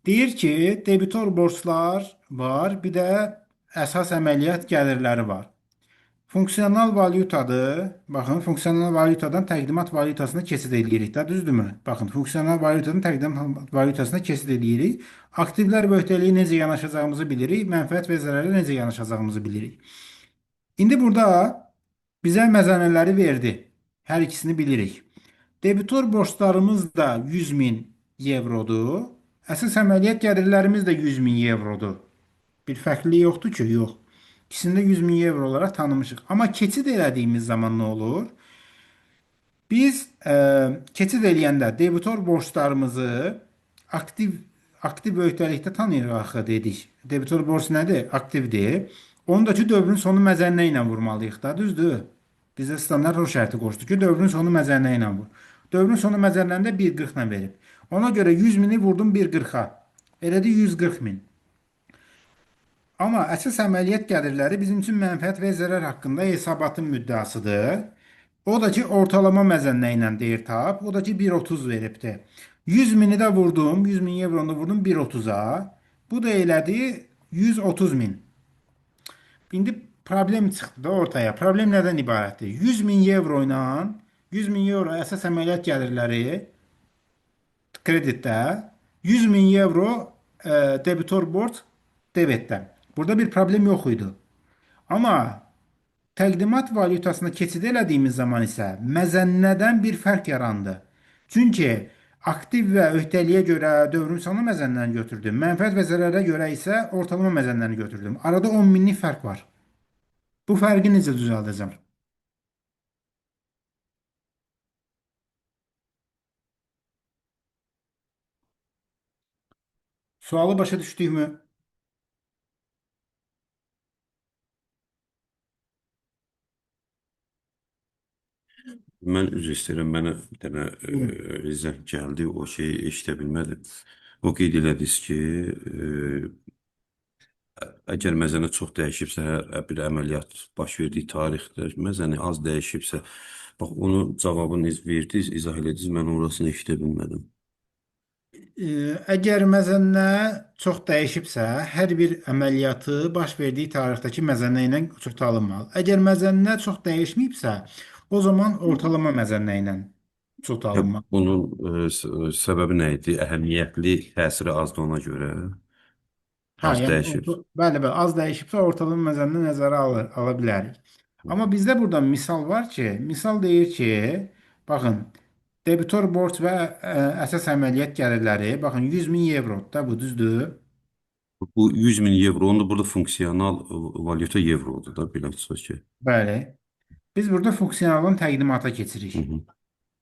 Deyir ki, debitor borclar var, bir də əsas əməliyyat gəlirləri var. Funksional valyutadır. Baxın, funksional valyutadan təqdimat valyutasına keçid edirik də, düzdürmü? Baxın, funksional valyutadan təqdimat valyutasına keçid edirik. Aktivlər və öhdəliyə necə yanaşacağımızı bilirik, mənfəət və zərərə necə yanaşacağımızı bilirik. İndi burada bizə məzənnələri verdi. Hər ikisini bilirik. Debitor borclarımız da 100.000 evrodur. Əsas əməliyyat gəlirlərimiz də 100.000 evrodur. Bir fərqlilik yoxdur ki, yox. İkisini də 100.000 evro olaraq tanımışıq. Amma keçid elədiyimiz zaman nə olur? Biz keçid eləyəndə debitor borclarımızı aktiv öhdəlikdə tanıyırıq axı dedik. Debitor borc nədir? Aktivdir. Onu da ki, dövrün sonu məzənnə ilə vurmalıyıq da, düzdür? Bizə standart o şərti qoşdu ki, dövrün sonu məzənnə ilə vur. Dövrün sonu məzənnəndə 1.40 ilə verib. Ona görə 100 mini vurdum 1.40-a. Elədi 140 min. Amma əsas əməliyyat gəlirləri bizim üçün mənfəət və zərər haqqında hesabatın müddəasıdır. O da ki, ortalama məzənnə ilə deyir tab. O da ki, 1.30 veribdir. 100 mini də vurdum, 100 min evronu vurdum 1.30-a. Bu da elədi 130 min. İndi problem çıxdı da ortaya. Problem nədən ibarətdir? 100 min evro ilə 100 min evro əsas əməliyyat gəlirləri kreditdə, 100 min evro debitor borc debetdə. Burada bir problem yox idi. Amma təqdimat valyutasına keçid elədiyimiz zaman isə məzənnədən bir fərq yarandı. Çünki aktiv və öhdəliyə görə dövrün sonu məzənnəni götürdüm. Mənfəət və zərərə görə isə ortalama məzənnəni götürdüm. Arada 10 minlik fərq var. Bu fərqi necə düzəldəcəm? Sualı başa düşdükmü? Mən üzr istəyirəm, mənə bir dənə Buyurun. zəng gəldi, o şeyi eşidə bilmədim. O qeyd elədiniz ki, əgər məzənə çox dəyişibsə, bir əməliyyat baş verdiyi tarixdə, məzənə az dəyişibsə, bax onun cavabını verdiniz, izah elədiniz, mən orasını eşidə bilmədim. Əgər məzənnə çox dəyişibsə, hər bir əməliyyatı baş verdiyi tarixdəki məzənnə ilə çoxalınmalı. Əgər məzənnə çox dəyişməyibsə, o zaman ortalama məzənnə ilə çoxalınmalı. Bunun səbəbi nə idi? Əhəmiyyətli təsiri azdır ona görə. Hə, Az yəni dəyişib. bəli, bəli, az dəyişibsə ortalama məzənnə nəzərə ala bilərik. Amma bizdə burada misal var ki, misal deyir ki, baxın, debitor borc və əsas əməliyyat gəlirləri, baxın 100 min evrodur da bu düzdür. Bu 100 min evro, onda burada funksional valyuta evrodur da, bilək ki. Bəli. Biz burada funksiyonaldan təqdimata Hı keçirik. -hı.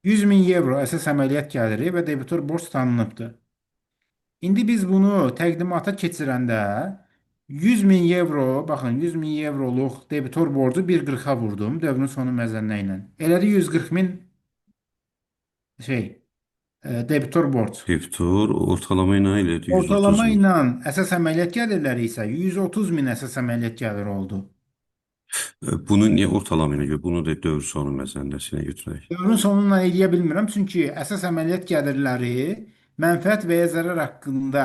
100 min evro əsas əməliyyat gəliri və debitor borc tanınıbdır. İndi biz bunu təqdimata keçirəndə 100 min evro, baxın 100 min evroluq debitor borcu 1.40-a vurdum dövrün sonu məzənnə ilə. Elədi 140 min debitor borc. Debitor ortalama ilə elədi 130 Ortalama min. ilə əsas əməliyyat gəlirləri isə 130 min əsas əməliyyat gəliri oldu. Bunu niyə ortalama ilə görə? Bunu da dövr sonu məzənnəsinə götürək. Dövrün sonundan eləyə bilmirəm, çünki əsas əməliyyat gəlirləri mənfəət və ya zərər haqqında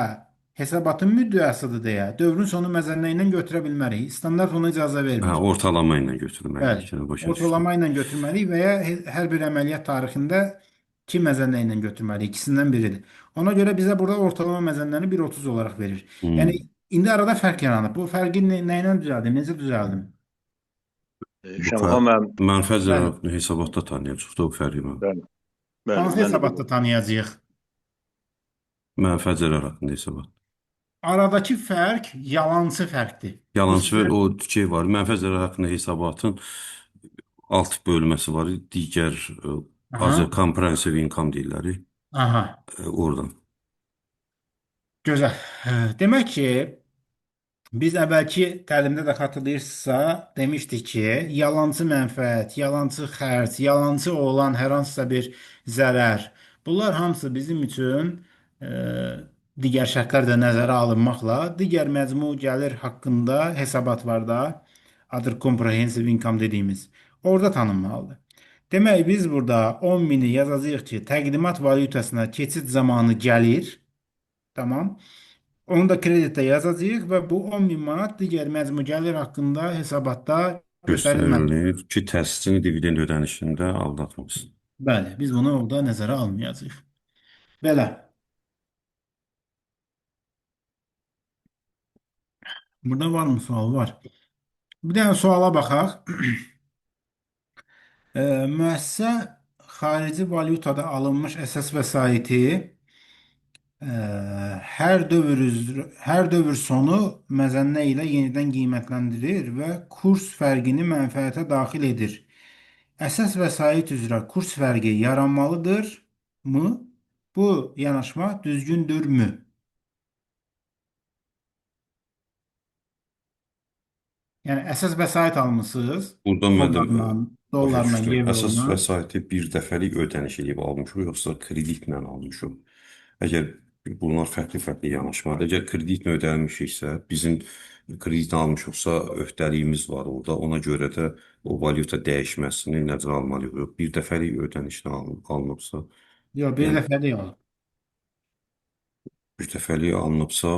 hesabatın müddəasıdır deyə dövrün sonu məzənnə ilə götürə bilmərik. Standart ona icazə Hə, vermir. ortalama ilə götürməliyik. Bəli, Yəni, başa düşdüm. ortalama ilə götürməliyik və ya hər bir əməliyyat tarixində iki məzənnə ilə götürməliyik. İkisindən biridir. Ona görə bizə burada ortalama məzənnəni 1.30 olaraq verir. Yəni indi arada fərq yaranıb. Bu fərqi nə ilə düzəldim? Necə düzəldim? Şəmxan müəllim, Mənfəət zərər haqqında hesabatda tanıyacaq da o fərqi var. bəli, Hansı mən də hesabatda tanıyacağıq? Mənfəət zərər haqqında hesabat. Aradakı fərq yalançı fərqdir. Yalançı və o şey var. Mənfəət zərər haqqında hesabatın alt bölməsi var. Digər Aha. comprehensive income deyirlər. Aha. Oradan. Gözəl. Demək ki, biz əvvəlki təlimdə də xatırlayırsınızsa, demişdik ki, yalançı mənfəət, yalançı xərc, yalançı olan hər hansısa bir zərər, bunlar hamısı bizim üçün digər şərtlər də nəzərə alınmaqla digər məcmu gəlir haqqında hesabat var da, adır comprehensive income dediyimiz. Orada tanınmalıdır. Demək biz burada 10 mini yazacağıq ki, təqdimat valyutasına keçid zamanı gəlir. Tamam. Onu da kreditdə yazacağıq və bu 10 min manat digər məcmu gəlir haqqında hesabatda göstərilməlidir. Göstərilir ki, təsisini dividend ödənişində aldatmasın. Bəli, biz bunu orada nəzərə almayacağıq. Belə. Burada var mı sual? Var. Bir dənə suala baxaq. Müəssisə xarici valyutada alınmış əsas vəsaiti hər dövr sonu məzənnə ilə yenidən qiymətləndirir və kurs fərqini mənfəətə daxil edir. Əsas vəsait üzrə kurs fərqi yaranmalıdırmı? Bu yanaşma düzgündürmü? Yəni əsas vəsait almısınız. Burada mən də Dollarla, başa düşdüm. Əsas evrola. vəsaiti bir dəfəlik ödəniş edib almışıq, yoxsa kreditlə almışıq. Əgər bunlar fərqli-fərqli yanaşmadır. Əgər kreditlə ödənilmişiksə, bizim kreditlə almışıqsa öhdəliyimiz var orada. Ona görə də o valyuta dəyişməsini nəzərə almalıyıq. Yox, bir dəfəlik ödənişlə alınıbsa, Yox, bir yəni dəfəlik olur. bir dəfəlik alınıbsa,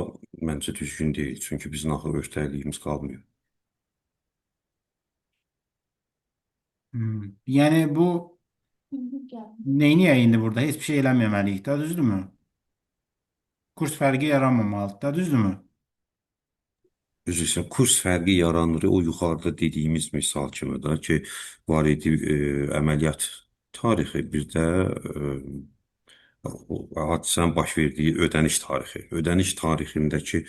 məncə düzgün deyil. Çünki bizim axı öhdəliyimiz qalmıyor. Yəni bu neyniyək indi burada? Heç bir şey eləməməliyik də, düzdürmü? Kurs fərqi yaranmamalıdır da, düzdürmü? Üzr istəyirəm, kurs fərqi yaranır. O yuxarıda dediyimiz misal kimi də ki, var idi əməliyyat tarixi, bir də o hadisənin baş verdiyi ödəniş tarixi. Ödəniş tarixindəki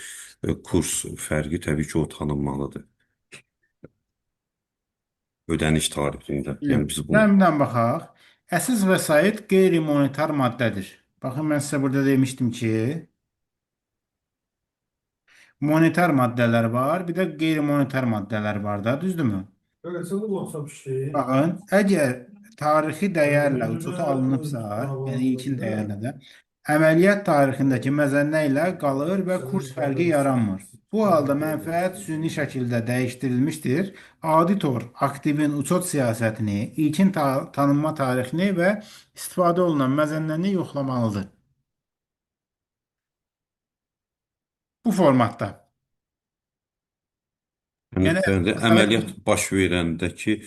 kurs fərqi təbii ki, o tanınmalıdır. Ödəniş tarixində. Yəni biz bunu Nərindən baxaq. Əsas vəsait qeyri-monetar maddədir. Baxın, mən sizə burada demişdim ki, monetar maddələr var, bir də qeyri-monetar maddələr var da, düzdürmü? Baxın, əgər tarixi dəyərlə uçota alınıbsa, yəni ilkin dəyərlə də, əməliyyat tarixindəki məzənnə ilə qalır və kurs fərqi yaranmır. Bu halda mənfəət süni şəkildə dəyişdirilmişdir. Auditor aktivin uçot siyasətini, ilkin tanınma tarixini və istifadə olunan məzənnəni yoxlamalıdır. Bu formatda. Yəni, yəni əməliyyat baş verəndəki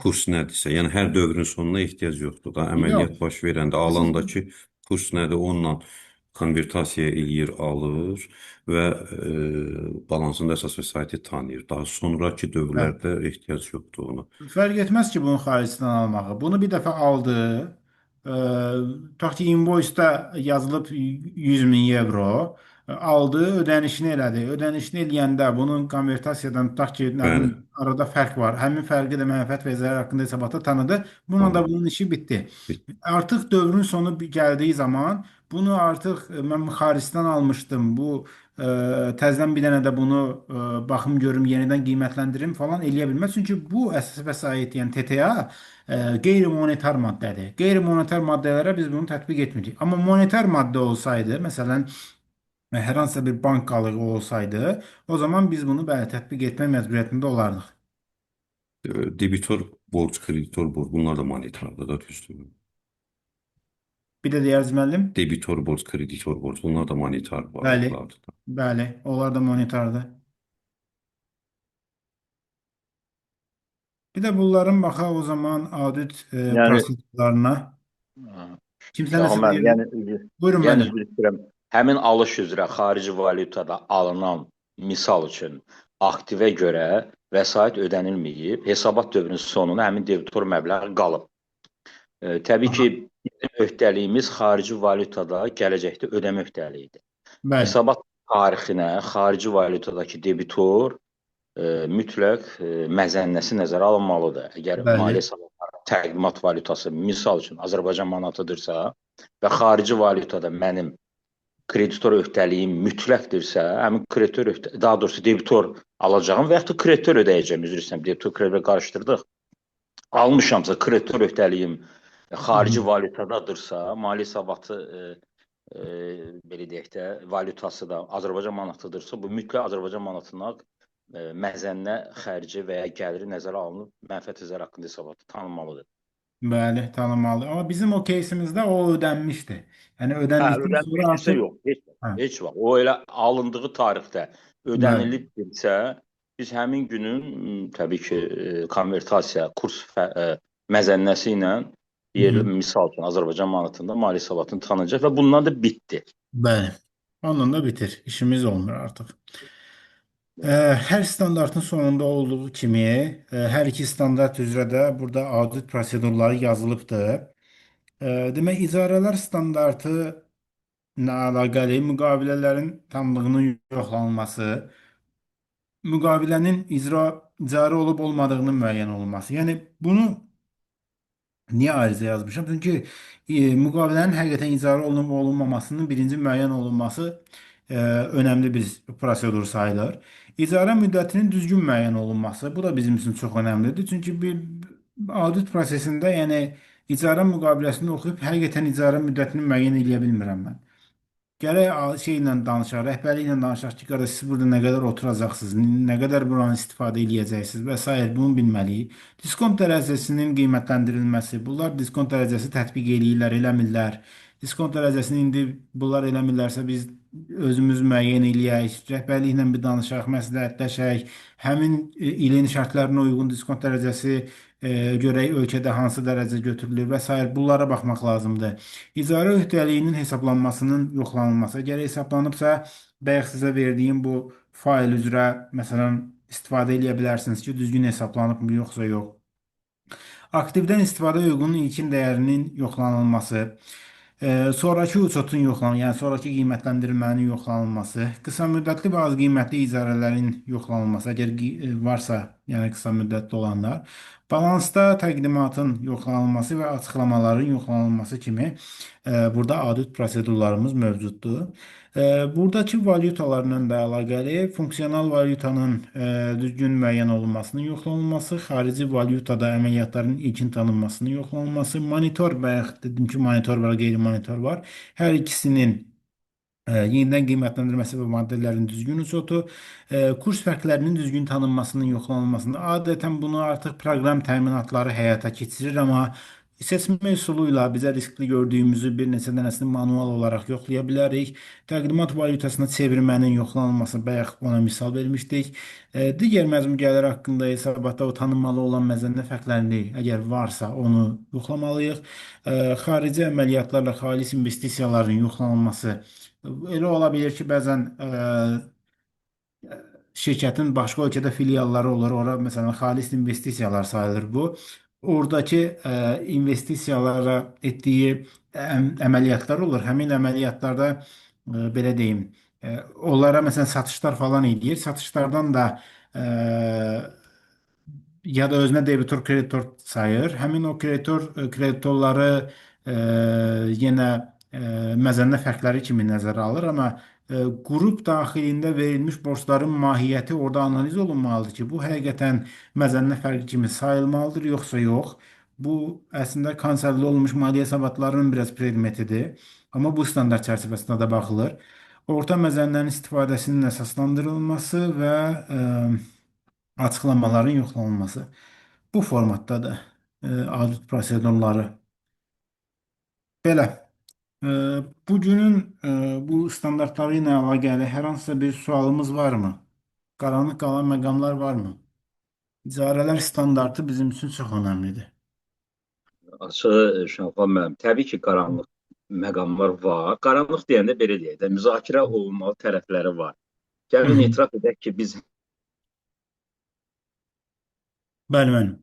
kurs nədirsə, yəni hər dövrün sonuna ehtiyac yoxdur da. Əməliyyat baş verəndə alandakı kurs nədir, onunla konvertasiya eləyir, alır və balansında əsas vəsaiti tanıyır. Daha sonraki dövrlərdə ehtiyac yoxdur ona. fərq etməz ki, bunu xaricdən almağı. Bunu bir dəfə aldı. E, Tutaq ki, invoice-da yazılıb 100 min euro. Aldı, ödənişini elədi. Ödənişini eləyəndə bunun konvertasiyadan tutaq ki, nə Bəli, bilim, arada fərq var. Həmin fərqi də mənfəət və zərər haqqında hesabatda tanıdı. Bununla da tanıyır. bunun işi bitdi. Bitdi. Artıq dövrün sonu gəldiyi zaman bunu artıq mən xaricdən almışdım. Bu təzədən bir dənə də bunu baxım görüm, yenidən qiymətləndirim falan eləyə bilməz. Çünki bu əsas vəsait, yəni TTA qeyri-monetar maddədir. Qeyri-monetar maddələrə biz bunu tətbiq etmirik. Amma monetar maddə olsaydı, məsələn, hər hansısa bir bank qalığı olsaydı, o zaman biz bunu bəli tətbiq etmək məcburiyyətində olardıq. Debitor borc, kreditor borc, bunlar da monetardır da, düzdür. Bir də deyərz müəllim? Debitor borc, kreditor borc, bunlar da monetar Bəli, varlıqlardır da. bəli, onlar da monetardır. Bir də bunların baxaq o zaman audit Yəni prosedurlarına. Kimsə Sağ ol nəsə müəllim. deyir? Buyurun Yəni müəllim. üzr istəyirəm. Həmin alış üzrə xarici valyutada alınan misal üçün aktivə görə vəsait ödənilməyib, hesabat dövrünün sonuna həmin debitor məbləği qalıb. Təbii ki, bizim öhdəliyimiz xarici valyutada gələcəkdə ödəmə öhdəliyidir. Bəli, Hesabat tarixinə xarici valyutadakı debitor mütləq məzənnəsi nəzərə alınmalıdır. Əgər bəli, maliyyə hesabatları təqdimat valyutası misal üçün Azərbaycan manatıdırsa və xarici valyutada mənim kreditor öhdəliyim mütləqdirsə, həmin kreditor daha doğrusu debitor alacağım və yaxud da kreditor ödəyəcəm, üzr istəyirəm, debitor kreditor qarışdırdıq. Almışamsa kreditor öhdəliyim xarici valyutadadırsa, maliyyə hesabatı belə deyək də, valyutası da Azərbaycan manatıdırsa, bu mütləq Azərbaycan manatına məzənnə xərci və ya gəliri nəzərə alınıb, mənfəət zərər haqqında hesabatı tanınmalıdır. bəli, tanımalı. Amma bizim o кейsimizdə o ödənmişdi. Yəni Hə, ödəndikdən sonra ödənilmişdirsə artıq yox, hə, heç vaxt. O elə alındığı tarixdə bəli, ödənilibdirsə, biz həmin günün təbii ki, konvertasiya kurs məzənnəsi ilə yerli misal üçün Azərbaycan manatında maliyyə hesabatını tanınacaq və bundan da bitdi. bəli. Onunla da bitir. İşimiz olmur artıq. Hər standartın sonunda olduğu kimi, hər iki standart üzrə də burada audit prosedurları yazılıbdır. Demək, icarələr standartı ilə əlaqəli müqavilələrin tamlığının yoxlanılması, müqavilənin icarə olub olmadığının müəyyən olunması. Yəni bunu niyə arizə yazmışam? Çünki müqavilənin həqiqətən icarə olunub olunmamasının birinci müəyyən olunması önəmli bir prosedur sayılır. İcarə müddətinin düzgün müəyyən olunması, bu da bizim üçün çox önəmlidir. Çünki bir audit prosesində, yəni icarə müqaviləsini oxuyub həqiqətən icarə müddətini müəyyən edə bilmirəm mən. Gərək şeylə danışaq, rəhbərliklə danışaq ki, qardaş siz burada nə qədər oturacaqsınız, nə qədər buranı istifadə edəcəksiniz və s. bunu bilməliyik. Diskont dərəcəsinin qiymətləndirilməsi, bunlar diskont dərəcəsi tətbiq eləyirlər, eləmirlər. Diskont dərəcəsini indi bunlar eləmirlərsə biz özümüz müəyyən eləyək, rəhbərliklə bir danışaq, məsləhətləşək, həmin ilin şərtlərinə uyğun diskont dərəcəsi görək ölkədə hansı dərəcə götürülür və s. bunlara baxmaq lazımdır. İcarə öhdəliyinin hesablanmasının yoxlanılması. Əgər hesablanıbsa, bayaq sizə verdiyim bu fail üzrə məsələn istifadə edə bilərsiniz ki, düzgün hesablanıbmı yoxsa yox. Aktivdən istifadə hüququnun ilkin dəyərinin yoxlanılması. Sonrakı uçotun yoxlanılması, yəni sonrakı qiymətləndirmənin yoxlanılması, qısa müddətli və az qiymətli icarələrin yoxlanılması, əgər varsa, yəni qısa müddətli olanlar, balansda təqdimatın yoxlanılması və açıqlamaların yoxlanılması kimi burada audit prosedurlarımız mövcuddur. Buradakı valyutalarla da əlaqəli funksional valyutanın düzgün müəyyən olunmasının yoxlanılması, xarici valyutada əməliyyatların ilkin tanınmasının yoxlanılması, monitor, bayaq dedim ki, monitor var, qeyri-monitor var. Hər ikisinin yenidən qiymətləndirməsi və maddələrin düzgün uçotu, kurs fərqlərinin düzgün tanınmasının yoxlanılmasında adətən bunu artıq proqram təminatları həyata keçirir, amma seçmə üsulu ilə bizə riskli gördüyümüzü bir neçə dənəsini manual olaraq yoxlaya bilərik. Təqdimat valyutasına çevirmənin yoxlanılması, bayaq ona misal vermişdik. Digər məzmunlar haqqında hesabatda o tanınmalı olan məzənnə fərqlərini, əgər varsa, onu yoxlamalıyıq. Xarici əməliyyatlarla xalis investisiyaların yoxlanılması. Elə ola bilər ki, bəzən şirkətin başqa ölkədə filialları olur. Ora məsələn xalis investisiyalar sayılır bu. Oradakı investisiyalara etdiyi əməliyyatlar olur. Həmin əməliyyatlarda belə deyim, onlara məsələn satışlar falan edir. Satışlardan da ya da özünə debitor, kreditor sayır. Həmin o kreditorları yenə məzənnə fərqləri kimi nəzərə alır, amma qrup daxilində verilmiş borcların mahiyyəti orada analiz olunmalıdır ki, bu həqiqətən məzənnə fərqi kimi sayılmalıdır, yoxsa yox. Bu əslində konsolidə olunmuş maliyyə hesabatlarının biraz predmetidir, amma bu standart çərçivəsində də baxılır. Orta məzənnənin istifadəsinin əsaslandırılması və açıqlamaların yoxlanılması. Bu formatdadır audit prosedurları. Belə. Bugünün bu standartları ilə əlaqəli hər hansısa bir sualımız varmı? Qaranlıq qalan məqamlar varmı? İcarələr standartı bizim üçün çox önəmlidir. Açığı Şənxan müəllim, təbii ki, qaranlıq məqamlar var. Qaranlıq deyəndə belə deyək də, müzakirə olunmalı tərəfləri var. Gəlin etiraf edək ki, biz Bəli, mənim.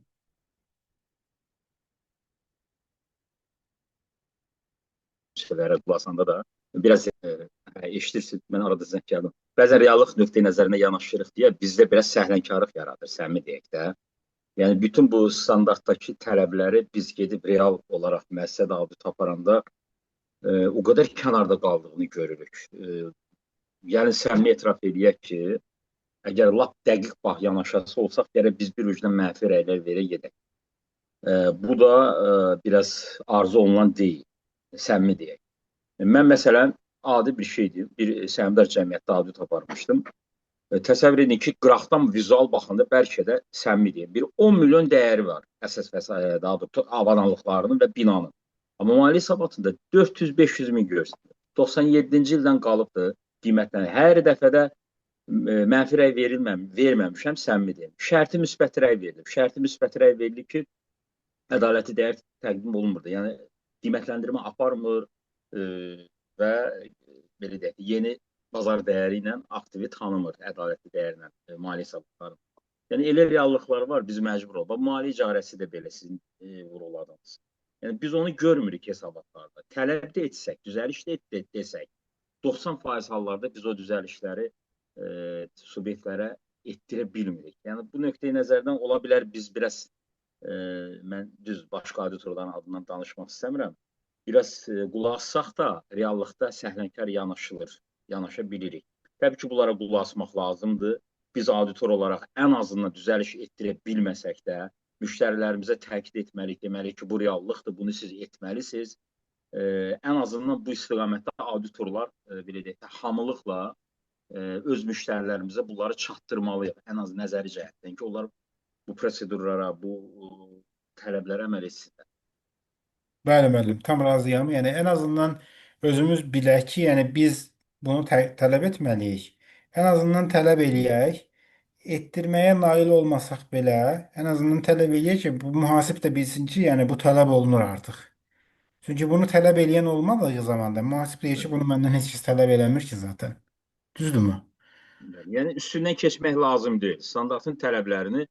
şeylərə qulaqasanda da biraz eşidirsiniz, mən arada zəng gəldim. Bəzən reallıq nöqteyi nəzərinə yanaşırıq deyə bizdə biraz səhlənkarlıq yaradır, səmimi deyək də. Yəni bütün bu standartdakı tələbləri biz gedib real olaraq müəssisədə audit aparanda o qədər kənarda qaldığını görürük. Yəni səmimi etiraf edək ki, əgər lap dəqiq bax yanaşası olsaq, gərək biz bir ucuna mənfi rəylər verə gedək. Bu da biraz arzu olunan deyil, səmimi deyək. Mən məsələn, adi bir şeydir, bir səhmdar cəmiyyətdə audit aparmışdım. Təsəvvür edin ki, qıraqdan vizual baxanda bəlkə də səmimi deyək. Bir 10 milyon dəyəri var əsas avadanlıqlarının və binanın. Amma maliyyə hesabatında 400-500 min göstərir. 97-ci ildən qalıbdır qiymətlər. Hər dəfədə mənfi rəy verməmişəm, səmimi deyim. Şərti müsbət rəy verilib. Şərti müsbət rəy verilib ki, ədalətli dəyər təqdim olunmurdu. Yəni, qiymətləndirmə aparmır və belə deyək, yeni bazar dəyəri ilə aktivi tanımır, ədalətli dəyərlə maliyyə hesabatları. Yəni, elə reallıqlar var, biz məcbur olub. Maliyyə icarəsi də belə sizin vurguladınız. Yəni, biz onu görmürük hesabatlarda. Tələb də etsək, düzəliş də desək, 90% hallarda biz o düzəlişləri subyektlərə etdirə bilmirik. Yəni, bu nöqteyi nəzərdən ola bilər biz biraz, mən düz başqa auditorların adından danışmaq istəmirəm, biraz qulaq assaq da reallıqda səhlənkar yanaşa bilirik. Təbii ki, bunlara qulaq asmaq lazımdır. Biz auditor olaraq ən azından düzəliş etdirə bilməsək də, müştərilərimizə təkid etməliyik, deməliyik ki, bu reallıqdır, bunu siz etməlisiniz ən azından bu istiqamətdə auditorlar belə deyək də hamılıqla öz müştərilərimizə bunları çatdırmalıyıq. Ən az nəzəri cəhətdən ki, onlar bu prosedurlara, bu tələblərə əməl etsinlər. Bəli, müəllim, tam razıyam. Yəni ən azından özümüz bilək ki, yəni biz bunu tələb etməliyik. Ən azından tələb eləyək. Etdirməyə nail olmasaq belə, ən azından tələb eləyək ki, bu mühasib də bilsin ki, yəni bu tələb olunur artıq. Çünki bunu tələb eləyən olmadığı zamanda mühasib deyir ki, bunu məndən heç kəs tələb eləmir ki zaten. Düzdürmü? Yəni üstündən keçmək lazım deyil. Standartın tələblərini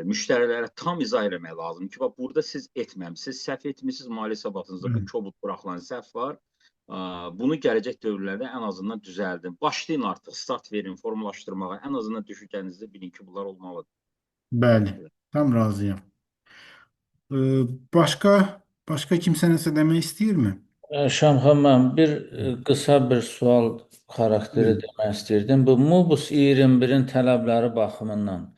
müştərilərə tam izah etmək lazım ki, bax burada siz etməmisiniz, səhv etmisiniz, maliyyə hesabatınızda bu kobud buraxılan səhv var. Bunu gələcək dövrlərdə ən azından düzəldin. Başlayın artıq, start verin, formalaşdırmağa. Ən azından düşüncənizdə bilin ki, bunlar olmalıdır. Bəli, tam razıyam. Ee, başqa kimsə nəsə demək istəyirmi? Şamxan, mən qısa bir sual xarakteri Buyurun. demək istəyirdim. Bu Mubus 21-in tələbləri baxımından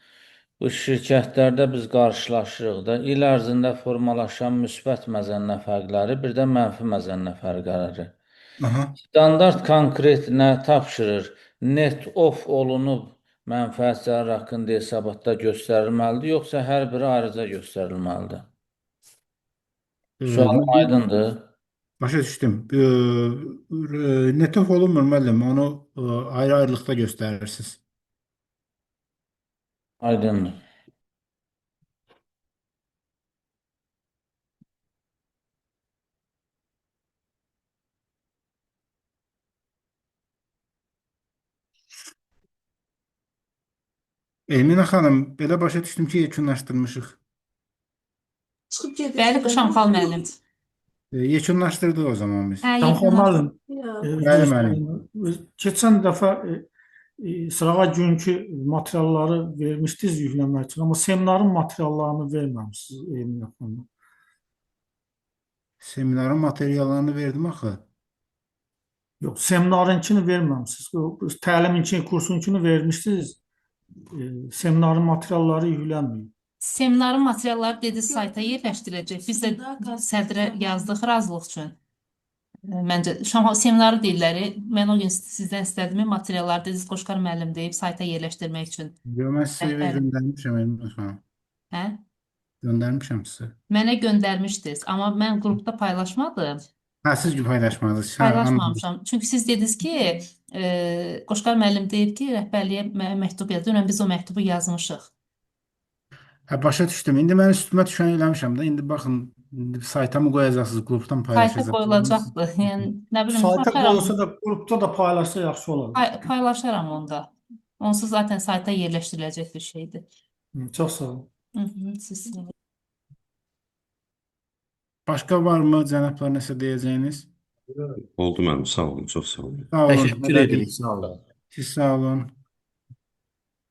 bu şirkətlərdə biz qarşılaşırıq da il ərzində formalaşan müsbət məzənnə fərqləri, bir də mənfi məzənnə fərqləri. Aha. Standart konkret nə tapşırır? Net off olunub mənfəət zərər haqqında hesabatda göstərilməlidir, yoxsa hər biri ayrıca göstərilməlidir? Sualım aydındır. Başa düşdüm. Netof olunmur müəllim, onu ayrı-ayrılıqda göstərirsiniz. Aydındır. Elmina xanım, belə başa düşdüm ki, yekunlaşdırmışıq. Bəli, Şamxal müəllim. Yekunlaşdırdıq o zaman biz. Hə, Şamxal müəllim, Bəli, müəllim. keçən dəfə sırağa günkü materialları vermişdiniz yükləmək üçün, amma seminarın materiallarını verməmisiniz Elmina xanım. Seminarın materiallarını verdim axı. Yox, seminarınkini verməmisiniz. Təliminkini, kursunkini vermişdiniz. Seminarın materialları yüklənməyib. Seminarın materialları dedi sayta yerləşdirəcək. Biz də sədrə yazdıq razılıq üçün. Məncə Şamxal seminarı deyirləri. Mən o gün sizdən istədim materialları dediniz Qoşqar müəllim deyib sayta yerləşdirmək üçün. Mən sizə göndərmişəm Elmina xanım. Hə? Göndərmişəm sizə. Mənə göndərmişdiniz, amma mən qrupda paylaşmadım. Hə, siz paylaşmadınız. Paylaşmamışam. Çünki siz dediniz ki, Qoşqar müəllim deyib ki, rəhbərliyə məktub yazdı. Biz o məktubu yazmışıq. Hə, başa düşdüm. İndi mən üstümə düşən eləmişəm də. İndi baxın, sayta mı qoyacaqsınız, qrupdan Sayta paylaşacaqsınız. qoyulacaqdı. Yəni, nə bilim, Sayta baxaram. qoyulsa da qrupda da paylaşsa yaxşı olar. Paylaşaram onda. Onsuz zaten sayta yerləşdiriləcək bir şeydir. Çox sağ olun. Siz Başqa varmı cənablar nəsə deyəcəyiniz? Oldu mənim, sağ olun, çox sağ olun. Sağ olun. Təşəkkür edirik, sağ olun. Siz sağ olun.